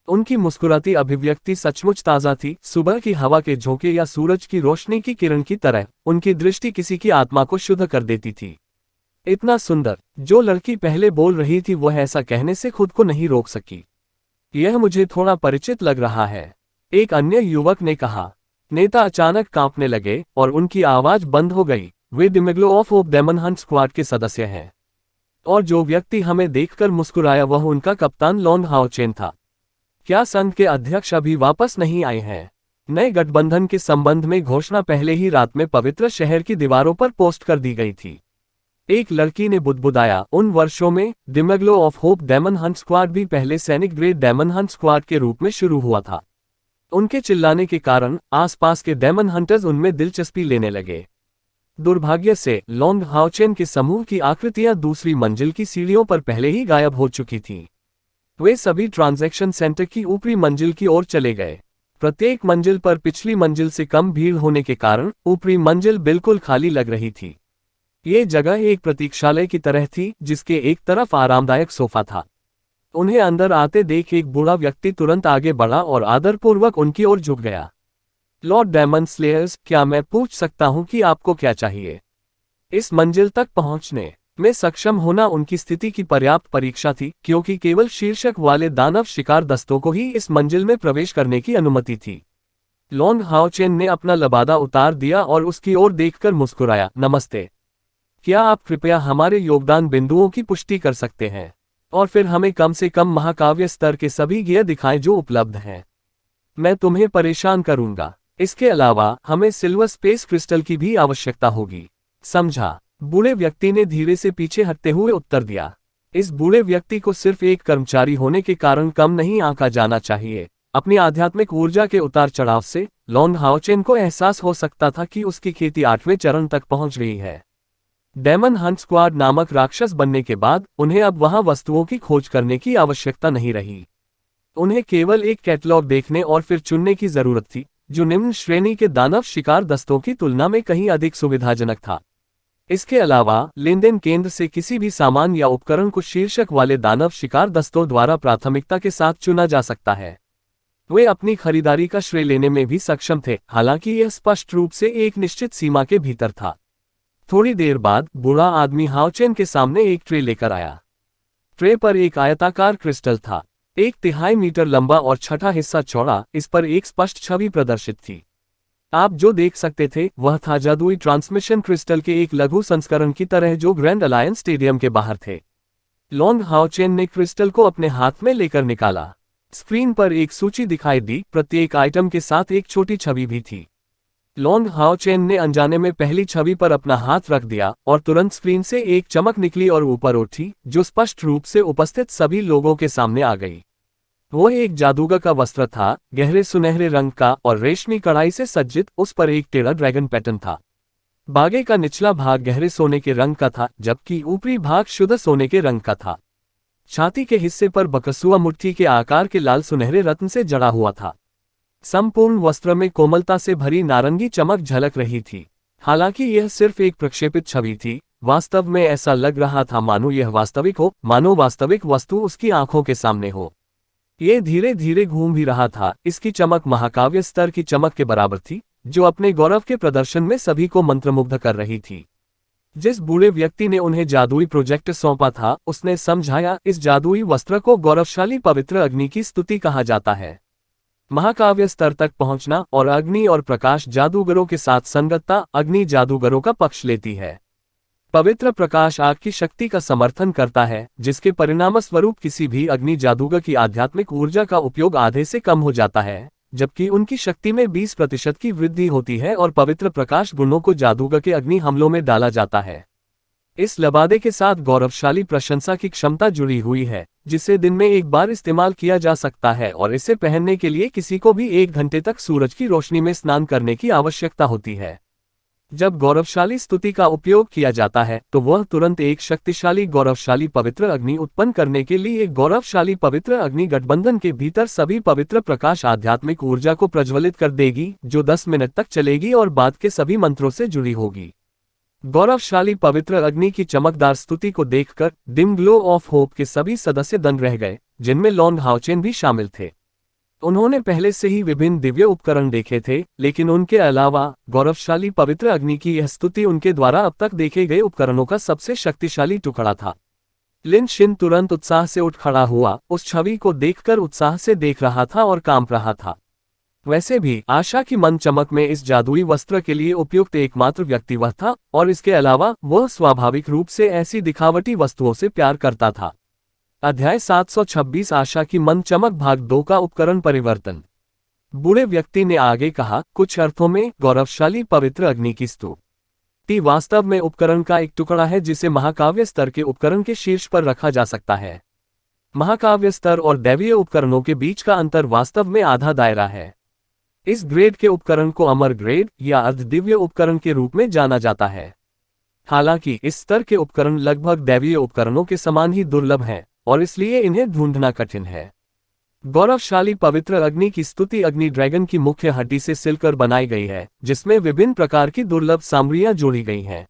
उनकी मुस्कुराती अभिव्यक्ति सचमुच ताज़ा थी, सुबह की हवा के झोंके या सूरज की रोशनी की किरण की तरह उनकी दृष्टि किसी की आत्मा को शुद्ध कर देती थी। इतना सुंदर। जो लड़की पहले बोल रही थी वह ऐसा कहने से खुद को नहीं रोक सकी। यह मुझे थोड़ा परिचित लग रहा है, एक अन्य युवक ने कहा। नेता अचानक कांपने लगे और उनकी आवाज बंद हो गई। वे Demeglo of Hope Demon Hunt Squad के सदस्य हैं। और जो व्यक्ति हमें देखकर मुस्कुराया वह उनका कप्तान लॉन्ग हाओचेन था। क्या संघ के अध्यक्ष अभी वापस नहीं आए हैं। नए गठबंधन के संबंध में घोषणा पहले ही रात में पवित्र शहर की दीवारों पर पोस्ट कर दी गई थी। एक लड़की ने बुदबुदाया, उन वर्षों में Demeglo of Hope Demon Hunt Squad भी पहले सैनिक ग्रेड डेमन हंट स्क्वाड के रूप में शुरू हुआ था। उनके चिल्लाने के कारण आसपास के डेमन हंटर्स उनमें दिलचस्पी लेने लगे। दुर्भाग्य से लॉन्ग हाओचेन के समूह की आकृतियां दूसरी मंजिल की सीढ़ियों पर पहले ही गायब हो चुकी थीं। वे सभी ट्रांजैक्शन सेंटर की ऊपरी मंजिल की ओर चले गए। प्रत्येक मंजिल पर पिछली मंजिल से कम भीड़ होने के कारण ऊपरी मंजिल बिल्कुल खाली लग रही थी। ये जगह एक प्रतीक्षालय की तरह थी जिसके एक तरफ आरामदायक सोफा था। उन्हें अंदर आते देख एक बूढ़ा व्यक्ति तुरंत आगे बढ़ा और आदरपूर्वक उनकी ओर झुक गया। लॉर्ड डेमन स्लेयर्स, क्या मैं पूछ सकता हूं कि आपको क्या चाहिए। इस मंजिल तक पहुंचने में सक्षम होना उनकी स्थिति की पर्याप्त परीक्षा थी, क्योंकि केवल शीर्षक वाले दानव शिकार दस्तों को ही इस मंजिल में प्रवेश करने की अनुमति थी। लॉन्ग हाओचेन ने अपना लबादा उतार दिया और उसकी ओर देखकर मुस्कुराया। नमस्ते। क्या आप कृपया हमारे योगदान बिंदुओं की पुष्टि कर सकते हैं और फिर हमें कम से कम महाकाव्य स्तर के सभी गियर दिखाएं जो उपलब्ध हैं। मैं तुम्हें परेशान करूंगा। इसके अलावा हमें सिल्वर स्पेस क्रिस्टल की भी आवश्यकता होगी। समझा। बूढ़े व्यक्ति ने धीरे से पीछे हटते हुए उत्तर दिया। इस बूढ़े व्यक्ति को सिर्फ एक कर्मचारी होने के कारण कम नहीं आंका जाना चाहिए। अपनी आध्यात्मिक ऊर्जा के उतार चढ़ाव से लॉन्ग हाओचेन को एहसास हो सकता था कि उसकी खेती 8वें चरण तक पहुंच रही है। डेमन हंट स्क्वाड नामक राक्षस बनने के बाद उन्हें अब वहां वस्तुओं की खोज करने की आवश्यकता नहीं रही। उन्हें केवल एक कैटलॉग देखने और फिर चुनने की जरूरत थी, जो निम्न श्रेणी के दानव शिकार दस्तों की तुलना में कहीं अधिक सुविधाजनक था। इसके अलावा लेनदेन केंद्र से किसी भी सामान या उपकरण को शीर्षक वाले दानव शिकार दस्तों द्वारा प्राथमिकता के साथ चुना जा सकता है। वे अपनी खरीदारी का श्रेय लेने में भी सक्षम थे, हालांकि यह स्पष्ट रूप से एक निश्चित सीमा के भीतर था। थोड़ी देर बाद बूढ़ा आदमी हाओचेन के सामने एक ट्रे लेकर आया। ट्रे पर एक आयताकार क्रिस्टल था, 1/3 मीटर लंबा और छठा हिस्सा चौड़ा। इस पर एक स्पष्ट छवि प्रदर्शित थी। आप जो देख सकते थे वह था जादुई ट्रांसमिशन क्रिस्टल के एक लघु संस्करण की तरह जो ग्रैंड अलायंस स्टेडियम के बाहर थे। लॉन्ग हाओचेन ने क्रिस्टल को अपने हाथ में लेकर निकाला। स्क्रीन पर एक सूची दिखाई दी, प्रत्येक आइटम के साथ एक छोटी छवि भी थी। लॉन्ग हाओचेन ने अनजाने में पहली छवि पर अपना हाथ रख दिया और तुरंत स्क्रीन से एक चमक निकली और ऊपर उठी, जो स्पष्ट रूप से उपस्थित सभी लोगों के सामने आ गई। वह एक जादूगर का वस्त्र था, गहरे सुनहरे रंग का और रेशमी कढ़ाई से सज्जित। उस पर एक टेढ़ा ड्रैगन पैटर्न था। बागे का निचला भाग गहरे सोने के रंग का था, जबकि ऊपरी भाग शुद्ध सोने के रंग का था। छाती के हिस्से पर बकसुआ मुट्ठी के आकार के लाल सुनहरे रत्न से जड़ा हुआ था। संपूर्ण वस्त्र में कोमलता से भरी नारंगी चमक झलक रही थी। हालांकि यह सिर्फ एक प्रक्षेपित छवि थी, वास्तव में ऐसा लग रहा था मानो यह वास्तविक हो, मानो वास्तविक वस्तु उसकी आंखों के सामने हो। यह धीरे धीरे घूम भी रहा था। इसकी चमक महाकाव्य स्तर की चमक के बराबर थी, जो अपने गौरव के प्रदर्शन में सभी को मंत्रमुग्ध कर रही थी। जिस बूढ़े व्यक्ति ने उन्हें जादुई प्रोजेक्ट सौंपा था उसने समझाया, इस जादुई वस्त्र को गौरवशाली पवित्र अग्नि की स्तुति कहा जाता है। महाकाव्य स्तर तक पहुंचना और अग्नि और प्रकाश जादूगरों के साथ संगतता अग्नि जादूगरों का पक्ष लेती है। पवित्र प्रकाश आग की शक्ति का समर्थन करता है, जिसके परिणामस्वरूप किसी भी अग्नि जादूगर की आध्यात्मिक ऊर्जा का उपयोग आधे से कम हो जाता है, जबकि उनकी शक्ति में 20% की वृद्धि होती है और पवित्र प्रकाश गुणों को जादूगर के अग्नि हमलों में डाला जाता है। इस लबादे के साथ गौरवशाली प्रशंसा की क्षमता जुड़ी हुई है, जिसे दिन में एक बार इस्तेमाल किया जा सकता है और इसे पहनने के लिए किसी को भी 1 घंटे तक सूरज की रोशनी में स्नान करने की आवश्यकता होती है। जब गौरवशाली स्तुति का उपयोग किया जाता है तो वह तुरंत एक शक्तिशाली गौरवशाली पवित्र अग्नि उत्पन्न करने के लिए एक गौरवशाली पवित्र अग्नि गठबंधन के भीतर सभी पवित्र प्रकाश आध्यात्मिक ऊर्जा को प्रज्वलित कर देगी, जो 10 मिनट तक चलेगी और बाद के सभी मंत्रों से जुड़ी होगी। गौरवशाली पवित्र अग्नि की चमकदार स्तुति को देखकर डिम ग्लो ऑफ होप के सभी सदस्य दंग रह गए, जिनमें लॉन्ग हाउचेन भी शामिल थे। उन्होंने पहले से ही विभिन्न दिव्य उपकरण देखे थे, लेकिन उनके अलावा गौरवशाली पवित्र अग्नि की यह स्तुति उनके द्वारा अब तक देखे गए उपकरणों का सबसे शक्तिशाली टुकड़ा था। लिन शिन तुरंत उत्साह से उठ खड़ा हुआ, उस छवि को देखकर उत्साह से देख रहा था और कांप रहा था। वैसे भी आशा की मन चमक में इस जादुई वस्त्र के लिए उपयुक्त एकमात्र व्यक्ति वह था, और इसके अलावा वह स्वाभाविक रूप से ऐसी दिखावटी वस्तुओं से प्यार करता था। अध्याय 726 आशा की मन चमक भाग 2 का उपकरण परिवर्तन। बूढ़े व्यक्ति ने आगे कहा, कुछ अर्थों में गौरवशाली पवित्र अग्नि की स्तुति वास्तव में उपकरण का एक टुकड़ा है जिसे महाकाव्य स्तर के उपकरण के शीर्ष पर रखा जा सकता है। महाकाव्य स्तर और दैवीय उपकरणों के बीच का अंतर वास्तव में आधा दायरा है। इस ग्रेड के उपकरण को अमर ग्रेड या अर्धदिव्य उपकरण के रूप में जाना जाता है। हालांकि इस स्तर के उपकरण लगभग दैवीय उपकरणों के समान ही दुर्लभ हैं, और इसलिए इन्हें ढूंढना कठिन है। गौरवशाली पवित्र अग्नि की स्तुति अग्नि ड्रैगन की मुख्य हड्डी से सिलकर बनाई गई है, जिसमें विभिन्न प्रकार की दुर्लभ सामग्रियां जोड़ी गई हैं।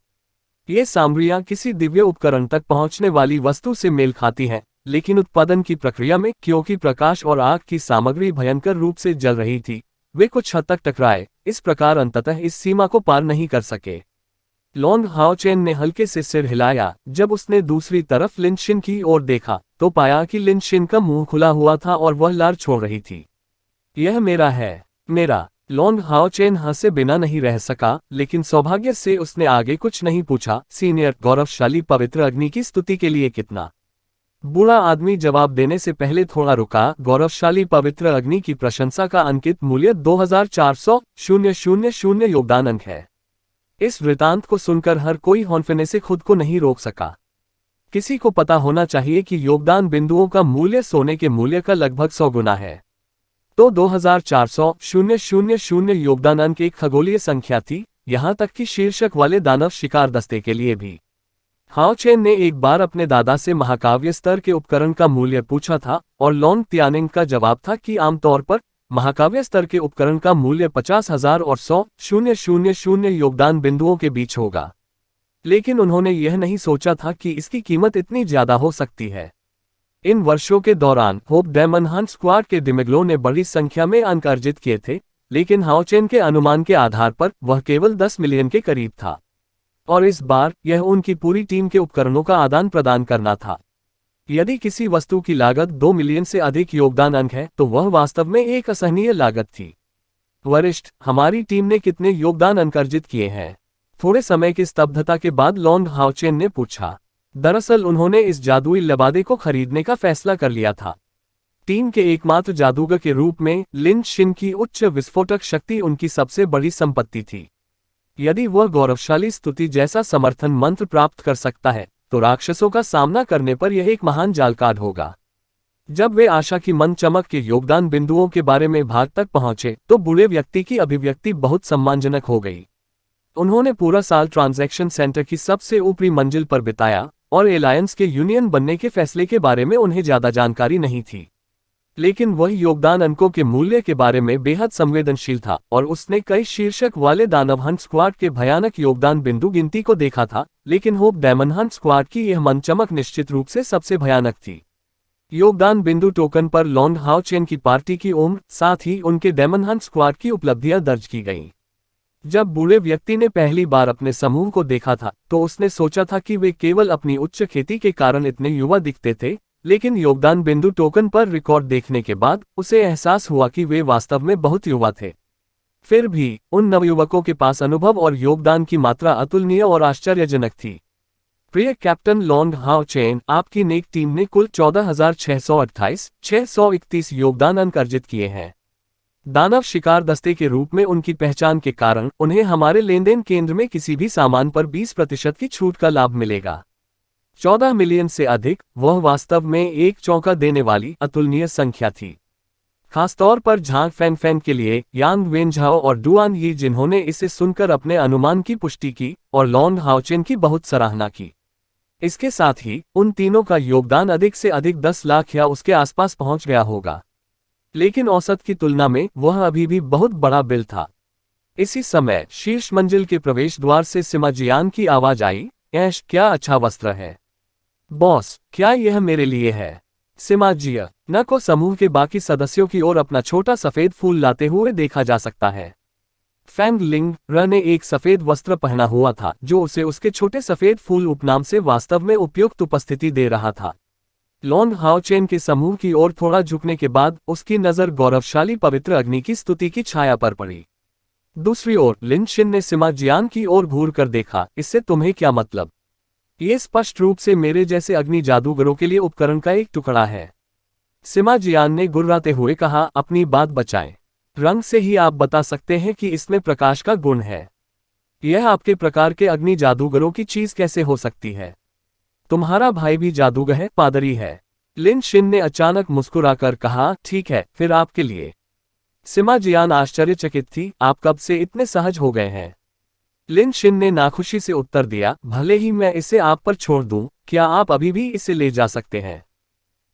ये सामग्रियां किसी दिव्य उपकरण तक पहुंचने वाली वस्तु से मेल खाती हैं, लेकिन उत्पादन की प्रक्रिया में क्योंकि प्रकाश और आग की सामग्री भयंकर रूप से जल रही थी, वे कुछ हद तक टकराए, इस प्रकार अंततः इस सीमा को पार नहीं कर सके। लॉन्ग हाओचेन ने हल्के से सिर हिलाया। जब उसने दूसरी तरफ लिन शिन की ओर देखा तो पाया कि लिन शिन का मुंह खुला हुआ था और वह लार छोड़ रही थी। यह मेरा है, मेरा। लॉन्ग हाओचेन हंसे बिना नहीं रह सका, लेकिन सौभाग्य से उसने आगे कुछ नहीं पूछा। सीनियर, गौरवशाली पवित्र अग्नि की स्तुति के लिए कितना? बूढ़ा आदमी जवाब देने से पहले थोड़ा रुका। गौरवशाली पवित्र अग्नि की प्रशंसा का अंकित मूल्य 2400,000 योगदान अंक है। इस वृतांत को सुनकर हर कोई हौंफने से खुद को नहीं रोक सका। किसी को पता होना चाहिए कि योगदान बिंदुओं का मूल्य सोने के मूल्य का लगभग 100 गुना है। तो 2400,000 योगदान अंक एक खगोलीय संख्या थी, यहां तक कि शीर्षक वाले दानव शिकार दस्ते के लिए भी। हाओचेन ने एक बार अपने दादा से महाकाव्य स्तर के उपकरण का मूल्य पूछा था, और लॉन्ग त्यानिंग का जवाब था कि आमतौर पर महाकाव्य स्तर के उपकरण का मूल्य 50,000 और 100,000 योगदान बिंदुओं के बीच होगा। लेकिन उन्होंने यह नहीं सोचा था कि इसकी कीमत इतनी ज्यादा हो सकती है। इन वर्षों के दौरान होप डायमंड हंट स्क्वाड के डिमेग्लो ने बड़ी संख्या में अंक अर्जित किए थे, लेकिन हाओचेन के अनुमान के आधार पर वह केवल 10 मिलियन के करीब था। और इस बार यह उनकी पूरी टीम के उपकरणों का आदान प्रदान करना था। यदि किसी वस्तु की लागत 2 मिलियन से अधिक योगदान अंक है तो वह वास्तव में एक असहनीय लागत थी। वरिष्ठ, हमारी टीम ने कितने योगदान अंक अर्जित किए हैं? थोड़े समय की स्तब्धता के बाद लॉन्ग हाओचेन ने पूछा। दरअसल उन्होंने इस जादुई लबादे को खरीदने का फैसला कर लिया था। टीम के एकमात्र जादूगर के रूप में लिन शिन की उच्च विस्फोटक शक्ति उनकी सबसे बड़ी संपत्ति थी। यदि वह गौरवशाली स्तुति जैसा समर्थन मंत्र प्राप्त कर सकता है तो राक्षसों का सामना करने पर यह एक महान जालकाड होगा। जब वे आशा की मन चमक के योगदान बिंदुओं के बारे में भाग तक पहुंचे तो बूढ़े व्यक्ति की अभिव्यक्ति बहुत सम्मानजनक हो गई। उन्होंने पूरा साल ट्रांजैक्शन सेंटर की सबसे ऊपरी मंजिल पर बिताया, और एलायंस के यूनियन बनने के फैसले के बारे में उन्हें ज्यादा जानकारी नहीं थी। लेकिन वह योगदान अंकों के मूल्य के बारे में बेहद संवेदनशील था, और उसने कई शीर्षक वाले दानव हंट स्क्वाड के भयानक योगदान बिंदु गिनती को देखा था, लेकिन होप डायमंड हंट स्क्वाड की यह मनचमक निश्चित रूप से सबसे भयानक थी। योगदान बिंदु टोकन पर लॉन्ग हाओचेन की पार्टी की उम्र, साथ ही उनके डायमंड हंट स्क्वाड की उपलब्धियां दर्ज की गईं। जब बूढ़े व्यक्ति ने पहली बार अपने समूह को देखा था तो उसने सोचा था कि वे केवल अपनी उच्च खेती के कारण इतने युवा दिखते थे, लेकिन योगदान बिंदु टोकन पर रिकॉर्ड देखने के बाद उसे एहसास हुआ कि वे वास्तव में बहुत युवा थे। फिर भी उन नवयुवकों के पास अनुभव और योगदान की मात्रा अतुलनीय और आश्चर्यजनक थी। प्रिय कैप्टन लॉन्ग हाओचेन, आपकी नेक टीम ने कुल 14,628,631 योगदान अंक अर्जित किए हैं। दानव शिकार दस्ते के रूप में उनकी पहचान के कारण उन्हें हमारे लेनदेन केंद्र में किसी भी सामान पर 20% की छूट का लाभ मिलेगा। 14 मिलियन से अधिक, वह वास्तव में एक चौंका देने वाली अतुलनीय संख्या थी। खासतौर पर झांग फैंगफैन के लिए यांग वेनझाओ और डुआन यी, जिन्होंने इसे सुनकर अपने अनुमान की पुष्टि की और लॉन्ग हाओचेन की बहुत सराहना की। इसके साथ ही उन तीनों का योगदान अधिक से अधिक 10 लाख या उसके आसपास पहुंच गया होगा, लेकिन औसत की तुलना में वह अभी भी बहुत बड़ा बिल था। इसी समय शीर्ष मंजिल के प्रवेश द्वार से सिमा जियान की आवाज आई, ऐश, क्या अच्छा वस्त्र है। बॉस, क्या यह मेरे लिए है? सिमा जिया न को समूह के बाकी सदस्यों की ओर अपना छोटा सफेद फूल लाते हुए देखा जा सकता है। फैंग लिंग र ने एक सफेद वस्त्र पहना हुआ था जो उसे उसके छोटे सफेद फूल उपनाम से वास्तव में उपयुक्त उपस्थिति दे रहा था। लॉन्ग हाओचेन के समूह की ओर थोड़ा झुकने के बाद उसकी नजर गौरवशाली पवित्र अग्नि की स्तुति की छाया पर पड़ी। दूसरी ओर लिन शिन ने सिमा जियान की ओर घूर कर देखा, इससे तुम्हें क्या मतलब? ये स्पष्ट रूप से मेरे जैसे अग्नि जादूगरों के लिए उपकरण का एक टुकड़ा है। सिमा जियान ने गुर्राते हुए कहा, अपनी बात बचाएं। रंग से ही आप बता सकते हैं कि इसमें प्रकाश का गुण है। यह आपके प्रकार के अग्नि जादूगरों की चीज कैसे हो सकती है? तुम्हारा भाई भी जादूगर है, पादरी है। लिन शिन ने अचानक मुस्कुराकर कहा, ठीक है, फिर आपके लिए। सिमा जियान आश्चर्यचकित थी, आप कब से इतने सहज हो गए हैं? लिन शिन ने नाखुशी से उत्तर दिया, भले ही मैं इसे आप पर छोड़ दूं, क्या आप अभी भी इसे ले जा सकते हैं?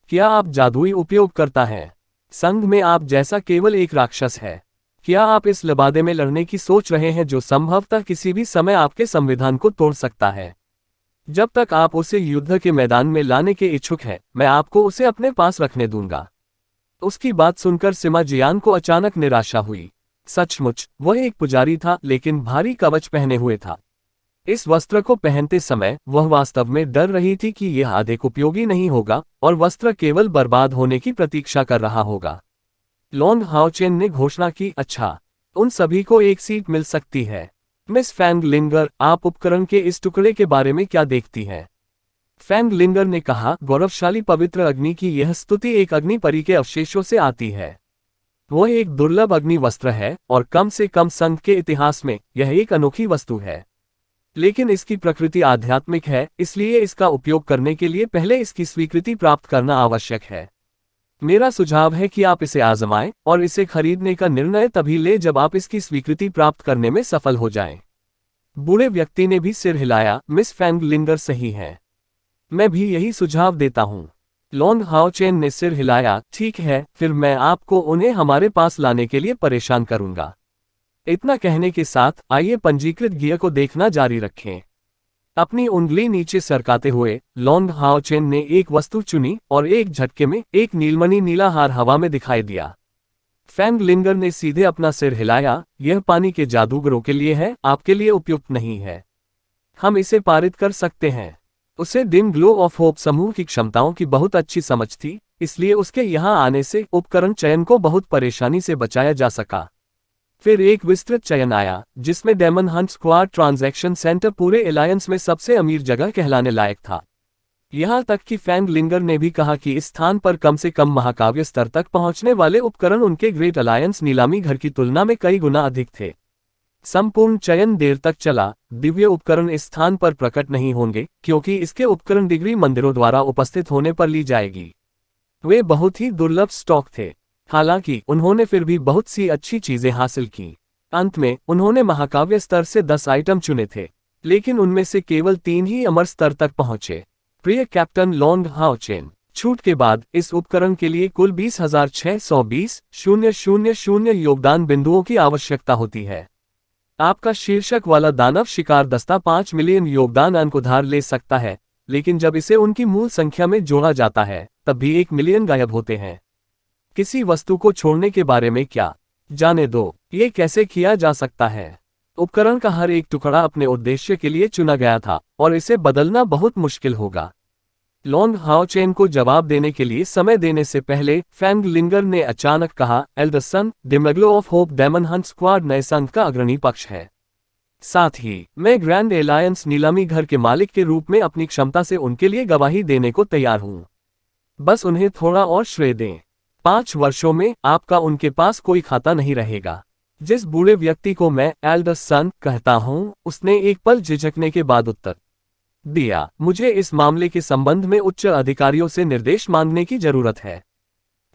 क्या आप जादुई उपयोग करता है? संघ में आप जैसा केवल एक राक्षस है। क्या आप इस लबादे में लड़ने की सोच रहे हैं जो संभवतः किसी भी समय आपके संविधान को तोड़ सकता है? जब तक आप उसे युद्ध के मैदान में लाने के इच्छुक हैं, मैं आपको उसे अपने पास रखने दूंगा। उसकी बात सुनकर सिमा जियान को अचानक निराशा हुई। सचमुच वह एक पुजारी था, लेकिन भारी कवच पहने हुए था। इस वस्त्र को पहनते समय वह वास्तव में डर रही थी कि यह अधिक उपयोगी नहीं होगा और वस्त्र केवल बर्बाद होने की प्रतीक्षा कर रहा होगा। लॉन्ग हाओचेन ने घोषणा की, अच्छा, उन सभी को एक सीट मिल सकती है। मिस फैंग लिंगर, आप उपकरण के इस टुकड़े के बारे में क्या देखती हैं? फैंग लिंगर ने कहा, गौरवशाली पवित्र अग्नि की यह स्तुति एक अग्नि परी के अवशेषों से आती है। वह एक दुर्लभ अग्नि वस्त्र है और कम से कम संघ के इतिहास में यह एक अनोखी वस्तु है। लेकिन इसकी प्रकृति आध्यात्मिक है, इसलिए इसका उपयोग करने के लिए पहले इसकी स्वीकृति प्राप्त करना आवश्यक है। मेरा सुझाव है कि आप इसे आजमाएं और इसे खरीदने का निर्णय तभी ले जब आप इसकी स्वीकृति प्राप्त करने में सफल हो जाएं। बूढ़े व्यक्ति ने भी सिर हिलाया, मिस फैंग लिंगर सही है। मैं भी यही सुझाव देता हूं। लॉन्ग हाओचेन ने सिर हिलाया, ठीक है, फिर मैं आपको उन्हें हमारे पास लाने के लिए परेशान करूंगा। इतना कहने के साथ आइए पंजीकृत गियर को देखना जारी रखें। अपनी उंगली नीचे सरकाते हुए लॉन्ग हाओचेन ने एक वस्तु चुनी और एक झटके में एक नीलमणि नीला हार हवा में दिखाई दिया। फैंग लिंगर ने सीधे अपना सिर हिलाया, यह पानी के जादूगरों के लिए है, आपके लिए उपयुक्त नहीं है। हम इसे पारित कर सकते हैं। उसे डिम ग्लो ऑफ होप समूह की क्षमताओं की बहुत अच्छी समझ थी, इसलिए उसके यहां आने से उपकरण चयन को बहुत परेशानी से बचाया जा सका। फिर एक विस्तृत चयन आया, जिसमें Demon Hunt Squad Transaction Centre पूरे एलायंस में सबसे अमीर जगह कहलाने लायक था। यहां तक कि फैंग लिंगर ने भी कहा कि इस स्थान पर कम से कम महाकाव्य स्तर तक पहुंचने वाले उपकरण उनके ग्रेट अलायंस नीलामी घर की तुलना में कई गुना अधिक थे। संपूर्ण चयन देर तक चला। दिव्य उपकरण इस स्थान पर प्रकट नहीं होंगे, क्योंकि इसके उपकरण डिग्री मंदिरों द्वारा उपस्थित होने पर ली जाएगी। वे बहुत ही दुर्लभ स्टॉक थे। हालांकि उन्होंने फिर भी बहुत सी अच्छी चीजें हासिल की। अंत में उन्होंने महाकाव्य स्तर से 10 आइटम चुने थे, लेकिन उनमें से केवल 3 ही अमर स्तर तक पहुंचे। प्रिय कैप्टन लॉन्ग हाओचेन, छूट के बाद इस उपकरण के लिए कुल 20,620,000 योगदान बिंदुओं की आवश्यकता होती है। आपका शीर्षक वाला दानव शिकार दस्ता 5 मिलियन योगदान अंक उधार ले सकता है, लेकिन जब इसे उनकी मूल संख्या में जोड़ा जाता है तब भी 1 मिलियन गायब होते हैं। किसी वस्तु को छोड़ने के बारे में क्या? जाने दो, ये कैसे किया जा सकता है। उपकरण का हर एक टुकड़ा अपने उद्देश्य के लिए चुना गया था और इसे बदलना बहुत मुश्किल होगा। लॉन्ग हाओचेन को जवाब देने के लिए समय देने से पहले फैंग लिंगर ने अचानक कहा, Elderson, Demeglo of Hope Demon Hunt Squad नए संघ का अग्रणी पक्ष है। साथ ही मैं ग्रैंड एलायंस नीलामी घर के मालिक के रूप में अपनी क्षमता से उनके लिए गवाही देने को तैयार हूं। बस उन्हें थोड़ा और श्रेय दें। 5 वर्षों में आपका उनके पास कोई खाता नहीं रहेगा। जिस बूढ़े व्यक्ति को मैं एल्डस्ट सन कहता हूं, उसने एक पल झिझकने के बाद उत्तर दिया, मुझे इस मामले के संबंध में उच्च अधिकारियों से निर्देश मांगने की जरूरत है।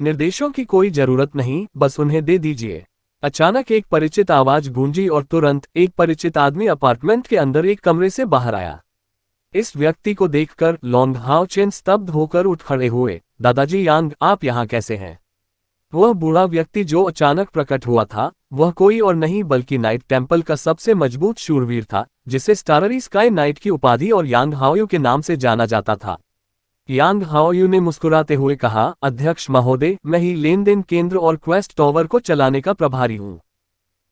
निर्देशों की कोई जरूरत नहीं, बस उन्हें दे दीजिए। अचानक एक परिचित आवाज गूंजी और तुरंत एक परिचित आदमी अपार्टमेंट के अंदर एक कमरे से बाहर आया। इस व्यक्ति को देखकर लॉन्ग हाओ चेन स्तब्ध होकर उठ खड़े हुए। दादाजी यांग, आप यहाँ कैसे हैं? वह बूढ़ा व्यक्ति जो अचानक प्रकट हुआ था, वह कोई और नहीं बल्कि नाइट टेम्पल का सबसे मजबूत शूरवीर था, जिसे स्टाररी स्काई नाइट की उपाधि और यांग हाओयू के नाम से जाना जाता था। यांग हाओयू ने मुस्कुराते हुए कहा, अध्यक्ष महोदय, मैं ही लेन देन केंद्र और क्वेस्ट टॉवर को चलाने का प्रभारी हूँ।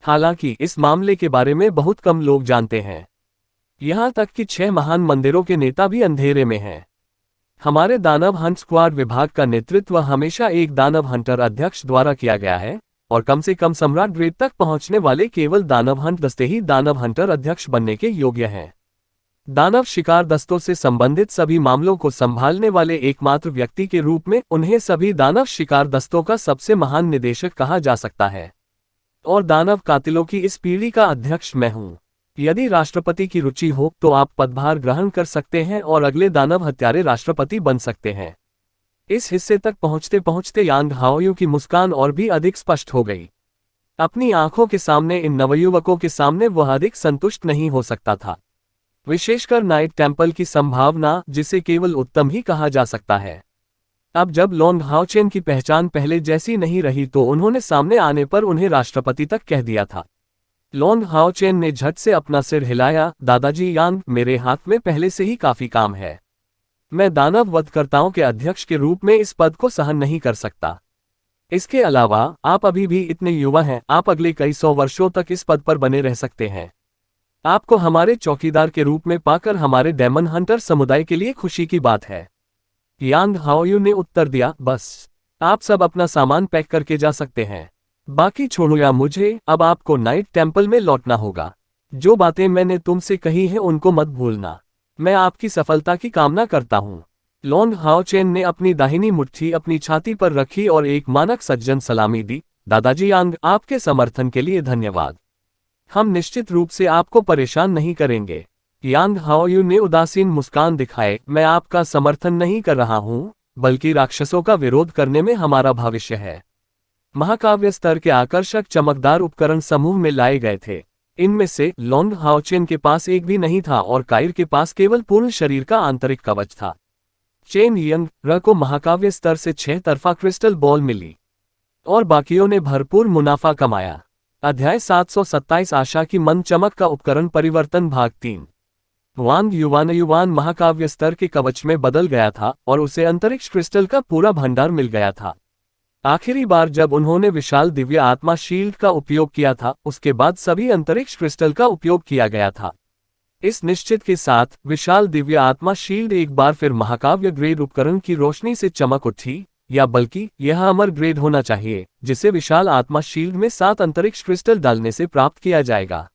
हालांकि इस मामले के बारे में बहुत कम लोग जानते हैं। यहाँ तक कि 6 महान मंदिरों के नेता भी अंधेरे में हैं। हमारे दानव हंट स्क्वाड विभाग का नेतृत्व हमेशा एक दानव हंटर अध्यक्ष द्वारा किया गया है, और कम से कम सम्राट ग्रेड तक पहुंचने वाले केवल दानव हंट दस्ते ही दानव हंटर अध्यक्ष बनने के योग्य हैं। दानव शिकार दस्तों से संबंधित सभी मामलों को संभालने वाले एकमात्र व्यक्ति के रूप में उन्हें सभी दानव शिकार दस्तों का सबसे महान निदेशक कहा जा सकता है। और दानव कातिलों की इस पीढ़ी का अध्यक्ष मैं हूं। यदि राष्ट्रपति की रुचि हो तो आप पदभार ग्रहण कर सकते हैं और अगले दानव हत्यारे राष्ट्रपति बन सकते हैं। इस हिस्से तक पहुंचते पहुंचते यांग हाओयू की मुस्कान और भी अधिक स्पष्ट हो गई। अपनी आंखों के सामने इन नवयुवकों के सामने वह अधिक संतुष्ट नहीं हो सकता था, विशेषकर नाइट टेम्पल की संभावना, जिसे केवल उत्तम ही कहा जा सकता है। अब जब लॉन्ग हाओ चेन की पहचान पहले जैसी नहीं रही तो उन्होंने सामने आने पर उन्हें राष्ट्रपति तक कह दिया था। लॉन्ग हाओ चेन ने झट से अपना सिर हिलाया। दादाजी यांग, मेरे हाथ में पहले से ही काफी काम है। मैं दानव वधकर्ताओं के अध्यक्ष के रूप में इस पद को सहन नहीं कर सकता। इसके अलावा आप अभी भी इतने युवा हैं, आप अगले कई 100 वर्षों तक इस पद पर बने रह सकते हैं। आपको हमारे चौकीदार के रूप में पाकर हमारे डेमन हंटर समुदाय के लिए खुशी की बात है। यांग हाओयू ने उत्तर दिया, बस आप सब अपना सामान पैक करके जा सकते हैं। बाकी छोड़ो या मुझे, अब आपको नाइट टेम्पल में लौटना होगा। जो बातें मैंने तुमसे कही हैं उनको मत भूलना। मैं आपकी सफलता की कामना करता हूँ। लॉन्ग हाओ चेन ने अपनी दाहिनी मुट्ठी अपनी छाती पर रखी और एक मानक सज्जन सलामी दी। दादाजी यांग, आपके समर्थन के लिए धन्यवाद। हम निश्चित रूप से आपको परेशान नहीं करेंगे। यांग हाओयू ने उदासीन मुस्कान दिखाए, मैं आपका समर्थन नहीं कर रहा हूँ, बल्कि राक्षसों का विरोध करने में हमारा भविष्य है। महाकाव्य स्तर के आकर्षक चमकदार उपकरण समूह में लाए गए थे। इनमें से लॉन्ग हाओ चेन के पास एक भी नहीं था और कायर के पास केवल पूर्ण शरीर का आंतरिक कवच था। चेन यंग र को महाकाव्य स्तर से 6 तरफा क्रिस्टल बॉल मिली और बाकियों ने भरपूर मुनाफा कमाया। अध्याय 727 आशा की मंद चमक का उपकरण परिवर्तन भाग 3। वांग युवान महाकाव्य स्तर के कवच में बदल गया था और उसे अंतरिक्ष क्रिस्टल का पूरा भंडार मिल गया था। आखिरी बार जब उन्होंने विशाल दिव्य आत्मा शील्ड का उपयोग किया था, उसके बाद सभी अंतरिक्ष क्रिस्टल का उपयोग किया गया था। इस निश्चित के साथ विशाल दिव्य आत्मा शील्ड एक बार फिर महाकाव्य ग्रेड उपकरण की रोशनी से चमक उठी, या बल्कि यह अमर ग्रेड होना चाहिए, जिसे विशाल आत्मा शील्ड में 7 अंतरिक्ष क्रिस्टल डालने से प्राप्त किया जाएगा।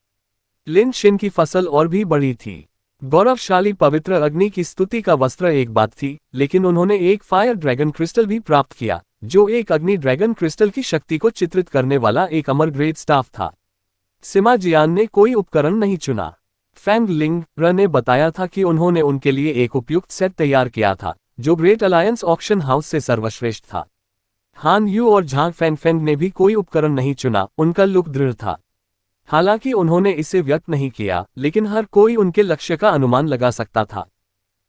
लिन शिन की फसल और भी बड़ी थी। गौरवशाली पवित्र अग्नि की स्तुति का वस्त्र एक बात थी, लेकिन उन्होंने एक फायर ड्रैगन क्रिस्टल भी प्राप्त किया, जो एक अग्नि ड्रैगन क्रिस्टल की शक्ति को चित्रित करने वाला एक अमर ग्रेड स्टाफ था। सिमा जियान ने कोई उपकरण नहीं चुना। फैंग लिंग र ने बताया था कि उन्होंने उनके लिए एक उपयुक्त सेट तैयार किया था, जो ग्रेट अलायंस ऑक्शन हाउस से सर्वश्रेष्ठ था। हान यू और झांग फैंग ने भी कोई उपकरण नहीं चुना, उनका लुक दृढ़ था। हालांकि उन्होंने इसे व्यक्त नहीं किया, लेकिन हर कोई उनके लक्ष्य का अनुमान लगा सकता था।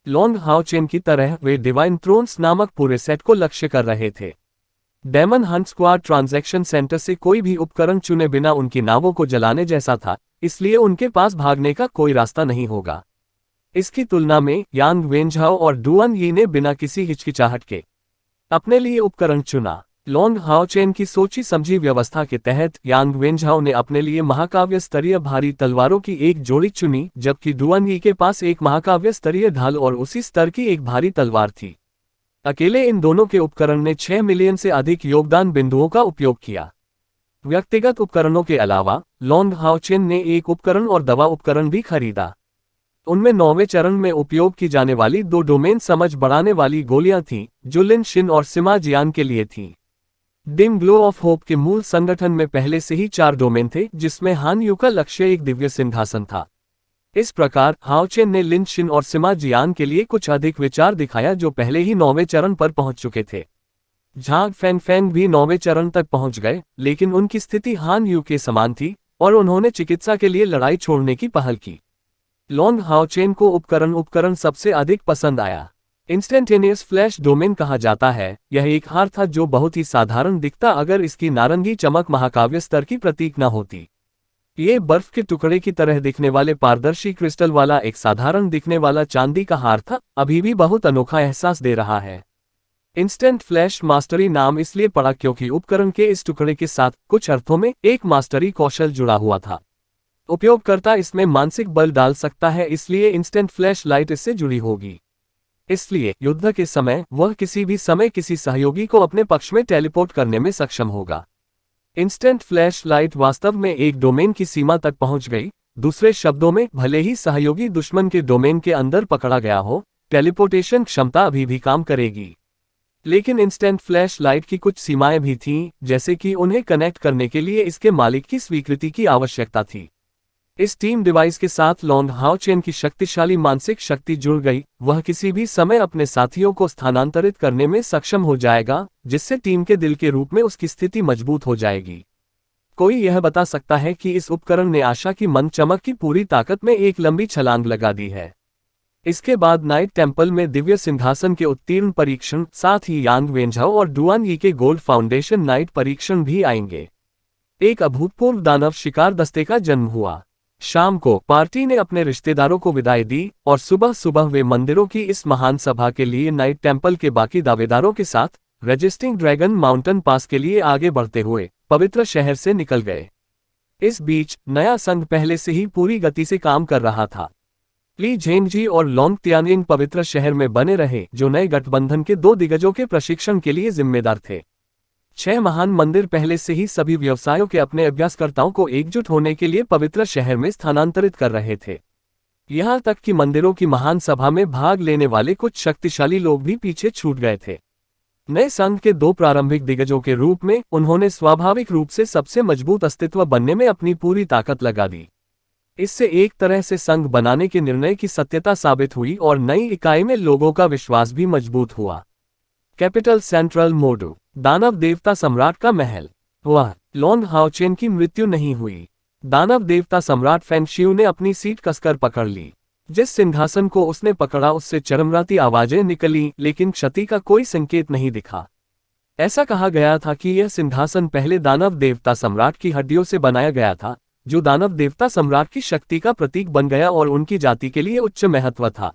लॉन्ग हाओ चेन की तरह वे डिवाइन थ्रोन्स नामक पूरे सेट को लक्ष्य कर रहे थे। Demon Hunt Squad Transaction Centre से कोई भी उपकरण चुने बिना उनकी नावों को जलाने जैसा था, इसलिए उनके पास भागने का कोई रास्ता नहीं होगा। इसकी तुलना में यांग वेंझाओ और डुअन यी ने बिना किसी हिचकिचाहट के अपने लिए उपकरण चुना। लॉन्ग हाओ चेन की सोची समझी व्यवस्था के तहत यांग वेंझाओ ने अपने लिए महाकाव्य स्तरीय भारी तलवारों की एक जोड़ी चुनी, जबकि डुअन यी के पास एक महाकाव्य स्तरीय ढाल और उसी स्तर की एक भारी तलवार थी। अकेले इन दोनों के उपकरण ने 6 मिलियन से अधिक योगदान बिंदुओं का उपयोग किया। व्यक्तिगत उपकरणों के अलावा लॉन्ग हाओ चेन ने एक उपकरण और दवा उपकरण भी खरीदा। उनमें 9वें चरण में उपयोग की जाने वाली 2 डोमेन समझ बढ़ाने वाली गोलियां थीं, जो लिन शिन और सिमा जियान के लिए थीं। डिम ग्लो ऑफ होप के मूल संगठन में पहले से ही 4 डोमेन थे, जिसमें हान यू का लक्ष्य एक दिव्य सिंहासन था। इस प्रकार हाओ चेन ने लिन शिन और सिमा जियान के लिए कुछ अधिक विचार दिखाया, जो पहले ही 9वें चरण पर पहुंच चुके थे। झांग फैंग भी 9वें चरण तक पहुंच गए, लेकिन उनकी स्थिति हान यू के समान थी और उन्होंने चिकित्सा के लिए लड़ाई छोड़ने की पहल की। लॉन्ग हाओ चेन को उपकरण सबसे अधिक पसंद आया। इंस्टेंटेनियस फ्लैश डोमेन कहा जाता है। यह एक हार था जो बहुत ही साधारण दिखता अगर इसकी नारंगी चमक महाकाव्य स्तर की प्रतीक न होती। ये बर्फ के टुकड़े की तरह दिखने वाले पारदर्शी क्रिस्टल वाला एक साधारण दिखने वाला चांदी का हार था, अभी भी बहुत अनोखा एहसास दे रहा है। इंस्टेंट फ्लैश मास्टरी नाम इसलिए पड़ा क्योंकि उपकरण के इस टुकड़े के साथ कुछ अर्थों में एक मास्टरी कौशल जुड़ा हुआ था। उपयोगकर्ता इसमें मानसिक बल डाल सकता है, इसलिए इंस्टेंट फ्लैश लाइट इससे जुड़ी होगी। इसलिए युद्ध के समय वह किसी भी समय किसी सहयोगी को अपने पक्ष में टेलीपोर्ट करने में सक्षम होगा। इंस्टेंट फ्लैश लाइट वास्तव में एक डोमेन की सीमा तक पहुंच गई। दूसरे शब्दों में, भले ही सहयोगी दुश्मन के डोमेन के अंदर पकड़ा गया हो, टेलीपोर्टेशन क्षमता अभी भी काम करेगी। लेकिन इंस्टेंट फ्लैश लाइट की कुछ सीमाएं भी थीं, जैसे कि उन्हें कनेक्ट करने के लिए इसके मालिक की स्वीकृति की आवश्यकता थी। इस टीम डिवाइस के साथ लॉन्ग हाओ चेन की शक्तिशाली मानसिक शक्ति जुड़ गई। वह किसी भी समय अपने साथियों को स्थानांतरित करने में सक्षम हो जाएगा, जिससे टीम के दिल के रूप में उसकी स्थिति मजबूत हो जाएगी। कोई यह बता सकता है कि इस उपकरण ने आशा की मंद चमक की पूरी ताकत में एक लंबी छलांग लगा दी है। इसके बाद नाइट टेम्पल में दिव्य सिंहासन के उत्तीर्ण परीक्षण, साथ ही यांग वेंझाओ और डुआन यी के गोल्ड फाउंडेशन नाइट परीक्षण भी आएंगे। एक अभूतपूर्व दानव शिकार दस्ते का जन्म हुआ। शाम को पार्टी ने अपने रिश्तेदारों को विदाई दी और सुबह सुबह वे मंदिरों की इस महान सभा के लिए नाइट टेम्पल के बाकी दावेदारों के साथ रजिस्टिंग ड्रैगन माउंटेन पास के लिए आगे बढ़ते हुए पवित्र शहर से निकल गए। इस बीच नया संघ पहले से ही पूरी गति से काम कर रहा था। ली झेंगजी और लॉन्ग तियानिंग पवित्र शहर में बने रहे, जो नए गठबंधन के 2 दिग्गजों के प्रशिक्षण के लिए जिम्मेदार थे। 6 महान मंदिर पहले से ही सभी व्यवसायों के अपने अभ्यासकर्ताओं को एकजुट होने के लिए पवित्र शहर में स्थानांतरित कर रहे थे। यहाँ तक कि मंदिरों की महान सभा में भाग लेने वाले कुछ शक्तिशाली लोग भी पीछे छूट गए थे। नए संघ के 2 प्रारंभिक दिग्गजों के रूप में उन्होंने स्वाभाविक रूप से सबसे मजबूत अस्तित्व बनने में अपनी पूरी ताकत लगा दी। इससे एक तरह से संघ बनाने के निर्णय की सत्यता साबित हुई और नई इकाई में लोगों का विश्वास भी मजबूत हुआ। कैपिटल सेंट्रल मोडू, दानव देवता सम्राट का महल। वह लॉन्ग हाओ चेन की मृत्यु नहीं हुई। दानव देवता सम्राट फेंग शियू ने अपनी सीट कसकर पकड़ ली। जिस सिंहासन को उसने पकड़ा उससे चरमराती आवाजें निकली, लेकिन क्षति का कोई संकेत नहीं दिखा। ऐसा कहा गया था कि यह सिंहासन पहले दानव देवता सम्राट की हड्डियों से बनाया गया था, जो दानव देवता सम्राट की शक्ति का प्रतीक बन गया और उनकी जाति के लिए उच्च महत्व था।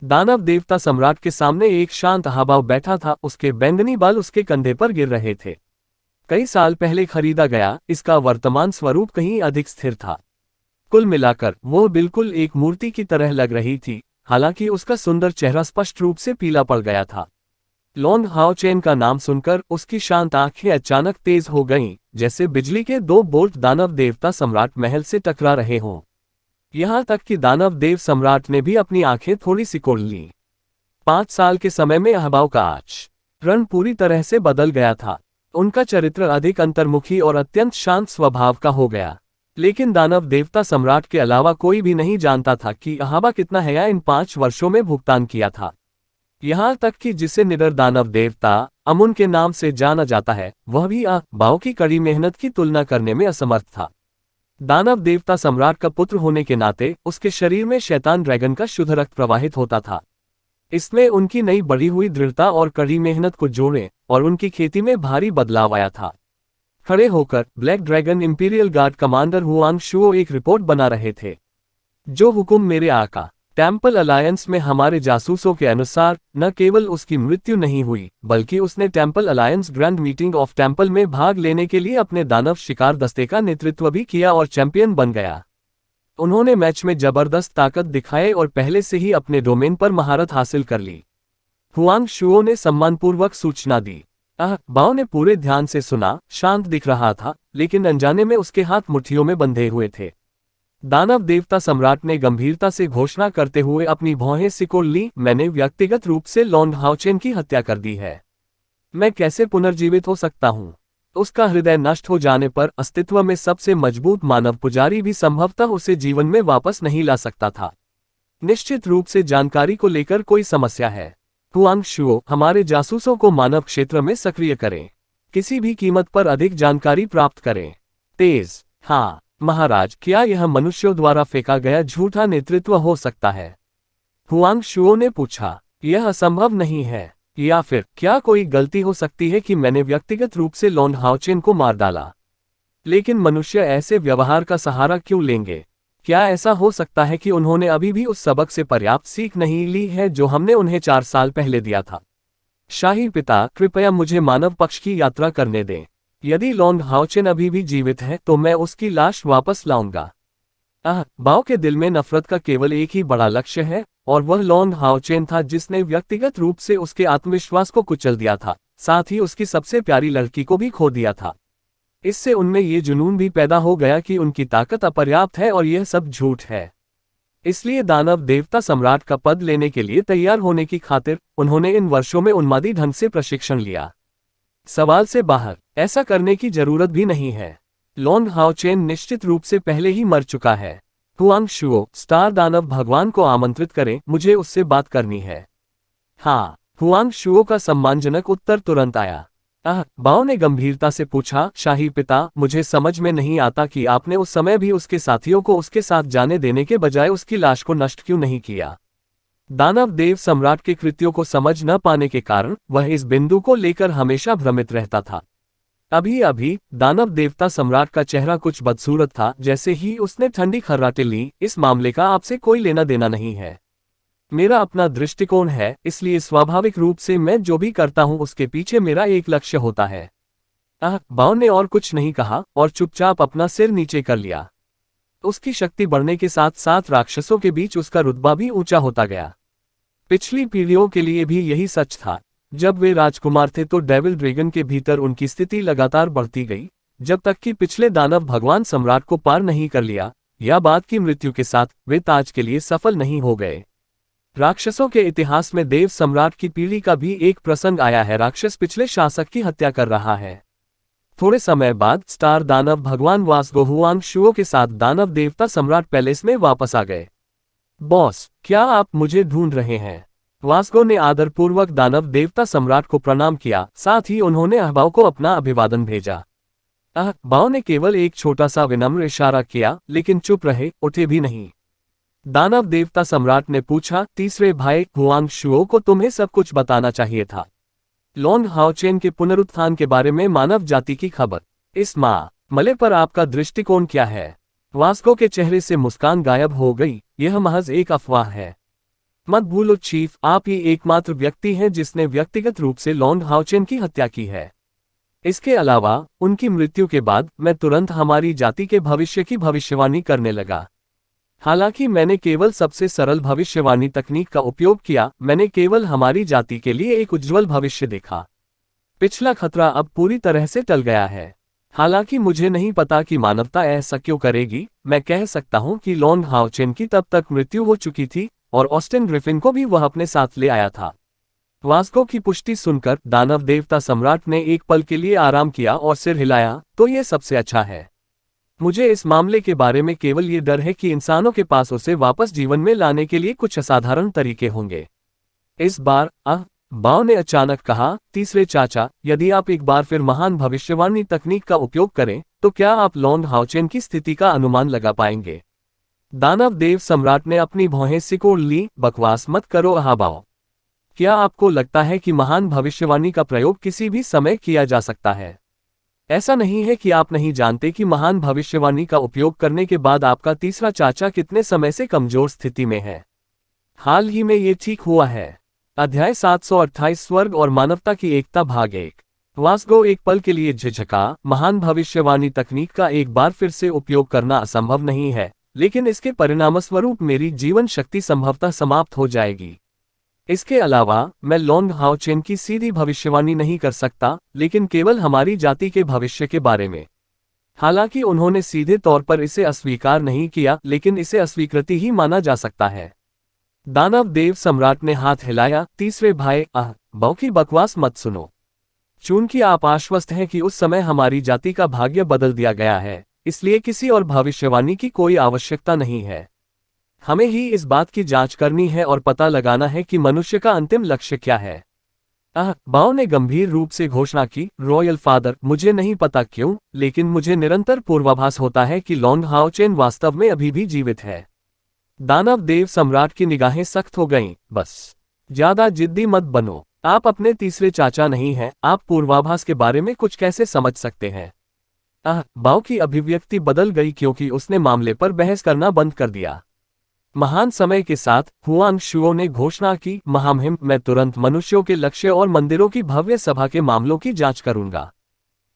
दानव देवता सम्राट के सामने एक शांत हावभाव बैठा था, उसके बैंगनी बाल उसके कंधे पर गिर रहे थे। कई साल पहले खरीदा गया, इसका वर्तमान स्वरूप कहीं अधिक स्थिर था। कुल मिलाकर वो बिल्कुल एक मूर्ति की तरह लग रही थी, हालांकि उसका सुंदर चेहरा स्पष्ट रूप से पीला पड़ गया था। लॉन्ग हाओ चेन का नाम सुनकर उसकी शांत आंखें अचानक तेज हो गईं, जैसे बिजली के 2 बोल्ट दानव देवता सम्राट महल से टकरा रहे हों। यहां तक कि दानव देव सम्राट ने भी अपनी आंखें थोड़ी सिकोड़ लीं। 5 साल के समय में अहबाव का आचरण पूरी तरह से बदल गया था। उनका चरित्र अधिक अंतर्मुखी और अत्यंत शांत स्वभाव का हो गया। लेकिन दानव देवता सम्राट के अलावा कोई भी नहीं जानता था कि अहाबा कितना हया इन 5 वर्षों में भुगतान किया था। यहाँ तक कि जिसे निडर दानव देवता अमुन के नाम से जाना जाता है, वह भी अहाबाओं की कड़ी मेहनत की तुलना करने में असमर्थ था। दानव देवता सम्राट का पुत्र होने के नाते उसके शरीर में शैतान ड्रैगन का शुद्ध रक्त प्रवाहित होता था। इसमें उनकी नई बढ़ी हुई दृढ़ता और कड़ी मेहनत को जोड़े और उनकी खेती में भारी बदलाव आया था। खड़े होकर Black Dragon Imperial Guard commander Huang Shuo एक रिपोर्ट बना रहे थे। जो हुकुम मेरे आका। टेम्पल अलायंस में हमारे जासूसों के अनुसार न केवल उसकी मृत्यु नहीं हुई, बल्कि उसने temple alliance grand meeting of temple में भाग लेने के लिए अपने दानव शिकार दस्ते का नेतृत्व भी किया और चैंपियन बन गया। उन्होंने मैच में जबरदस्त ताकत दिखाए और पहले से ही अपने डोमेन पर महारत हासिल कर ली। हुआंग शुओ ने सम्मानपूर्वक सूचना दी। बाओ ने पूरे ध्यान से सुना, शांत दिख रहा था, लेकिन अनजाने में उसके हाथ मुट्ठियों में बंधे हुए थे। दानव देवता सम्राट ने गंभीरता से घोषणा करते हुए अपनी भौहें सिकोड़ ली, मैंने व्यक्तिगत रूप से लॉन्ग हाओ चेन की हत्या कर दी है। मैं कैसे पुनर्जीवित हो सकता हूँ? उसका हृदय नष्ट हो जाने पर अस्तित्व में सबसे मजबूत मानव पुजारी भी संभवतः उसे जीवन में वापस नहीं ला सकता था। निश्चित रूप से जानकारी को लेकर कोई समस्या है। हुआंग शुओ, हमारे जासूसों को मानव क्षेत्र में सक्रिय करें। किसी भी कीमत पर अधिक जानकारी प्राप्त करें। तेज, हाँ महाराज, क्या यह मनुष्यों द्वारा फेंका गया झूठा नेतृत्व हो सकता है? हुआंग शुओ ने पूछा। यह असंभव नहीं है। या फिर क्या कोई गलती हो सकती है कि मैंने व्यक्तिगत रूप से लॉन्ग हाओचेन को मार डाला? लेकिन मनुष्य ऐसे व्यवहार का सहारा क्यों लेंगे? क्या ऐसा हो सकता है कि उन्होंने अभी भी उस सबक से पर्याप्त सीख नहीं ली है जो हमने उन्हें 4 साल पहले दिया था? शाही पिता, कृपया मुझे मानव पक्ष की यात्रा करने दें। यदि लॉन्ग हाओचेन अभी भी जीवित है तो मैं उसकी लाश वापस लाऊंगा। बाओ के दिल में नफरत का केवल एक ही बड़ा लक्ष्य है, और वह लॉन्ग हाओचेन था जिसने व्यक्तिगत रूप से उसके आत्मविश्वास को कुचल दिया था, साथ ही उसकी सबसे प्यारी लड़की को भी खो दिया था। इससे उनमें ये जुनून भी पैदा हो गया कि उनकी ताकत अपर्याप्त है और यह सब झूठ है। इसलिए दानव देवता सम्राट का पद लेने के लिए तैयार होने की खातिर उन्होंने इन वर्षों में उन्मादी ढंग से प्रशिक्षण लिया। सवाल से बाहर, ऐसा करने की जरूरत भी नहीं है। लॉन्ग हाओचेन निश्चित रूप से पहले ही मर चुका है। हुआंग शुओ, स्टार दानव भगवान को आमंत्रित करें, मुझे उससे बात करनी है। हाँ, हुआंग शुओ का सम्मानजनक उत्तर तुरंत आया। बाओ ने गंभीरता से पूछा, शाही पिता, मुझे समझ में नहीं आता कि आपने उस समय भी उसके साथियों को उसके साथ जाने देने के बजाय उसकी लाश को नष्ट क्यों नहीं किया? दानव देव सम्राट के कृत्यों को समझ न पाने के कारण वह इस बिंदु को लेकर हमेशा भ्रमित रहता था। अभी अभी दानव देवता सम्राट का चेहरा कुछ बदसूरत था। जैसे ही उसने ठंडी खर्राटे ली, इस मामले का आपसे कोई लेना देना नहीं है। मेरा अपना दृष्टिकोण है, इसलिए स्वाभाविक रूप से मैं जो भी करता हूं उसके पीछे मेरा एक लक्ष्य होता है। बाओ ने और कुछ नहीं कहा और चुपचाप अपना सिर नीचे कर लिया। उसकी शक्ति बढ़ने के साथ साथ राक्षसों के बीच उसका रुतबा भी ऊंचा होता गया। पिछली पीढ़ियों के लिए भी यही सच था। जब वे राजकुमार थे तो डेविल ड्रैगन के भीतर उनकी स्थिति लगातार बढ़ती गई, जब तक कि पिछले दानव भगवान सम्राट को पार नहीं कर लिया, या बाद की मृत्यु के साथ वे ताज के लिए सफल नहीं हो गए। राक्षसों के इतिहास में देव सम्राट की पीढ़ी का भी एक प्रसंग आया है। राक्षस पिछले शासक की हत्या कर रहा है। थोड़े समय बाद स्टार दानव भगवान वासगो हुआंग शुओ के साथ दानव देवता सम्राट पैलेस में वापस आ गए। बॉस, क्या आप मुझे ढूंढ रहे हैं? वासगो ने आदरपूर्वक दानव देवता सम्राट को प्रणाम किया, साथ ही उन्होंने अहबाओ को अपना अभिवादन भेजा। बाओ ने केवल एक छोटा सा विनम्र इशारा किया, लेकिन चुप रहे, उठे भी नहीं। दानव देवता सम्राट ने पूछा, तीसरे भाई हुआंग शुओ को तुम्हें सब कुछ बताना चाहिए था। लॉन्ग हाओचेन के पुनरुत्थान के बारे में मानव जाति की खबर। इस मामले पर आपका दृष्टिकोण क्या है? वास्को के चेहरे से मुस्कान गायब हो गई। यह महज एक अफवाह है। मत भूलो चीफ, आप ही एकमात्र व्यक्ति हैं जिसने व्यक्तिगत रूप से लॉन्ग हाओचेन की हत्या की है। इसके अलावा उनकी मृत्यु के बाद मैं तुरंत हमारी जाति के भविष्य की भविष्यवाणी करने लगा। हालांकि मैंने केवल सबसे सरल भविष्यवाणी तकनीक का उपयोग किया, मैंने केवल हमारी जाति के लिए एक उज्जवल भविष्य देखा। पिछला खतरा अब पूरी तरह से टल गया है। हालांकि मुझे नहीं पता कि मानवता ऐसा क्यों करेगी। मैं कह सकता हूं कि लॉन्ग हाओचेन की तब तक मृत्यु हो चुकी थी और ऑस्टिन ग्रिफिन को भी वह अपने साथ ले आया था। वास्को की पुष्टि सुनकर दानव देवता सम्राट ने एक पल के लिए आराम किया और सिर हिलाया। तो यह सबसे अच्छा है। मुझे इस मामले के बारे में केवल ये डर है कि इंसानों के पास उसे वापस जीवन में लाने के लिए कुछ असाधारण तरीके होंगे। इस बार बाओ ने अचानक कहा, तीसरे चाचा, यदि आप एक बार फिर महान भविष्यवाणी तकनीक का उपयोग करें तो क्या आप लॉन्ग हाओचेन की स्थिति का अनुमान लगा पाएंगे? दानव देव सम्राट ने अपनी भौहें सिकोड़ ली। बकवास मत करो बाओ। क्या आपको लगता है कि महान भविष्यवाणी का प्रयोग किसी भी समय किया जा सकता है? ऐसा नहीं है कि आप नहीं जानते कि महान भविष्यवाणी का उपयोग करने के बाद आपका तीसरा चाचा कितने समय से कमजोर स्थिति में है। हाल ही में ये ठीक हुआ है। अध्याय 728 स्वर्ग और मानवता की एकता भाग 1। वास्गो एक पल के लिए झिझका। महान भविष्यवाणी तकनीक का एक बार फिर से उपयोग करना असंभव नहीं है, लेकिन इसके परिणामस्वरूप मेरी जीवन शक्ति संभवतः समाप्त हो जाएगी। इसके अलावा मैं लॉन्ग हाओचेन की सीधी भविष्यवाणी नहीं कर सकता, लेकिन केवल हमारी जाति के भविष्य के बारे में। हालांकि उन्होंने सीधे तौर पर इसे अस्वीकार नहीं किया, लेकिन इसे अस्वीकृति ही माना जा सकता है। दानव देव सम्राट ने हाथ हिलाया। तीसरे भाई, बाओ की बकवास मत सुनो। चूंकि आप आश्वस्त हैं कि उस समय हमारी जाति का भाग्य बदल दिया गया है, इसलिए किसी और भविष्यवाणी की कोई आवश्यकता नहीं है। हमें ही इस बात की जांच करनी है और पता लगाना है कि मनुष्य का अंतिम लक्ष्य क्या है। बाओ ने गंभीर रूप से घोषणा की, रॉयल फादर, मुझे नहीं पता क्यों, लेकिन मुझे निरंतर पूर्वाभास होता है कि लॉन्ग हाओचेन वास्तव में अभी भी जीवित है। दानव देव सम्राट की निगाहें सख्त हो गईं। बस ज्यादा जिद्दी मत बनो, आप अपने तीसरे चाचा नहीं हैं, आप पूर्वाभास के बारे में कुछ कैसे समझ सकते हैं। बाओ की अभिव्यक्ति बदल गई क्योंकि उसने मामले पर बहस करना बंद कर दिया। महान समय के साथ हुआंग शुओ ने घोषणा की, महामहिम, मैं तुरंत मनुष्यों के लक्ष्य और मंदिरों की भव्य सभा के मामलों की जांच करूंगा।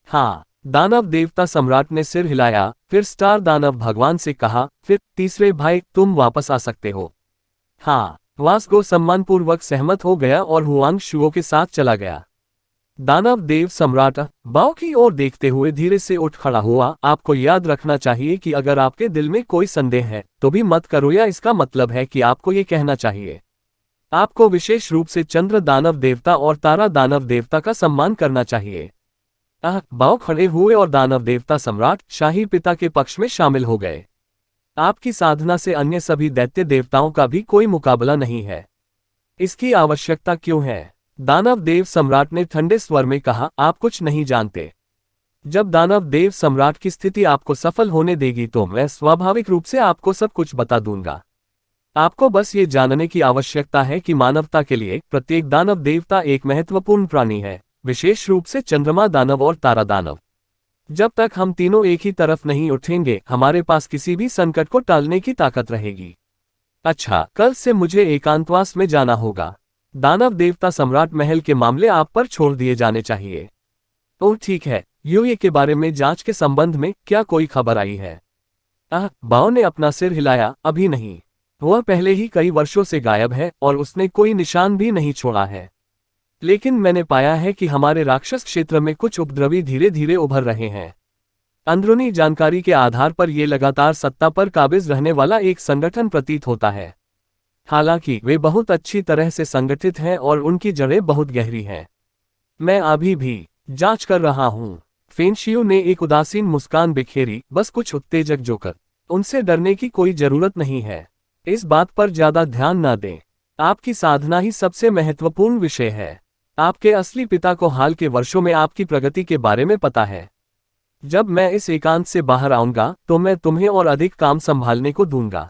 हाँ, दानव देवता सम्राट ने सिर हिलाया, फिर स्टार दानव भगवान से कहा, फिर तीसरे भाई, तुम वापस आ सकते हो। हाँ, वास्गो सम्मानपूर्वक सहमत हो गया और हुआंग शुओ के साथ चला गया। दानव देव सम्राट बाओ की ओर देखते हुए धीरे से उठ खड़ा हुआ, आपको याद रखना चाहिए कि अगर आपके दिल में कोई संदेह है तो भी मत करो, या इसका मतलब है कि आपको ये कहना चाहिए। आपको विशेष रूप से चंद्र दानव देवता और तारा दानव देवता का सम्मान करना चाहिए। बाओ खड़े हुए और दानव देवता सम्राट शाही पिता के पक्ष में शामिल हो गए। आपकी साधना से अन्य सभी दैत्य देवताओं का भी कोई मुकाबला नहीं है। इसकी आवश्यकता क्यों है? दानव देव सम्राट ने ठंडे स्वर में कहा, आप कुछ नहीं जानते। जब दानव देव सम्राट की स्थिति आपको सफल होने देगी तो मैं स्वाभाविक रूप से आपको सब कुछ बता दूंगा। आपको बस ये जानने की आवश्यकता है कि मानवता के लिए प्रत्येक दानव देवता एक महत्वपूर्ण प्राणी है, विशेष रूप से चंद्रमा दानव और तारा दानव। जब तक हम तीनों एक ही तरफ नहीं उठेंगे, हमारे पास किसी भी संकट को टालने की ताकत रहेगी। अच्छा, कल से मुझे एकांतवास में जाना होगा। दानव देवता सम्राट, महल के मामले आप पर छोड़ दिए जाने चाहिए। ओह ठीक है, यूए के बारे में जांच के संबंध में क्या कोई खबर आई है? बाओ ने अपना सिर हिलाया, अभी नहीं। वह पहले ही कई वर्षों से गायब है और उसने कोई निशान भी नहीं छोड़ा है। लेकिन मैंने पाया है कि हमारे राक्षस क्षेत्र में कुछ उपद्रवी धीरे धीरे उभर रहे हैं। अंदरूनी जानकारी के आधार पर यह लगातार सत्ता पर काबिज रहने वाला एक संगठन प्रतीत होता है। हालांकि वे बहुत अच्छी तरह से संगठित हैं और उनकी जड़ें बहुत गहरी हैं। मैं अभी भी जांच कर रहा हूं। फेंशियो ने एक उदासीन मुस्कान बिखेरी, बस कुछ उत्तेजक जोकर। उनसे डरने की कोई जरूरत नहीं है। इस बात पर ज्यादा ध्यान न दें। आपकी साधना ही सबसे महत्वपूर्ण विषय है। आपके असली पिता को हाल के वर्षों में आपकी प्रगति के बारे में पता है। जब मैं इस एकांत से बाहर आऊंगा तो मैं तुम्हें और अधिक काम संभालने को दूंगा।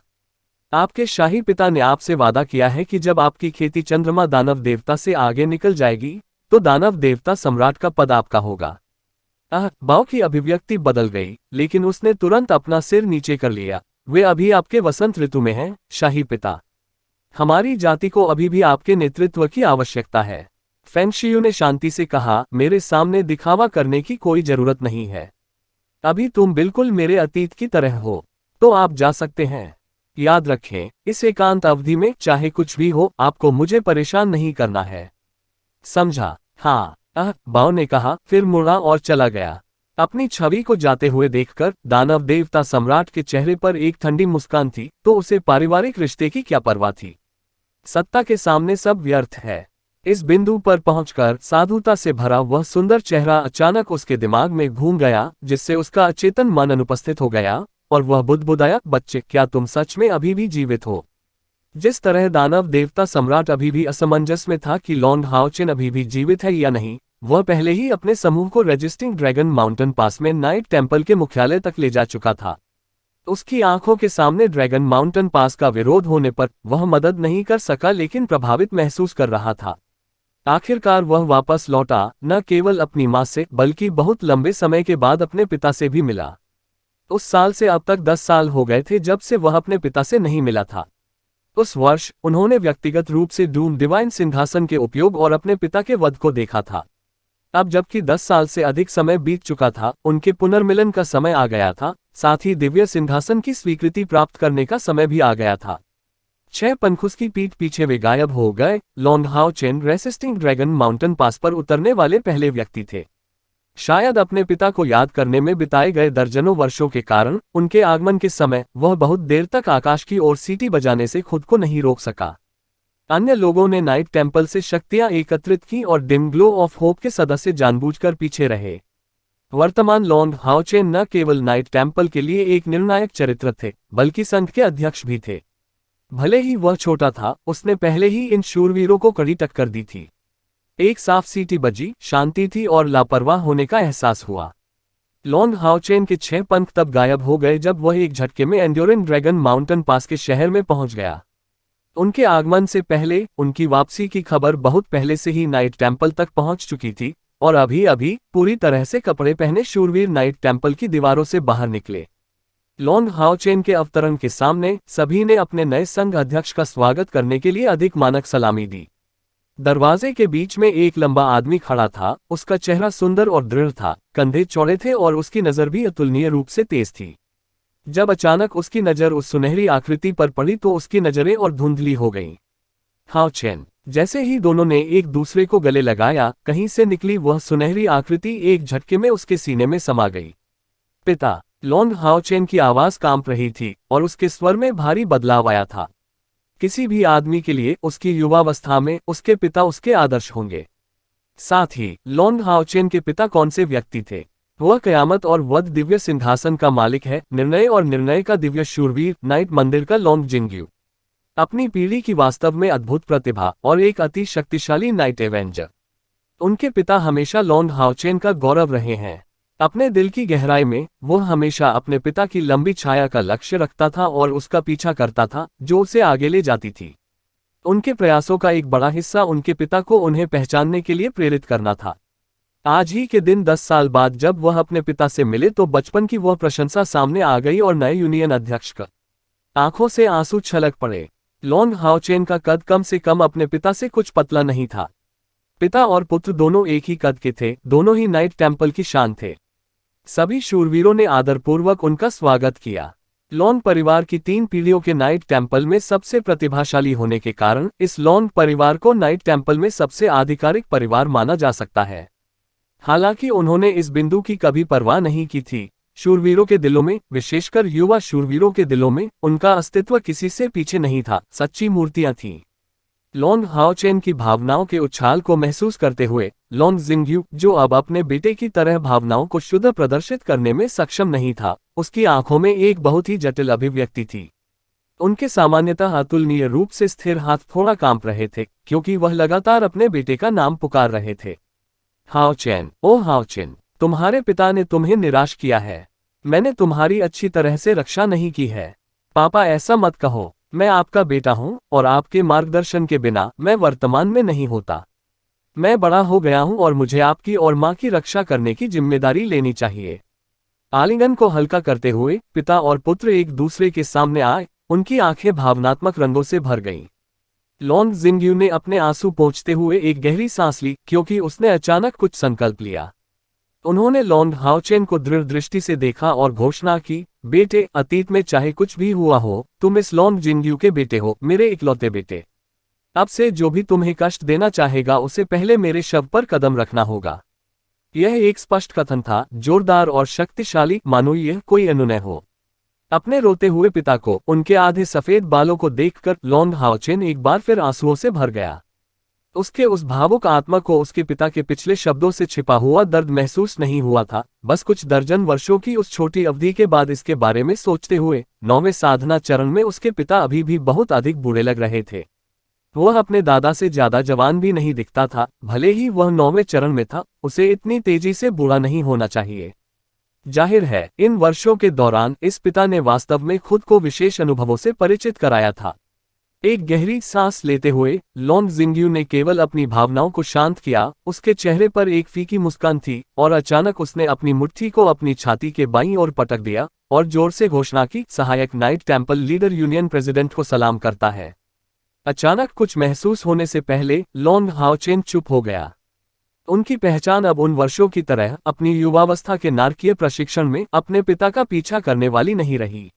आपके शाही पिता ने आपसे वादा किया है कि जब आपकी खेती चंद्रमा दानव देवता से आगे निकल जाएगी तो दानव देवता सम्राट का पद आपका होगा। बाओ की अभिव्यक्ति बदल गई, लेकिन उसने तुरंत अपना सिर नीचे कर लिया। वे अभी आपके वसंत ऋतु में हैं, शाही पिता। हमारी जाति को अभी भी आपके नेतृत्व की आवश्यकता है। फेंशियू ने शांति से कहा, मेरे सामने दिखावा करने की कोई जरूरत नहीं है। अभी तुम बिल्कुल मेरे अतीत की तरह हो, तो आप जा सकते हैं। याद रखें, इस एकांत अवधि में चाहे कुछ भी हो, आपको मुझे परेशान नहीं करना है। समझा? हाँ, बाओ ने कहा, फिर मुड़ा और चला गया। अपनी छवि को जाते हुए देखकर दानव देवता सम्राट के चेहरे पर एक ठंडी मुस्कान थी, तो उसे पारिवारिक रिश्ते की क्या परवाह थी। सत्ता के सामने सब व्यर्थ है। इस बिंदु पर पहुंचकर साधुता से भरा वह सुंदर चेहरा अचानक उसके दिमाग में घूम गया, जिससे उसका अचेतन मन अनुपस्थित हो गया और वह बुदबुदाया, बच्चे, क्या तुम सच में अभी भी जीवित हो? जिस तरह दानव देवता सम्राट अभी भी असमंजस में था कि लॉन्ग हाओचेन अभी भी जीवित है या नहीं, वह पहले ही अपने समूह को रेजिस्टिंग ड्रैगन माउंटेन पास में नाइट टेम्पल के मुख्यालय तक ले जा चुका था। उसकी आंखों के सामने ड्रैगन माउंटेन पास का विरोध होने पर वह मदद नहीं कर सका, लेकिन प्रभावित महसूस कर रहा था। आखिरकार वह वापस लौटा, न केवल अपनी मां से बल्कि बहुत लंबे समय के बाद अपने पिता से भी मिला। उस साल से अब तक 10 साल हो गए थे जब से वह अपने पिता से नहीं मिला था। उस वर्ष उन्होंने व्यक्तिगत रूप से डूम डिवाइन सिंहासन के उपयोग और अपने पिता के वध को देखा था। अब जबकि 10 साल से अधिक समय बीत चुका था, उनके पुनर्मिलन का समय आ गया था, साथ ही दिव्य सिंहासन की स्वीकृति प्राप्त करने का समय भी आ गया था। 6 पनखुस की पीठ पीछे वे गायब हो गए। Long Haochen Resisting Dragon Mountain Pass पर उतरने वाले पहले व्यक्ति थे। शायद अपने पिता को याद करने में बिताए गए दर्जनों वर्षों के कारण उनके आगमन के समय वह बहुत देर तक आकाश की ओर सीटी बजाने से खुद को नहीं रोक सका। अन्य लोगों ने नाइट टेम्पल से शक्तियां एकत्रित की और डिम ग्लो ऑफ होप के सदस्य जानबूझकर पीछे रहे। वर्तमान लॉर्ड हाओचेन न केवल नाइट टेम्पल के लिए एक निर्णायक चरित्र थे, बल्कि संघ के अध्यक्ष भी थे। भले ही वह छोटा था, उसने पहले ही इन शूरवीरों को कड़ी टक्कर दी थी। एक साफ सीटी बजी, शांति थी और लापरवाह होने का एहसास हुआ। लॉर्ड हाओचेन के 6 पंख तब गायब हो गए जब वह एक झटके में एंड्योरेन ड्रैगन माउंटेन पास के शहर में पहुंच गया। उनके आगमन से पहले उनकी वापसी की खबर बहुत पहले से ही नाइट टेम्पल तक पहुंच चुकी थी, और अभी अभी पूरी तरह से कपड़े पहने शूरवीर नाइट टेम्पल की दीवारों से बाहर निकले। लॉर्ड हाओचेन के अवतरण के सामने सभी ने अपने नए संघ अध्यक्ष का स्वागत करने के लिए अधिक मानक सलामी दी। दरवाजे के बीच में एक लंबा आदमी खड़ा था। उसका चेहरा सुंदर और दृढ़ था, कंधे चौड़े थे और उसकी नजर भी अतुलनीय रूप से तेज थी। जब अचानक उसकी नजर उस सुनहरी आकृति पर पड़ी तो उसकी नजरें और धुंधली हो गईं। हाओचेन। जैसे ही दोनों ने एक दूसरे को गले लगाया, कहीं से निकली वह सुनहरी आकृति एक झटके में उसके सीने में समा गई। पिता। लॉर्ड हाओचेन की आवाज कांप रही थी और उसके स्वर में भारी बदलाव आया था। किसी भी आदमी के लिए उसकी युवावस्था में उसके पिता उसके आदर्श होंगे। साथ ही लॉर्ड हाओचेन के पिता कौन से व्यक्ति थे? वह कयामत और वध दिव्य सिंहासन का मालिक है, निर्णय और निर्णय का दिव्य शूरवीर, नाइट मंदिर का लॉर्ड जिंग्यू। अपनी पीढ़ी की वास्तव में अद्भुत प्रतिभा और एक अति शक्तिशाली नाइट एवेंजर। उनके पिता हमेशा लॉर्ड हाओचेन का गौरव रहे हैं। अपने दिल की गहराई में वह हमेशा अपने पिता की लंबी छाया का लक्ष्य रखता था और उसका पीछा करता था, जो उसे आगे ले जाती थी। उनके प्रयासों का एक बड़ा हिस्सा उनके पिता को उन्हें पहचानने के लिए प्रेरित करना था। आज ही के दिन 10 साल बाद जब वह अपने पिता से मिले तो बचपन की वह प्रशंसा सामने आ गई और नए यूनियन अध्यक्ष का आंखों से आंसू छलक पड़े। लॉर्ड हाओचेन का कद कम से कम अपने पिता से कुछ पतला नहीं था। पिता और पुत्र दोनों एक ही कद के थे, दोनों ही नाइट टेम्पल की शान थे। सभी शूरवीरों ने आदरपूर्वक उनका स्वागत किया। लॉर्ड परिवार की 3 पीढ़ियों के नाइट टेम्पल में सबसे प्रतिभाशाली होने के कारण इस लॉर्ड परिवार को नाइट टेम्पल में सबसे आधिकारिक परिवार माना जा सकता है। हालांकि उन्होंने इस बिंदु की कभी परवाह नहीं की थी। शूरवीरों के दिलों में, विशेषकर युवा शूरवीरों के दिलों में, उनका अस्तित्व किसी से पीछे नहीं था, सच्ची मूर्तियां थीं। लॉर्ड हाओचेन की भावनाओं के उछाल को महसूस करते हुए लॉर्ड जिंग्यू, जो अब अपने बेटे की तरह भावनाओं को शुद्ध प्रदर्शित करने में सक्षम नहीं था, उसकी आंखों में एक बहुत ही जटिल अभिव्यक्ति थी। उनके सामान्यतः अतुलनीय रूप से स्थिर हाथ थोड़ा कांप रहे थे, क्योंकि वह लगातार अपने बेटे का नाम पुकार रहे थे। हाओचेन, ओ हाओचेन, तुम्हारे पिता ने तुम्हें निराश किया है। मैंने तुम्हारी अच्छी तरह से रक्षा नहीं की है। पापा, ऐसा मत कहो। मैं आपका बेटा हूं और आपके मार्गदर्शन के बिना मैं वर्तमान में नहीं होता। मैं बड़ा हो गया हूं और मुझे आपकी और मां की रक्षा करने की जिम्मेदारी लेनी चाहिए। आलिंगन को हल्का करते हुए पिता और पुत्र एक दूसरे के सामने आए। उनकी आंखें भावनात्मक रंगों से भर गईं। लॉर्ड जिंग्यू ने अपने आंसू पोंछते हुए एक गहरी सांस ली, क्योंकि उसने अचानक कुछ संकल्प लिया। उन्होंने लॉर्ड हाओचेन को दृढ़ दृष्टि से देखा और घोषणा की, बेटे, अतीत में चाहे कुछ भी हुआ हो, तुम इस लॉर्ड जिंग्यू के बेटे हो, मेरे इकलौते बेटे। अब से जो भी तुम्हें कष्ट देना चाहेगा उसे पहले मेरे शव पर कदम रखना होगा। यह एक स्पष्ट कथन था, जोरदार और शक्तिशाली, मानो यह कोई अनुनय हो। अपने रोते हुए पिता को, उनके आधे सफेद बालों को देखकर लॉर्ड हाओचेन एक बार फिर आंसुओं से भर गया। उसके उस भावुक आत्मा को उसके पिता के पिछले शब्दों से छिपा हुआ दर्द महसूस नहीं हुआ था। बस कुछ दर्जन वर्षों की उस छोटी अवधि के बाद इसके बारे में सोचते हुए 9वें साधना चरण में उसके पिता अभी भी बहुत अधिक बूढ़े लग रहे थे। वह अपने दादा से ज्यादा जवान भी नहीं दिखता था। भले ही वह 9वें चरण में था, उसे इतनी तेजी से बूढ़ा नहीं होना चाहिए। जाहिर है, इन वर्षों के दौरान इस पिता ने वास्तव में खुद को विशेष अनुभवों से परिचित कराया था। एक गहरी सांस लेते हुए लॉर्ड जिंग्यू ने केवल अपनी भावनाओं को शांत किया। उसके चेहरे पर एक फीकी मुस्कान थी और अचानक उसने अपनी मुट्ठी को अपनी छाती के बाईं ओर पटक दिया और जोर से घोषणा की, सहायक night temple leader union president को सलाम करता है। अचानक कुछ महसूस होने से पहले लॉर्ड हाओचेन चुप हो गया। उनकी पहचान अब उन वर्षों की तरह अपनी युवावस्था के नारकीय प्रशिक्षण में अपने पिता का पीछा करने वाली नहीं रही।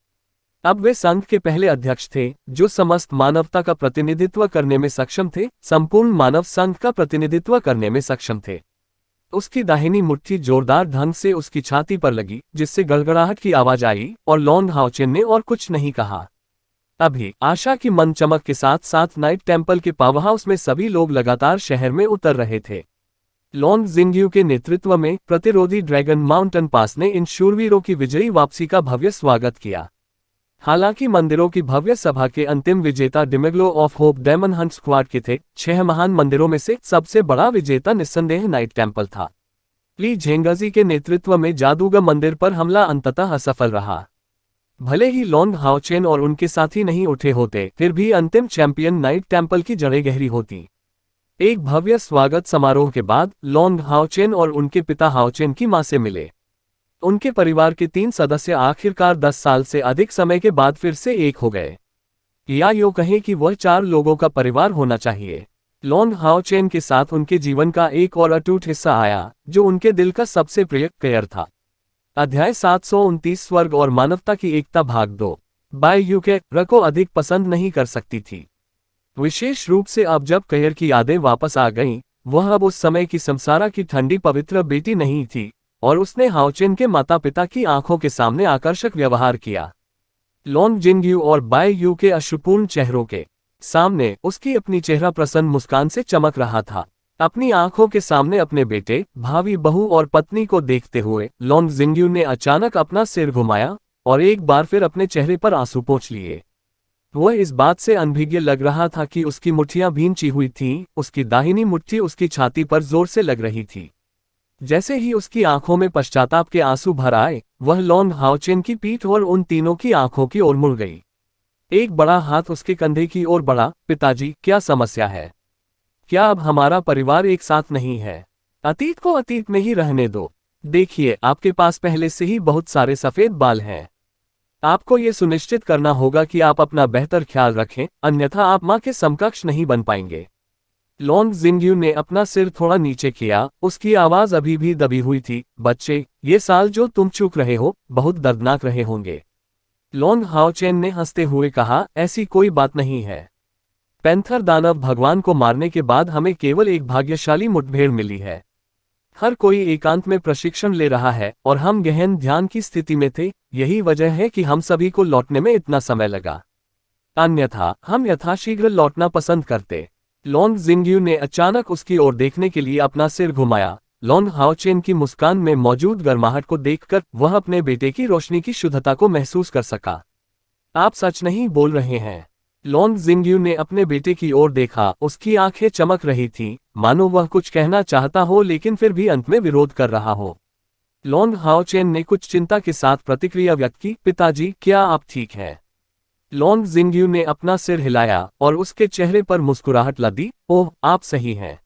अब वे संघ के पहले अध्यक्ष थे, जो समस्त मानवता का प्रतिनिधित्व करने में सक्षम थे, संपूर्ण मानव संघ का प्रतिनिधित्व करने में सक्षम थे। उसकी दाहिनी मुट्ठी जोरदार ढंग से उसकी छाती पर लगी, जिससे गड़गड़ाहट की आवाज आई, और लॉर्ड हाओचेन ने और कुछ नहीं कहा। अभी आशा की मन चमक के साथ साथ नाइट टेम्पल के पावर हाउस में सभी लोग लगातार शहर में उतर रहे थे। लॉन्ग जिंग्यू के नेतृत्व में प्रतिरोधी ड्रैगन माउंटेन पास ने इन शूरवीरों की विजयी वापसी का भव्य स्वागत किया। हालांकि मंदिरों की भव्य सभा के अंतिम विजेता Demeglo of Hope Demon Hunt Squad के थे। 6 महान मंदिरों में से सबसे बड़ा विजेता निस्संदेह नाइट टेम्पल था। ली झेंगाजी के नेतृत्व में जादूगर मंदिर पर हमला अंततः असफल रहा। भले ही लॉन्ग हाओचेन और उनके साथी नहीं उठे होते, फिर भी अंतिम चैंपियन नाइट टेम्पल की जड़ें गहरी होती। एक भव्य स्वागत समारोह के बाद लॉन्ग हाओचेन और उनके पिता हाओचेन की मां से मिले। उनके परिवार के 3 सदस्य आखिरकार 10 साल से अधिक समय के बाद फिर से एक हो गए, या यूं कहें कि वह 4 लोगों का परिवार होना चाहिए। लॉन्ग हाओचेन के साथ उनके जीवन का एक और अटूट हिस्सा आया, जो उनके दिल का सबसे प्रिय कयर था। अध्याय 729 स्वर्ग और मानवता की एकता भाग 2। बाय यू के र को अधिक पसंद नहीं कर सकती थी, विशेष रूप से अब जब कयर की यादें वापस आ गईं। वह अब उस समय की समसारा की ठंडी पवित्र बेटी नहीं थी, और उसने हाओचेन के माता पिता की आंखों के सामने आकर्षक व्यवहार किया। लॉन्ग जिंग्यू और बाय यू के अश्रुपूर्ण चेहरों के सामने उसकी अपनी चेहरा प्रसन्न मुस्कान से चमक रहा था। अपनी आंखों के सामने अपने बेटे, भावी बहू और पत्नी को देखते हुए लॉन्ग जिंग्यू ने अचानक अपना सिर घुमाया और एक बार फिर अपने चेहरे पर आंसू पोंछ लिए। वह इस बात से अनभिज्ञ लग रहा था कि उसकी मुट्ठियां भींची हुई थीं। उसकी दाहिनी मुट्ठी उसकी छाती पर जोर से लग रही थी। जैसे ही उसकी आंखों में पश्चाताप के आंसू भर आए, वह लॉन्ग हाओचेन की पीठ और उन तीनों की आंखों की ओर मुड़ गई। एक बड़ा हाथ उसके कंधे की ओर बढ़ा। पिताजी, क्या समस्या है? क्या अब हमारा परिवार एक साथ नहीं है? अतीत को अतीत में ही रहने दो। देखिए, आपके पास पहले से ही बहुत सारे सफेद बाल हैं। आपको ये सुनिश्चित करना होगा कि आप अपना बेहतर ख्याल रखें, अन्यथा आप मां के समकक्ष नहीं बन पाएंगे। लॉन्ग जिंग्यू ने अपना सिर थोड़ा नीचे किया। उसकी आवाज अभी भी दबी हुई थी। बच्चे, ये साल जो तुम चूक रहे हो, बहुत दर्दनाक रहे होंगे। लॉन्ग हाओचेन ने हंसते हुए कहा, ऐसी कोई बात नहीं है। पैंथर दानव भगवान को मारने के बाद हमें केवल एक भाग्यशाली मुठभेड़ मिली है। हर कोई एकांत में प्रशिक्षण ले रहा है और हम गहन ध्यान की स्थिति में थे। यही वजह है कि हम सभी को लौटने में इतना समय लगा, अन्यथा हम यथाशीघ्र लौटना पसंद करते। लॉन्ग जिंग्यू ने अचानक उसकी ओर देखने के लिए अपना सिर घुमाया। लॉन्ग हाओचेन की मुस्कान में मौजूद गर्माहट को देखकर वह अपने बेटे की रोशनी की शुद्धता को महसूस कर सका। आप सच नहीं बोल रहे हैं? लॉन्ग जिंग्यू ने अपने बेटे की ओर देखा। उसकी आंखें चमक रही थीं, मानो वह कुछ कहना चाहता हो लेकिन फिर भी अंत में विरोध कर रहा हो। लॉन्ग हाओचेन ने कुछ चिंता के साथ प्रतिक्रिया व्यक्त की, पिताजी, क्या आप ठीक हैं? लॉन्ग जिंग्यू ने अपना सिर हिलाया और उसके चेहरे पर मुस्कुराहट लदी। ओह, आप सही हैं।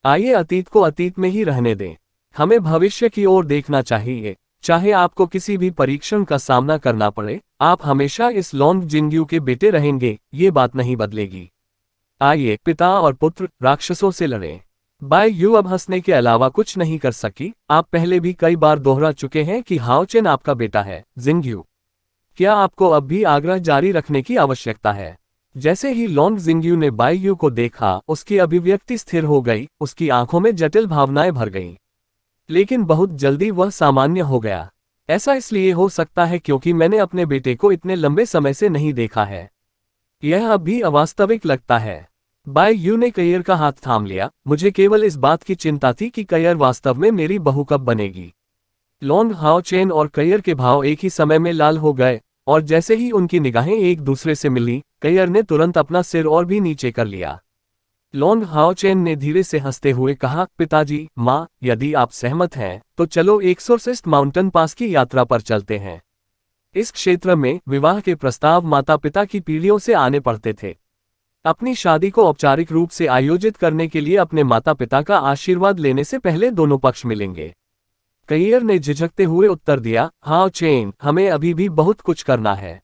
आइए अतीत को अतीत में ही रहने दें। हमें भविष्य की ओर देखना चाहिए। चाहे आपको किसी भी परीक्षण का सामना करना पड़े, आप हमेशा इस लॉन्ग जिंग्यू के बेटे रहेंगे, ये बात नहीं बदलेगी। आइए, पिता और पुत्र राक्षसों से लड़ें। बाय यू अब हंसने के अलावा कुछ नहीं कर सकी। आप पहले भी कई बार दोहरा चुके हैं कि हाओचेन आपका बेटा है। जिंग्यू, क्या आपको अब भी आग्रह जारी रखने की आवश्यकता है? जैसे ही लॉन्ग जिंग्यू ने बाय यू को देखा, उसकी अभिव्यक्ति स्थिर हो गई। उसकी आंखों में जटिल भावनाएं भर गईं, लेकिन बहुत जल्दी वह सामान्य हो गया। ऐसा इसलिए हो सकता है क्योंकि मैंने अपने बेटे को इतने लंबे समय से नहीं देखा है। यह अब भी अवास्तविक लगता है। बाय यू ने कयर का हाथ थाम लिया। मुझे केवल इस बात की चिंता थी कि कयर वास्तव में मेरी बहू कब बनेगी। लॉन्ग हाओचेन और कयर के भाव एक ही समय में लाल हो गए, और जैसे ही उनकी निगाहें एक दूसरे से मिलीं, कयर ने तुरंत अपना सिर और भी नीचे कर लिया। लॉन्ग हाओचेन ने धीरे से हंसते हुए कहा, पिताजी, माँ, यदि आप सहमत हैं तो चलो एक्सोर्सिस्ट माउंटेन पास की यात्रा पर चलते हैं। इस क्षेत्र में विवाह के प्रस्ताव माता पिता की पीढ़ियों से आने पड़ते थे। अपनी शादी को औपचारिक रूप से आयोजित करने के लिए अपने माता पिता का आशीर्वाद लेने से पहले दोनों पक्ष मिलेंगे। कयर ने झिझकते हुए उत्तर दिया, हाओचेन, हमें अभी भी बहुत कुछ करना है।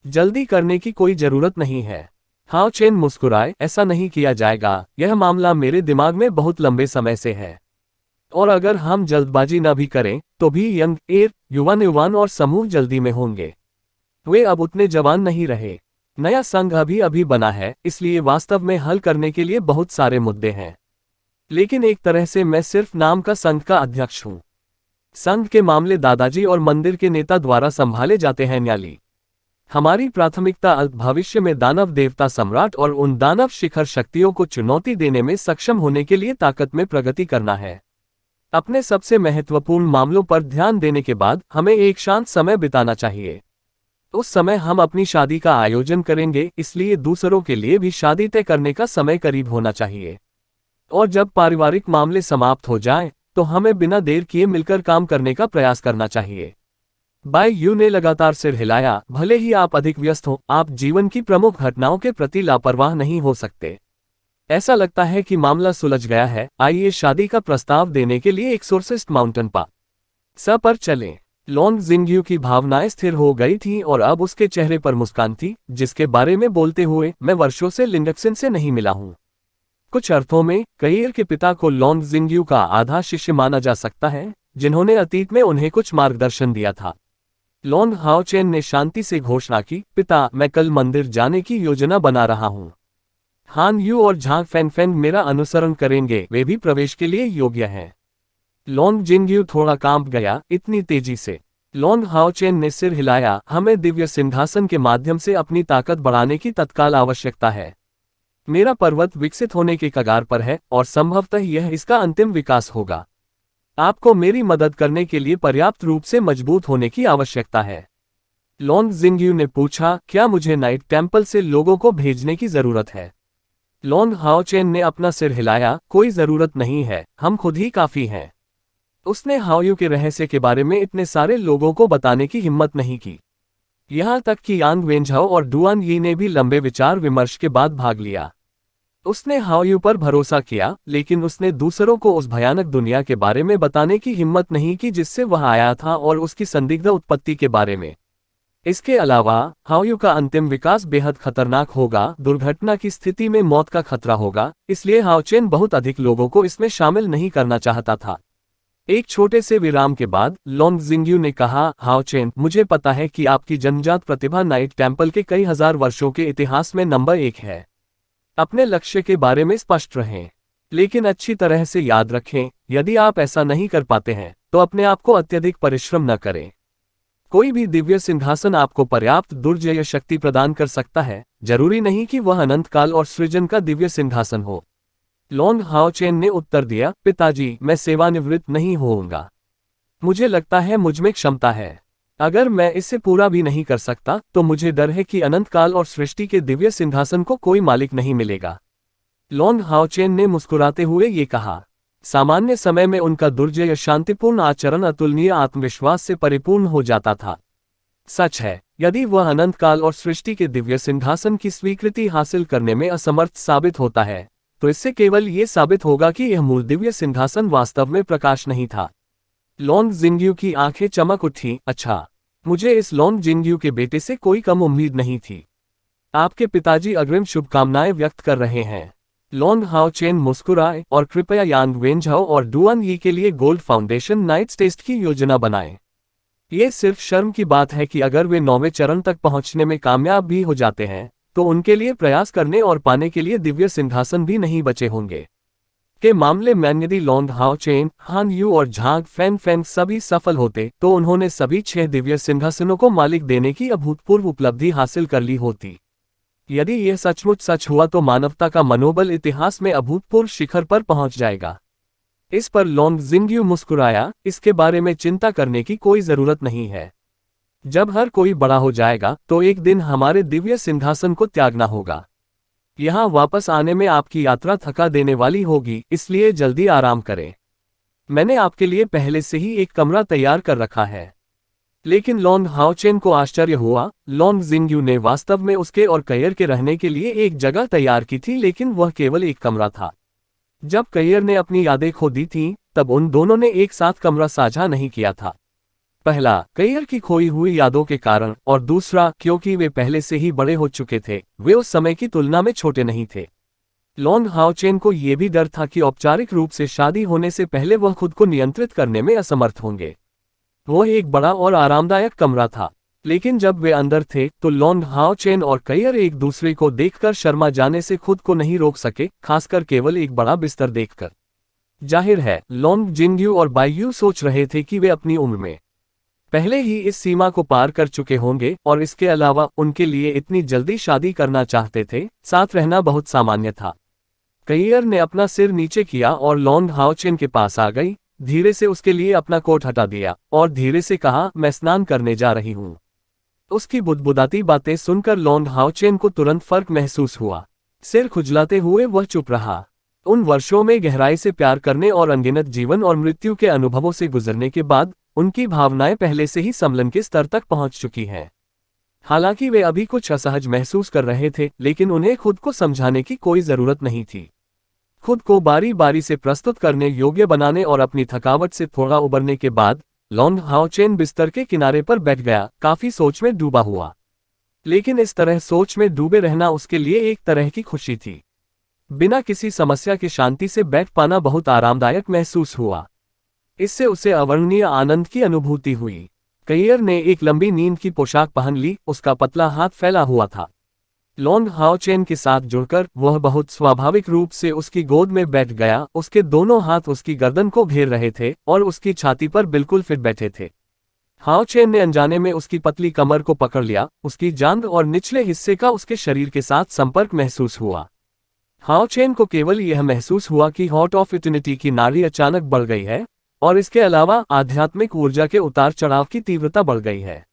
जल्दी करने की कोई जरूरत नहीं है। हाओचेन मुस्कुराए, ऐसा नहीं किया जाएगा। यह मामला मेरे दिमाग में बहुत लंबे समय से है, और अगर हम जल्दबाजी न भी करें तो भी यंग एयर, युवान और समूह जल्दी में होंगे। वे अब उतने जवान नहीं रहे। नया संघ अभी अभी बना है, इसलिए वास्तव में हल करने के लिए बहुत सारे मुद्दे हैं। लेकिन एक तरह से मैं सिर्फ नाम का संघ का अध्यक्ष हूँ। संघ के मामले दादाजी और मंदिर के नेता द्वारा संभाले जाते हैं। न्याली हमारी प्राथमिकता भविष्य में दानव देवता सम्राट और उन दानव शिखर शक्तियों को चुनौती देने में सक्षम होने के लिए ताकत में प्रगति करना है। अपने सबसे महत्वपूर्ण मामलों पर ध्यान देने के बाद हमें एक शांत समय बिताना चाहिए। उस समय हम अपनी शादी का आयोजन करेंगे, इसलिए दूसरों के लिए भी शादी तय करने का समय करीब होना चाहिए। और जब पारिवारिक मामले समाप्त हो जाएं, तो हमें बिना देर किए मिलकर काम करने का प्रयास करना चाहिए। बाई यू ने लगातार सिर हिलाया। भले ही आप अधिक व्यस्त हो, आप जीवन की प्रमुख घटनाओं के प्रति लापरवाह नहीं हो सकते। ऐसा लगता है कि मामला सुलझ गया है। आइए शादी का प्रस्ताव देने के लिए एक्सोर्सिस्ट माउंटेन पास पर चलें। लॉन्ग जिंगयू की भावनाएं स्थिर हो गई थीं और अब उसके चेहरे पर मुस्कान थी, जिसके बारे में बोलते हुए मैं वर्षों से लिंडक्सन से नहीं मिला हूं। कुछ अर्थों में कईर के पिता को लॉन्ग जिंगयू का आधा शिष्य माना जा सकता है, जिन्होंने अतीत में उन्हें कुछ मार्गदर्शन दिया था। लॉन्ग हाओचेन ने शांति से घोषणा की, पिता, मैं कल मंदिर जाने की योजना बना रहा हूं। हान यू और झांग फैनफैन मेरा अनुसरण करेंगे, वे भी प्रवेश के लिए योग्य हैं। लॉन्ग जिंगयू थोड़ा कांप गया, इतनी तेजी से। लॉन्ग हाओचेन ने सिर हिलाया, हमें दिव्य सिंहासन के माध्यम से अपनी ताकत बढ़ाने की तत्काल आवश्यकता है। मेरा पर्वत विकसित होने के कगार पर है और संभवतः यह इसका अंतिम विकास होगा। आपको मेरी मदद करने के लिए पर्याप्त रूप से मजबूत होने की आवश्यकता है। लॉन्ग जिंगयू ने पूछा, क्या मुझे नाइट टेम्पल से लोगों को भेजने की जरूरत है? लॉन्ग हाओचेन ने अपना सिर हिलाया, कोई जरूरत नहीं है, हम खुद ही काफी हैं। उसने हाओयू के रहस्य के बारे में इतने सारे लोगों को बताने की हिम्मत नहीं की। यहां तक कि यांग वेंझाओ और डुआन यी ने भी लंबे विचार विमर्श के बाद भाग लिया। उसने हाओयू पर भरोसा किया, लेकिन उसने दूसरों को उस भयानक दुनिया के बारे में बताने की हिम्मत नहीं की जिससे वह आया था और उसकी संदिग्ध उत्पत्ति के बारे में। इसके अलावा हाओयू का अंतिम विकास बेहद खतरनाक होगा, दुर्घटना की स्थिति में मौत का खतरा होगा, इसलिए हाओचेन बहुत अधिक लोगों को इसमें शामिल नहीं करना चाहता था। एक छोटे से विराम के बाद लॉन्ग जिंगयू ने कहा, हाओचेन, मुझे पता है कि आपकी जन्मजात प्रतिभा नाइट टेम्पल के कई हजार वर्षों के इतिहास में नंबर 1 है। अपने लक्ष्य के बारे में स्पष्ट रहें, लेकिन अच्छी तरह से याद रखें, यदि आप ऐसा नहीं कर पाते हैं तो अपने आप को अत्यधिक परिश्रम न करें। कोई भी दिव्य सिंहासन आपको पर्याप्त दुर्जय शक्ति प्रदान कर सकता है, जरूरी नहीं कि वह अनंत काल और सृजन का दिव्य सिंहासन हो। लॉन्ग हाओचेन ने उत्तर दिया, पिताजी, मैं सेवानिवृत्त नहीं होऊंगा। मुझे लगता है मुझमें क्षमता है। अगर मैं इससे पूरा भी नहीं कर सकता तो मुझे डर है कि अनंत काल और सृष्टि के दिव्य सिंहासन को कोई मालिक नहीं मिलेगा। लॉन्ग हाओचेन ने मुस्कुराते हुए ये कहा। सामान्य समय में उनका दुर्जय शांतिपूर्ण आचरण अतुलनीय आत्मविश्वास से परिपूर्ण हो जाता था। सच है, यदि वह अनंत काल और सृष्टि के दिव्य सिंहासन की स्वीकृति हासिल करने में असमर्थ साबित होता है, तो इससे केवल ये साबित होगा कि यह मूल दिव्य सिंहासन वास्तव में प्रकाश नहीं था। लॉन्ग जिंगयू की आंखें चमक उठी। अच्छा, मुझे इस लॉन्ग जिंगयू के बेटे से कोई कम उम्मीद नहीं थी। आपके पिताजी अग्रिम शुभकामनाएं व्यक्त कर रहे हैं। लॉन्ग हाओचेन मुस्कुराए और कृपया यांग वेंझाओ और डुआन यी के लिए गोल्ड फाउंडेशन नाइट्स टेस्ट की योजना बनाएं। ये सिर्फ शर्म की बात है कि अगर वे 9वें चरण तक पहुंचने में कामयाब भी हो जाते हैं तो उनके लिए प्रयास करने और पाने के लिए दिव्य सिंहासन भी नहीं बचे होंगे। के मामले में यदि लॉन्ग हाओचेन, हान यू और झांग फैनफैन सभी सफल होते तो उन्होंने सभी 6 दिव्य सिंहासनों को मालिक देने की अभूतपूर्व उपलब्धि हासिल कर ली होती। यदि यह सचमुच सच हुआ तो मानवता का मनोबल इतिहास में अभूतपूर्व शिखर पर पहुंच जाएगा। इस पर लॉन्ग जिंगयू मुस्कुराया, इसके बारे में चिंता करने की कोई जरूरत नहीं है। जब हर कोई बड़ा हो जाएगा तो एक दिन हमारे दिव्य सिंहासन को त्यागना होगा। यहां वापस आने में आपकी यात्रा थका देने वाली होगी, इसलिए जल्दी आराम करें। मैंने आपके लिए पहले से ही एक कमरा तैयार कर रखा है। लेकिन लॉन्ग हाओचेन को आश्चर्य हुआ। लॉन्ग जिंगयू ने वास्तव में उसके और कयिर के रहने के लिए एक जगह तैयार की थी, लेकिन वह केवल एक कमरा था। जब कयिर ने अपनी यादें खो दी थीं, तब उन दोनों ने एक साथ कमरा साझा नहीं किया था। पहला, कयिर की खोई हुई यादों के कारण, और दूसरा क्योंकि वे पहले से ही बड़े हो चुके थे, वे उस समय की तुलना में छोटे नहीं थे। लॉन्ग हाओचेन को यह भी डर था कि औपचारिक रूप से शादी होने से पहले वह खुद को नियंत्रित करने में असमर्थ होंगे। वह एक बड़ा और आरामदायक कमरा था, लेकिन जब वे अंदर थे तो लॉन्ग हाओचेन और कयिर एक दूसरे को देखकर शर्मा जाने से खुद को नहीं रोक सके, खासकर केवल एक बड़ा बिस्तर देखकर। जाहिर है, लॉन्ग जिंगयू और बाईयू सोच रहे थे कि वे अपनी उम्र में पहले ही इस सीमा को पार कर चुके होंगे और इसके अलावा उनके लिए इतनी जल्दी शादी करना चाहते थे, साथ रहना बहुत सामान्य था। कैयर ने अपना सिर नीचे किया और लॉन्ग हाओचेन के पास आ गई, धीरे से उसके लिए अपना कोट हटा दिया और धीरे से कहा, मैं स्नान करने जा रही हूँ। उसकी बुदबुदाती बातें सुनकर लॉन्ग हाओचेन को तुरंत फर्क महसूस हुआ। सिर खुजलाते हुए वह चुप रहा। उन वर्षों में गहराई से प्यार करने और अनगिनत जीवन और मृत्यु के अनुभवों से गुजरने के बाद उनकी भावनाएं पहले से ही संलग्न के स्तर तक पहुंच चुकी हैं। हालांकि वे अभी कुछ असहज महसूस कर रहे थे, लेकिन उन्हें खुद को समझाने की कोई जरूरत नहीं थी। खुद को बारी बारी से प्रस्तुत करने योग्य बनाने और अपनी थकावट से थोड़ा उबरने के बाद लॉन्ग हाओचेन बिस्तर के किनारे पर बैठ गया, काफी सोच में डूबा हुआ। लेकिन इस तरह सोच में डूबे रहना उसके लिए एक तरह की खुशी थी। बिना किसी समस्या के शांति से बैठ पाना बहुत आरामदायक महसूस हुआ। इससे उसे अवर्णनीय आनंद की अनुभूति हुई। कैयर ने एक लंबी नींद की पोशाक पहन ली, उसका पतला हाथ फैला हुआ था। लॉन्ग हाओचेन के साथ जुड़कर वह बहुत स्वाभाविक रूप से उसकी गोद में बैठ गया। उसके दोनों हाथ उसकी गर्दन को घेर रहे थे और उसकी छाती पर बिल्कुल फिट बैठे थे। हाओचेन ने अनजाने में उसकी पतली कमर को पकड़ लिया, उसकी जांघ और निचले हिस्से का उसके शरीर के साथ संपर्क महसूस हुआ। हाओचेन को केवल यह महसूस हुआ कि हॉट ऑफ इटर्निटी की नाड़ी अचानक बढ़ गई है और इसके अलावा आध्यात्मिक ऊर्जा के उतार चढ़ाव की तीव्रता बढ़ गई है।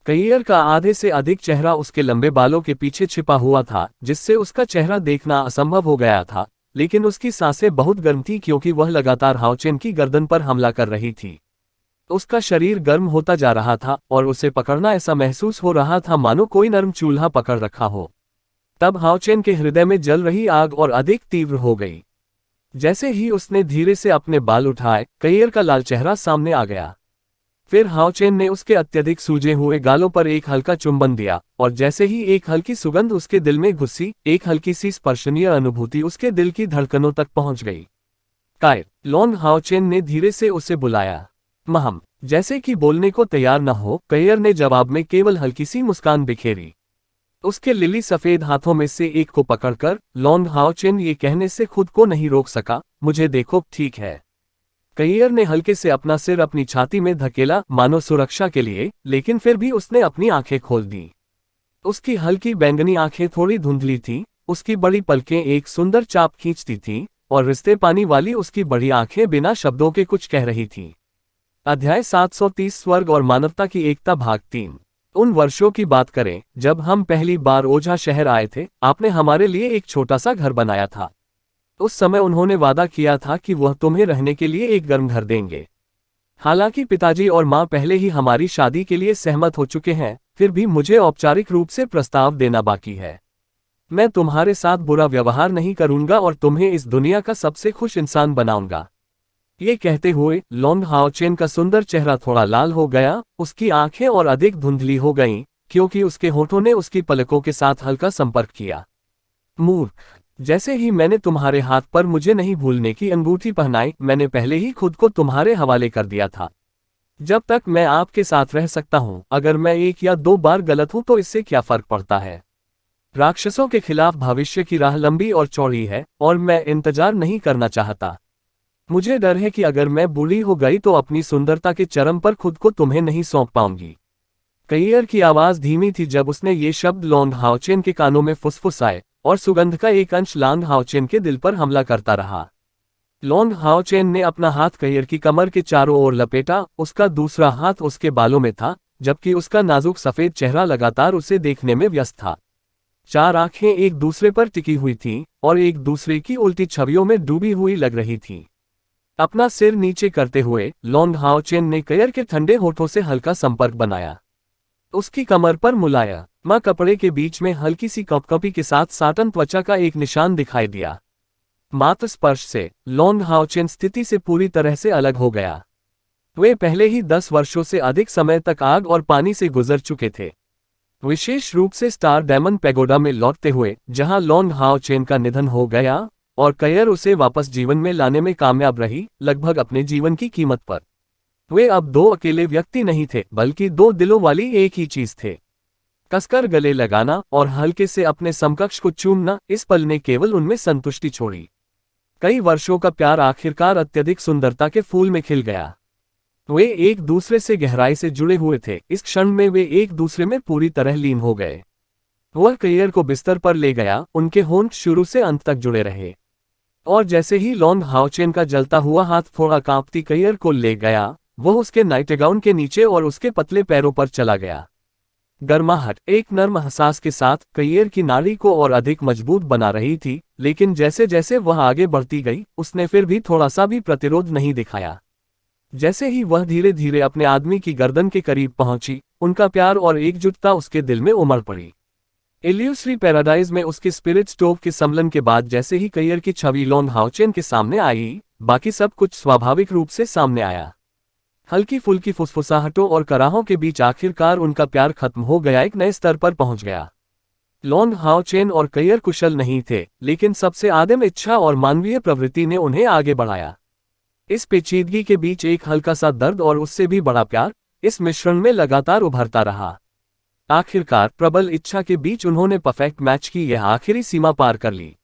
कैयर का आधे से अधिक चेहरा उसके लंबे बालों के पीछे छिपा हुआ था, जिससे उसका चेहरा देखना असंभव हो गया था, लेकिन उसकी सांसें बहुत गर्म थीं क्योंकि वह लगातार हाओचेन की गर्दन पर हमला कर रही थी। उसका शरीर गर्म होता जा रहा था और उसे पकड़ना ऐसा महसूस हो रहा था मानो कोई नरम चूल्हा पकड़ रखा हो। तब हाओचेन के हृदय में जल रही आग और अधिक तीव्र हो गई। जैसे ही उसने धीरे से अपने बाल उठाए, कैयर का लाल चेहरा सामने आ गया। फिर हाओचेन ने उसके अत्यधिक सूजे हुए गालों पर एक हल्का चुंबन दिया और जैसे ही एक हल्की सुगंध उसके दिल में घुसी, एक हल्की सी स्पर्शनीय अनुभूति उसके दिल की धड़कनों तक पहुंच गई। कायर, लॉन्ग हाओचेन ने धीरे से उसे बुलाया। महम, जैसे कि बोलने को तैयार न हो, कैयर ने जवाब में केवल हल्की सी मुस्कान बिखेरी। उसके लिली सफेद हाथों में से एक को पकड़कर लॉन्ग हाओचेन ये कहने से खुद को नहीं रोक सका, मुझे देखो, ठीक है। कैयर ने हल्के से अपना सिर अपनी छाती में धकेला, मानो सुरक्षा के लिए, लेकिन फिर भी उसने अपनी आंखें खोल दी। उसकी हल्की बैंगनी आंखें थोड़ी धुंधली थीं, उसकी बड़ी पलकें एक सुंदर चाप खींचती थीं और रिश्ते पानी वाली उसकी बड़ी आंखें बिना शब्दों के कुछ कह रही थीं। अध्याय 730 स्वर्ग और मानवता की एकता भाग 3। उन वर्षों की बात करें जब हम पहली बार ओझा शहर आए थे। आपने हमारे लिए एक छोटा सा घर बनाया था। उस समय उन्होंने वादा किया था कि वह तुम्हें रहने के लिए एक गर्म घर देंगे। हालांकि पिताजी और माँ पहले ही हमारी शादी के लिए सहमत हो चुके हैं, फिर भी मुझे औपचारिक रूप से प्रस्ताव देना बाकी है। मैं तुम्हारे साथ बुरा व्यवहार नहीं करूंगा और तुम्हें इस दुनिया का सबसे खुश इंसान बनाऊंगा। ये कहते हुए लॉन्ग हाओचेन का सुंदर चेहरा थोड़ा लाल हो गया, उसकी आंखें और अधिक धुंधली हो गईं, क्योंकि उसके होठों ने उसकी पलकों के साथ हल्का संपर्क किया। मूर्ख, जैसे ही मैंने तुम्हारे हाथ पर मुझे नहीं भूलने की अंगूठी पहनाई, मैंने पहले ही खुद को तुम्हारे हवाले कर दिया था। जब तक मैं आपके साथ रह सकता हूँ, अगर मैं एक या दो बार गलत हूँ तो इससे क्या फर्क पड़ता है। राक्षसों के खिलाफ भविष्य की राह लंबी और चौड़ी है और मैं इंतजार नहीं करना चाहता। मुझे डर है कि अगर मैं बूढ़ी हो गई तो अपनी सुंदरता के चरम पर खुद को तुम्हें नहीं सौंप पाऊंगी। कैयर की आवाज धीमी थी जब उसने ये शब्द लॉन्ग हाओचेन के कानों में फुसफुसाए और सुगंध का एक अंश लॉन्ग हाओचेन के दिल पर हमला करता रहा। लॉन्ग हाओचेन ने अपना हाथ कैयर की कमर के चारों ओर लपेटा, उसका दूसरा हाथ उसके बालों में था, जबकि उसका नाजुक सफेद चेहरा लगातार उसे देखने में व्यस्त था। चार आंखें एक दूसरे पर टिकी हुई थीं और एक दूसरे की उल्टी छवियों में डूबी हुई लग रही थीं। अपना सिर नीचे करते हुए लॉन्ग हाओचेन ने कैयर के ठंडे होठों से हल्का संपर्क बनाया, उसकी कमर पर मुलाया माँ कपड़े के बीच में हल्की सी कपकपी के साथ साटन त्वचा का एक निशान दिखाई दिया। मात्र स्पर्श से लॉन्ग हाओचेन स्थिति से पूरी तरह से अलग हो गया। वे पहले ही 10 वर्षों से अधिक समय तक आग और पानी से गुजर चुके थे, विशेष रूप से स्टार डायमंड पैगोडा में लौटते हुए, जहां लॉन्ग हाओचेन का निधन हो गया और कैयर उसे वापस जीवन में लाने में कामयाब रही, लगभग अपने जीवन की कीमत पर। वे अब दो अकेले व्यक्ति नहीं थे, बल्कि दो दिलों वाली एक ही चीज थे। कसकर गले लगाना और हल्के से अपने समकक्ष को चूमना, इस पल ने केवल उनमें संतुष्टि छोड़ी। कई वर्षों का प्यार आखिरकार अत्यधिक सुंदरता के फूल में खिल गया। वे एक दूसरे से गहराई से जुड़े हुए थे। इस क्षण में वे एक दूसरे में पूरी तरह लीन हो गए। वह कयियर को बिस्तर पर ले गया, उनके होंठ शुरू से अंत तक जुड़े रहे। और जैसे ही लॉन्ग हाओचेन का जलता हुआ हाथ थोड़ा कांपती कयियर को ले गया, वह उसके नाइटगाउन के नीचे और उसके पतले पैरों पर चला गया। गर्माहट एक नर्म एहसास के साथ कयियर की नाड़ी को और अधिक मजबूत बना रही थी, लेकिन जैसे जैसे वह आगे बढ़ती गई, उसने फिर भी थोड़ा सा भी प्रतिरोध नहीं दिखाया। जैसे ही वह धीरे धीरे अपने आदमी की गर्दन के करीब पहुंची, उनका प्यार और एकजुटता उसके दिल में उमड़ पड़ी। इल्यूसरी पैराडाइज में उसके स्पिरिट स्टोव के सम्मेलन के बाद जैसे ही कयियर की छवि लॉन्ग हाओचेन के सामने आई, बाकी सब कुछ स्वाभाविक रूप से सामने आया। हल्की फुल्की फुसफुसाहटों और कराहों के बीच आखिरकार उनका प्यार खत्म हो गया, एक नए स्तर पर पहुंच गया। लॉन्ग हाओचेन और कयियर कुशल नहीं थे, लेकिन सबसे आदिम इच्छा और मानवीय प्रवृत्ति ने उन्हें आगे बढ़ाया। इस पेचीदगी के बीच एक हल्का सा दर्द और उससे भी बड़ा प्यार, इस मिश्रण में लगातार उभरता रहा। आखिरकार प्रबल इच्छा के बीच उन्होंने परफेक्ट मैच की यह आखिरी सीमा पार कर ली।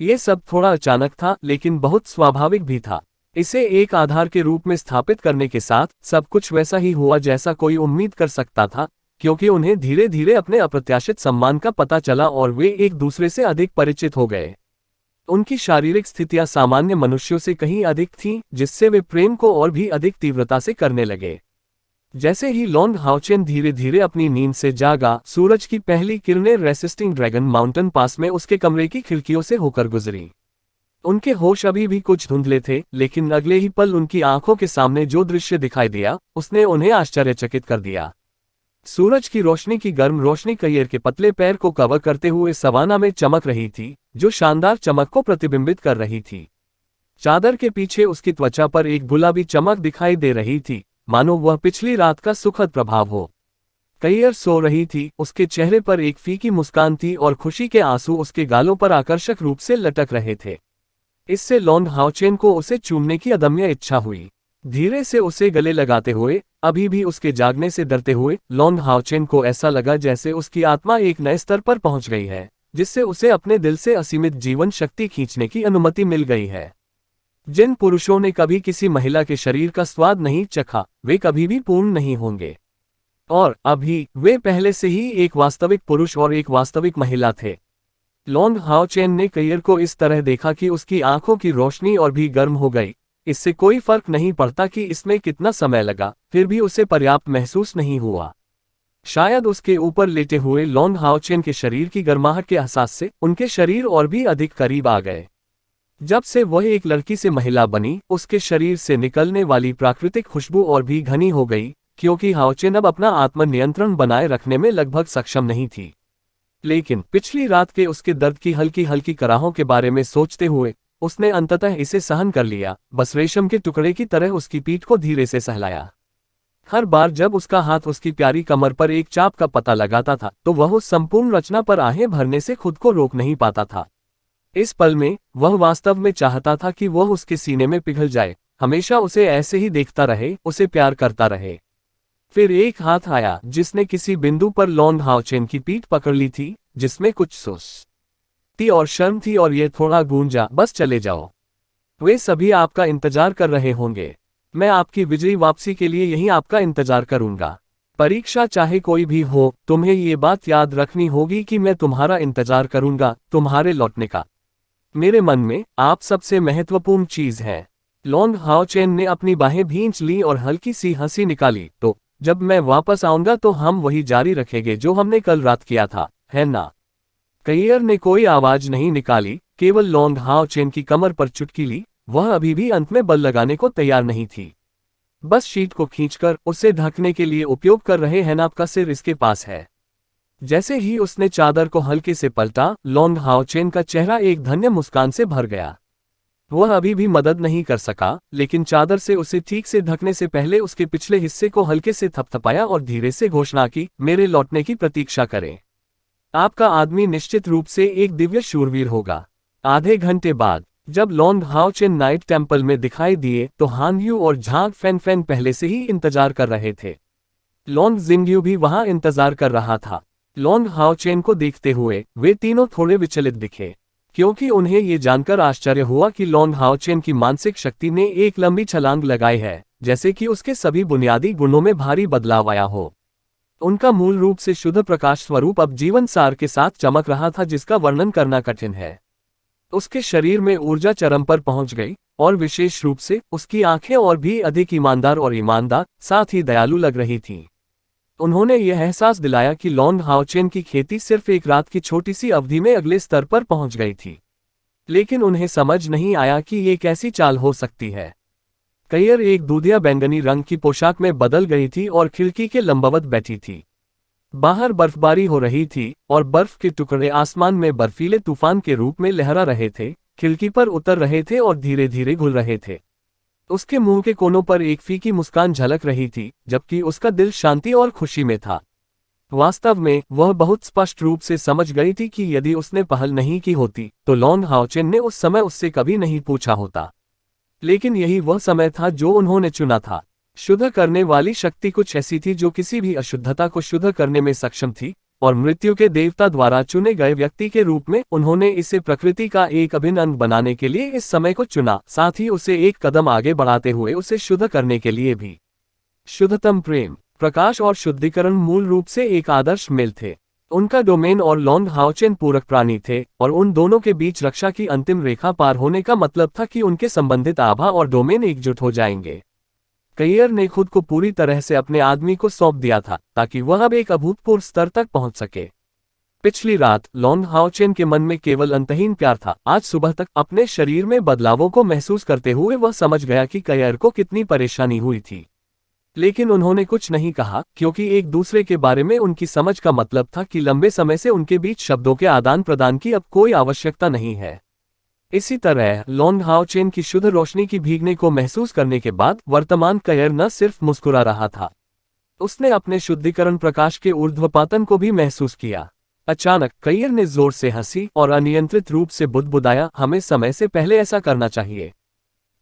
ये सब थोड़ा अचानक था, लेकिन बहुत स्वाभाविक भी था। इसे एक आधार के रूप में स्थापित करने के साथ सब कुछ वैसा ही हुआ जैसा कोई उम्मीद कर सकता था, क्योंकि उन्हें धीरे धीरे अपने अप्रत्याशित सम्मान का पता चला और वे एक दूसरे से अधिक परिचित हो गए। उनकी शारीरिक स्थितियां सामान्य मनुष्यों से कहीं अधिक थीं, जिससे वे प्रेम को और भी अधिक तीव्रता से करने लगे। जैसे ही लॉन्ग हाओचेन धीरे धीरे अपनी नींद से जागा, सूरज की पहली किरणें रेसिस्टिंग ड्रैगन माउंटेन पास में उसके कमरे की खिड़कियों से होकर गुजरी। उनके होश अभी भी कुछ धुंधले थे, लेकिन अगले ही पल उनकी आंखों के सामने जो दृश्य दिखाई दिया, उसने उन्हें आश्चर्यचकित कर दिया। सूरज की रोशनी की गर्म रोशनी कयियर के पतले पैर को कवर करते हुए सवाना में चमक रही थी, जो शानदार चमक को प्रतिबिंबित कर रही थी। चादर के पीछे उसकी त्वचा पर एक गुलाबी चमक दिखाई दे रही थी, मानो वह पिछली रात का सुखद प्रभाव हो। कयियर सो रही थी, उसके चेहरे पर एक फीकी मुस्कान थी और खुशी के आंसू उसके गालों पर आकर्षक रूप से लटक रहे थे। इससे लॉन्ग हाओचेन को उसे चूमने की अदम्य इच्छा हुई। धीरे से उसे गले लगाते हुए, अभी भी उसके जागने से डरते हुए, लॉन्ग हाओचेन को ऐसा लगा जैसे उसकी आत्मा एक नए स्तर पर पहुंच गई है, जिससे उसे अपने दिल से असीमित जीवन शक्ति खींचने की अनुमति मिल गई है। जिन पुरुषों ने कभी किसी महिला के शरीर का स्वाद नहीं चखा, वे कभी भी पूर्ण नहीं होंगे। और अभी वे पहले से ही एक वास्तविक पुरुष और एक वास्तविक महिला थे। लॉन्ग हाओचेन ने कयियर को इस तरह देखा कि उसकी आंखों की रोशनी और भी गर्म हो गई। इससे कोई फर्क नहीं पड़ता कि इसमें कितना समय लगा, फिर भी उसे पर्याप्त महसूस नहीं हुआ। शायद उसके ऊपर लेटे हुए लॉन्ग हाओचेन के शरीर की गर्माहट के एहसास से उनके शरीर और भी अधिक करीब आ गए। जब से वह एक लड़की से महिला बनी, उसके शरीर से निकलने वाली प्राकृतिक खुशबू और भी घनी हो गई, क्योंकि हाओचेन अब अपना आत्मनियंत्रण बनाए रखने में लगभग सक्षम नहीं थी। लेकिन पिछली रात के उसके दर्द की हल्की हल्की कराहों के बारे में सोचते हुए उसने अंततः इसे सहन कर लिया, बस रेशम के टुकड़े की तरह उसकी पीठ को धीरे से सहलाया। हर बार जब उसका हाथ उसकी प्यारी कमर पर एक चाप का पता लगाता था, तो वह उस संपूर्ण रचना पर आहें भरने से खुद को रोक नहीं पाता था। इस पल में वह वास्तव में चाहता था कि वह उसके सीने में पिघल जाए, हमेशा उसे ऐसे ही देखता रहे, उसे प्यार करता रहे। फिर एक हाथ आया जिसने किसी बिंदु पर लॉन्ग हाओचेन की पीठ पकड़ ली थी, जिसमें कुछ सुस्ती और शर्म थी, और ये थोड़ा गूंजा, बस चले जाओ। वे सभी आपका इंतजार कर रहे होंगे। मैं आपकी विजयी वापसी के लिए यहीं आपका इंतजार करूंगा। परीक्षा चाहे कोई भी हो, तुम्हें ये बात याद रखनी होगी कि मैं तुम्हारा इंतजार करूंगा, तुम्हारे लौटने का। मेरे मन में आप सबसे महत्वपूर्ण चीज है। लॉन्ग हाओचेन ने अपनी बाहें भींच ली और हल्की सी हंसी निकाली। तो जब मैं वापस आऊंगा तो हम वही जारी रखेंगे जो हमने कल रात किया था, है ना? कयियर ने कोई आवाज नहीं निकाली, केवल लॉन्ग हाओचेन की कमर पर चुटकी ली। वह अभी भी अंत में बल लगाने को तैयार नहीं थी। बस शीट को खींचकर उसे ढकने के लिए उपयोग कर रहे हैनाप का सिर इसके पास है। जैसे ही उसने चादर को हल्के से पलटा, लॉन्ग हाओचेन का चेहरा एक धन्य मुस्कान से भर गया। वह अभी भी मदद नहीं कर सका, लेकिन चादर से उसे ठीक से ढकने से पहले उसके पिछले हिस्से को हल्के से थपथपाया और धीरे से घोषणा की, मेरे लौटने की प्रतीक्षा करें। आपका आदमी निश्चित रूप से एक दिव्य शूरवीर होगा। आधे घंटे बाद जब लॉन्ग हाओचेन नाइट टेम्पल में दिखाई दिए, तो हान यू और झांग फैन फैन पहले से ही इंतजार कर रहे थे। लॉन्ग जिंगयू भी वहां इंतजार कर रहा था। लॉन्ग हाओचेन को देखते हुए वे तीनों थोड़े विचलित दिखे, क्योंकि उन्हें ये जानकर आश्चर्य हुआ कि लॉन्ग हाओचेन की मानसिक शक्ति ने एक लंबी छलांग लगाई है, जैसे कि उसके सभी बुनियादी गुणों में भारी बदलाव आया हो। उनका मूल रूप से शुद्ध प्रकाश स्वरूप अब जीवन सार के साथ चमक रहा था, जिसका वर्णन करना कठिन है। उसके शरीर में ऊर्जा चरम पर पहुंच गई, और विशेष रूप से उसकी आंखें और भी अधिक ईमानदार, साथ ही दयालु लग रही थीं। उन्होंने यह एहसास दिलाया कि लॉन्ग हाओचेन की खेती सिर्फ एक रात की छोटी सी अवधि में अगले स्तर पर पहुंच गई थी। लेकिन उन्हें समझ नहीं आया कि ये कैसी चाल हो सकती है। कैयर एक दूधिया बैंगनी रंग की पोशाक में बदल गई थी और खिड़की के लंबवत बैठी थी। बाहर बर्फबारी हो रही थी और बर्फ के टुकड़े आसमान में बर्फीले तूफान के रूप में लहरा रहे थे, खिड़की पर उतर रहे थे और धीरे धीरे घुल रहे थे। उसके मुंह के कोनों पर एक फीकी मुस्कान झलक रही थी, जबकि उसका दिल शांति और खुशी में था। वास्तव में वह बहुत स्पष्ट रूप से समझ गई थी कि यदि उसने पहल नहीं की होती तो लॉन्ग हाओचेन ने उस समय उससे कभी नहीं पूछा होता। लेकिन यही वह समय था जो उन्होंने चुना था। शुद्ध करने वाली शक्ति कुछ ऐसी थी जो किसी भी अशुद्धता को शुद्ध करने में सक्षम थी, और मृत्यु के देवता द्वारा चुने गए व्यक्ति के रूप में उन्होंने इसे प्रकृति का एक अभिन्न अंग बनाने के लिए इस समय को चुना, साथ ही उसे एक कदम आगे बढ़ाते हुए उसे शुद्ध करने के लिए भी। शुद्धतम प्रेम, प्रकाश और शुद्धिकरण मूल रूप से एक आदर्श मेल थे। उनका डोमेन और लॉन्ग हाओचेन पूरक प्राणी थे, और उन दोनों के बीच रक्षा की अंतिम रेखा पार होने का मतलब था कि उनके संबंधित आभा और डोमेन एकजुट हो जाएंगे। कैयर ने खुद को पूरी तरह से अपने आदमी को सौंप दिया था, ताकि वह अब एक अभूतपूर्व स्तर तक पहुंच सके। पिछली रात लॉन्ग हाओचेन के मन में केवल अंतहीन प्यार था। आज सुबह तक अपने शरीर में बदलावों को महसूस करते हुए वह समझ गया कि कैयर को कितनी परेशानी हुई थी। लेकिन उन्होंने कुछ नहीं कहा, क्योंकि एक दूसरे के बारे में उनकी समझ का मतलब था कि लंबे समय से उनके बीच शब्दों के आदान प्रदान की अब कोई आवश्यकता नहीं है। इसी तरह लॉन्ग हाओचेन की शुद्ध रोशनी की भीगने को महसूस करने के बाद वर्तमान कैयर न सिर्फ मुस्कुरा रहा था, उसने अपने शुद्धिकरण प्रकाश के ऊर्ध्वपातन को भी महसूस किया। अचानक कैयर ने जोर से हंसी और अनियंत्रित रूप से बुदबुदाया, हमें समय से पहले ऐसा करना चाहिए।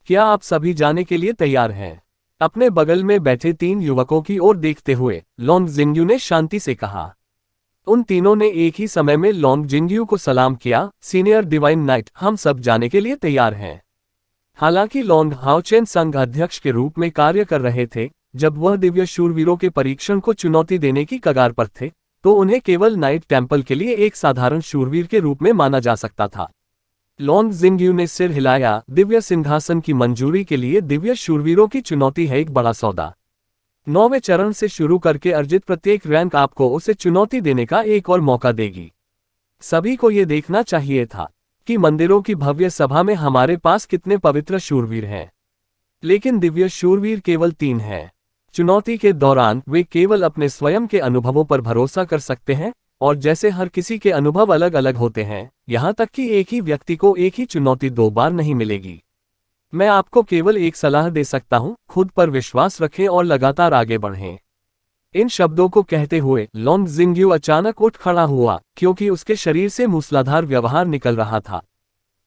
क्या आप सभी जाने के लिए तैयार हैं? अपने बगल में बैठे 3 युवकों की ओर देखते हुए लॉन्ग जिंग्यू ने शांति से कहा। उन तीनों ने एक ही समय में लॉन्ग जिंग्यू को सलाम किया। सीनियर डिवाइन नाइट, हम सब जाने के लिए तैयार हैं। हालांकि लॉन्ग हाओचेन संघ अध्यक्ष के रूप में कार्य कर रहे थे, जब वह दिव्य शूरवीरों के परीक्षण को चुनौती देने की कगार पर थे, तो उन्हें केवल नाइट टेम्पल के लिए एक साधारण शूरवीर के रूप में माना जा सकता था। लॉन्ग जिंग्यू ने सिर हिलाया। दिव्य सिंहासन की मंजूरी के लिए दिव्य शूरवीरों की चुनौती है एक बड़ा सौदा। 9वें चरण से शुरू करके अर्जित प्रत्येक रैंक आपको उसे चुनौती देने का एक और मौका देगी। सभी को ये देखना चाहिए था कि मंदिरों की भव्य सभा में हमारे पास कितने पवित्र शूरवीर हैं। लेकिन दिव्य शूरवीर केवल 3 हैं। चुनौती के दौरान वे केवल अपने स्वयं के अनुभवों पर भरोसा कर सकते हैं, और जैसे हर किसी के अनुभव अलग अलग होते हैं, यहाँ तक कि एक ही व्यक्ति को एक ही चुनौती 2 बार नहीं मिलेगी। मैं आपको केवल एक सलाह दे सकता हूँ, खुद पर विश्वास रखें और लगातार आगे बढ़ें। इन शब्दों को कहते हुए लॉन्ग जिंग्यू अचानक उठ खड़ा हुआ, क्योंकि उसके शरीर से मूसलाधार व्यवहार निकल रहा था।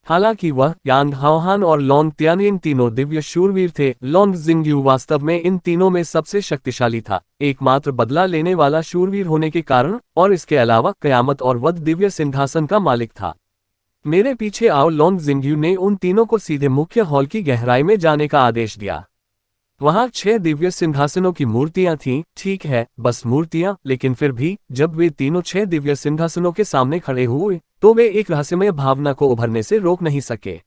हालांकि वह, यांग हाओहान और लॉन्ग त्यानिंग तीनों दिव्य शूरवीर थे, लॉन्ग जिंग्यू वास्तव में इन तीनों में सबसे शक्तिशाली था, एकमात्र बदला लेने वाला शूरवीर होने के कारण, और इसके अलावा कयामत और वध दिव्य सिंहासन का मालिक था। मेरे पीछे आओ। लॉन्ग जिंग्यू ने उन तीनों को सीधे मुख्य हॉल की गहराई में जाने का आदेश दिया। वहां 6 दिव्य सिंहासनों की मूर्तियां थीं। ठीक है, बस मूर्तियां, लेकिन फिर भी जब वे तीनों 6 दिव्य सिंहासनों के सामने खड़े हुए तो वे एक रहस्यमय भावना को उभरने से रोक नहीं सके।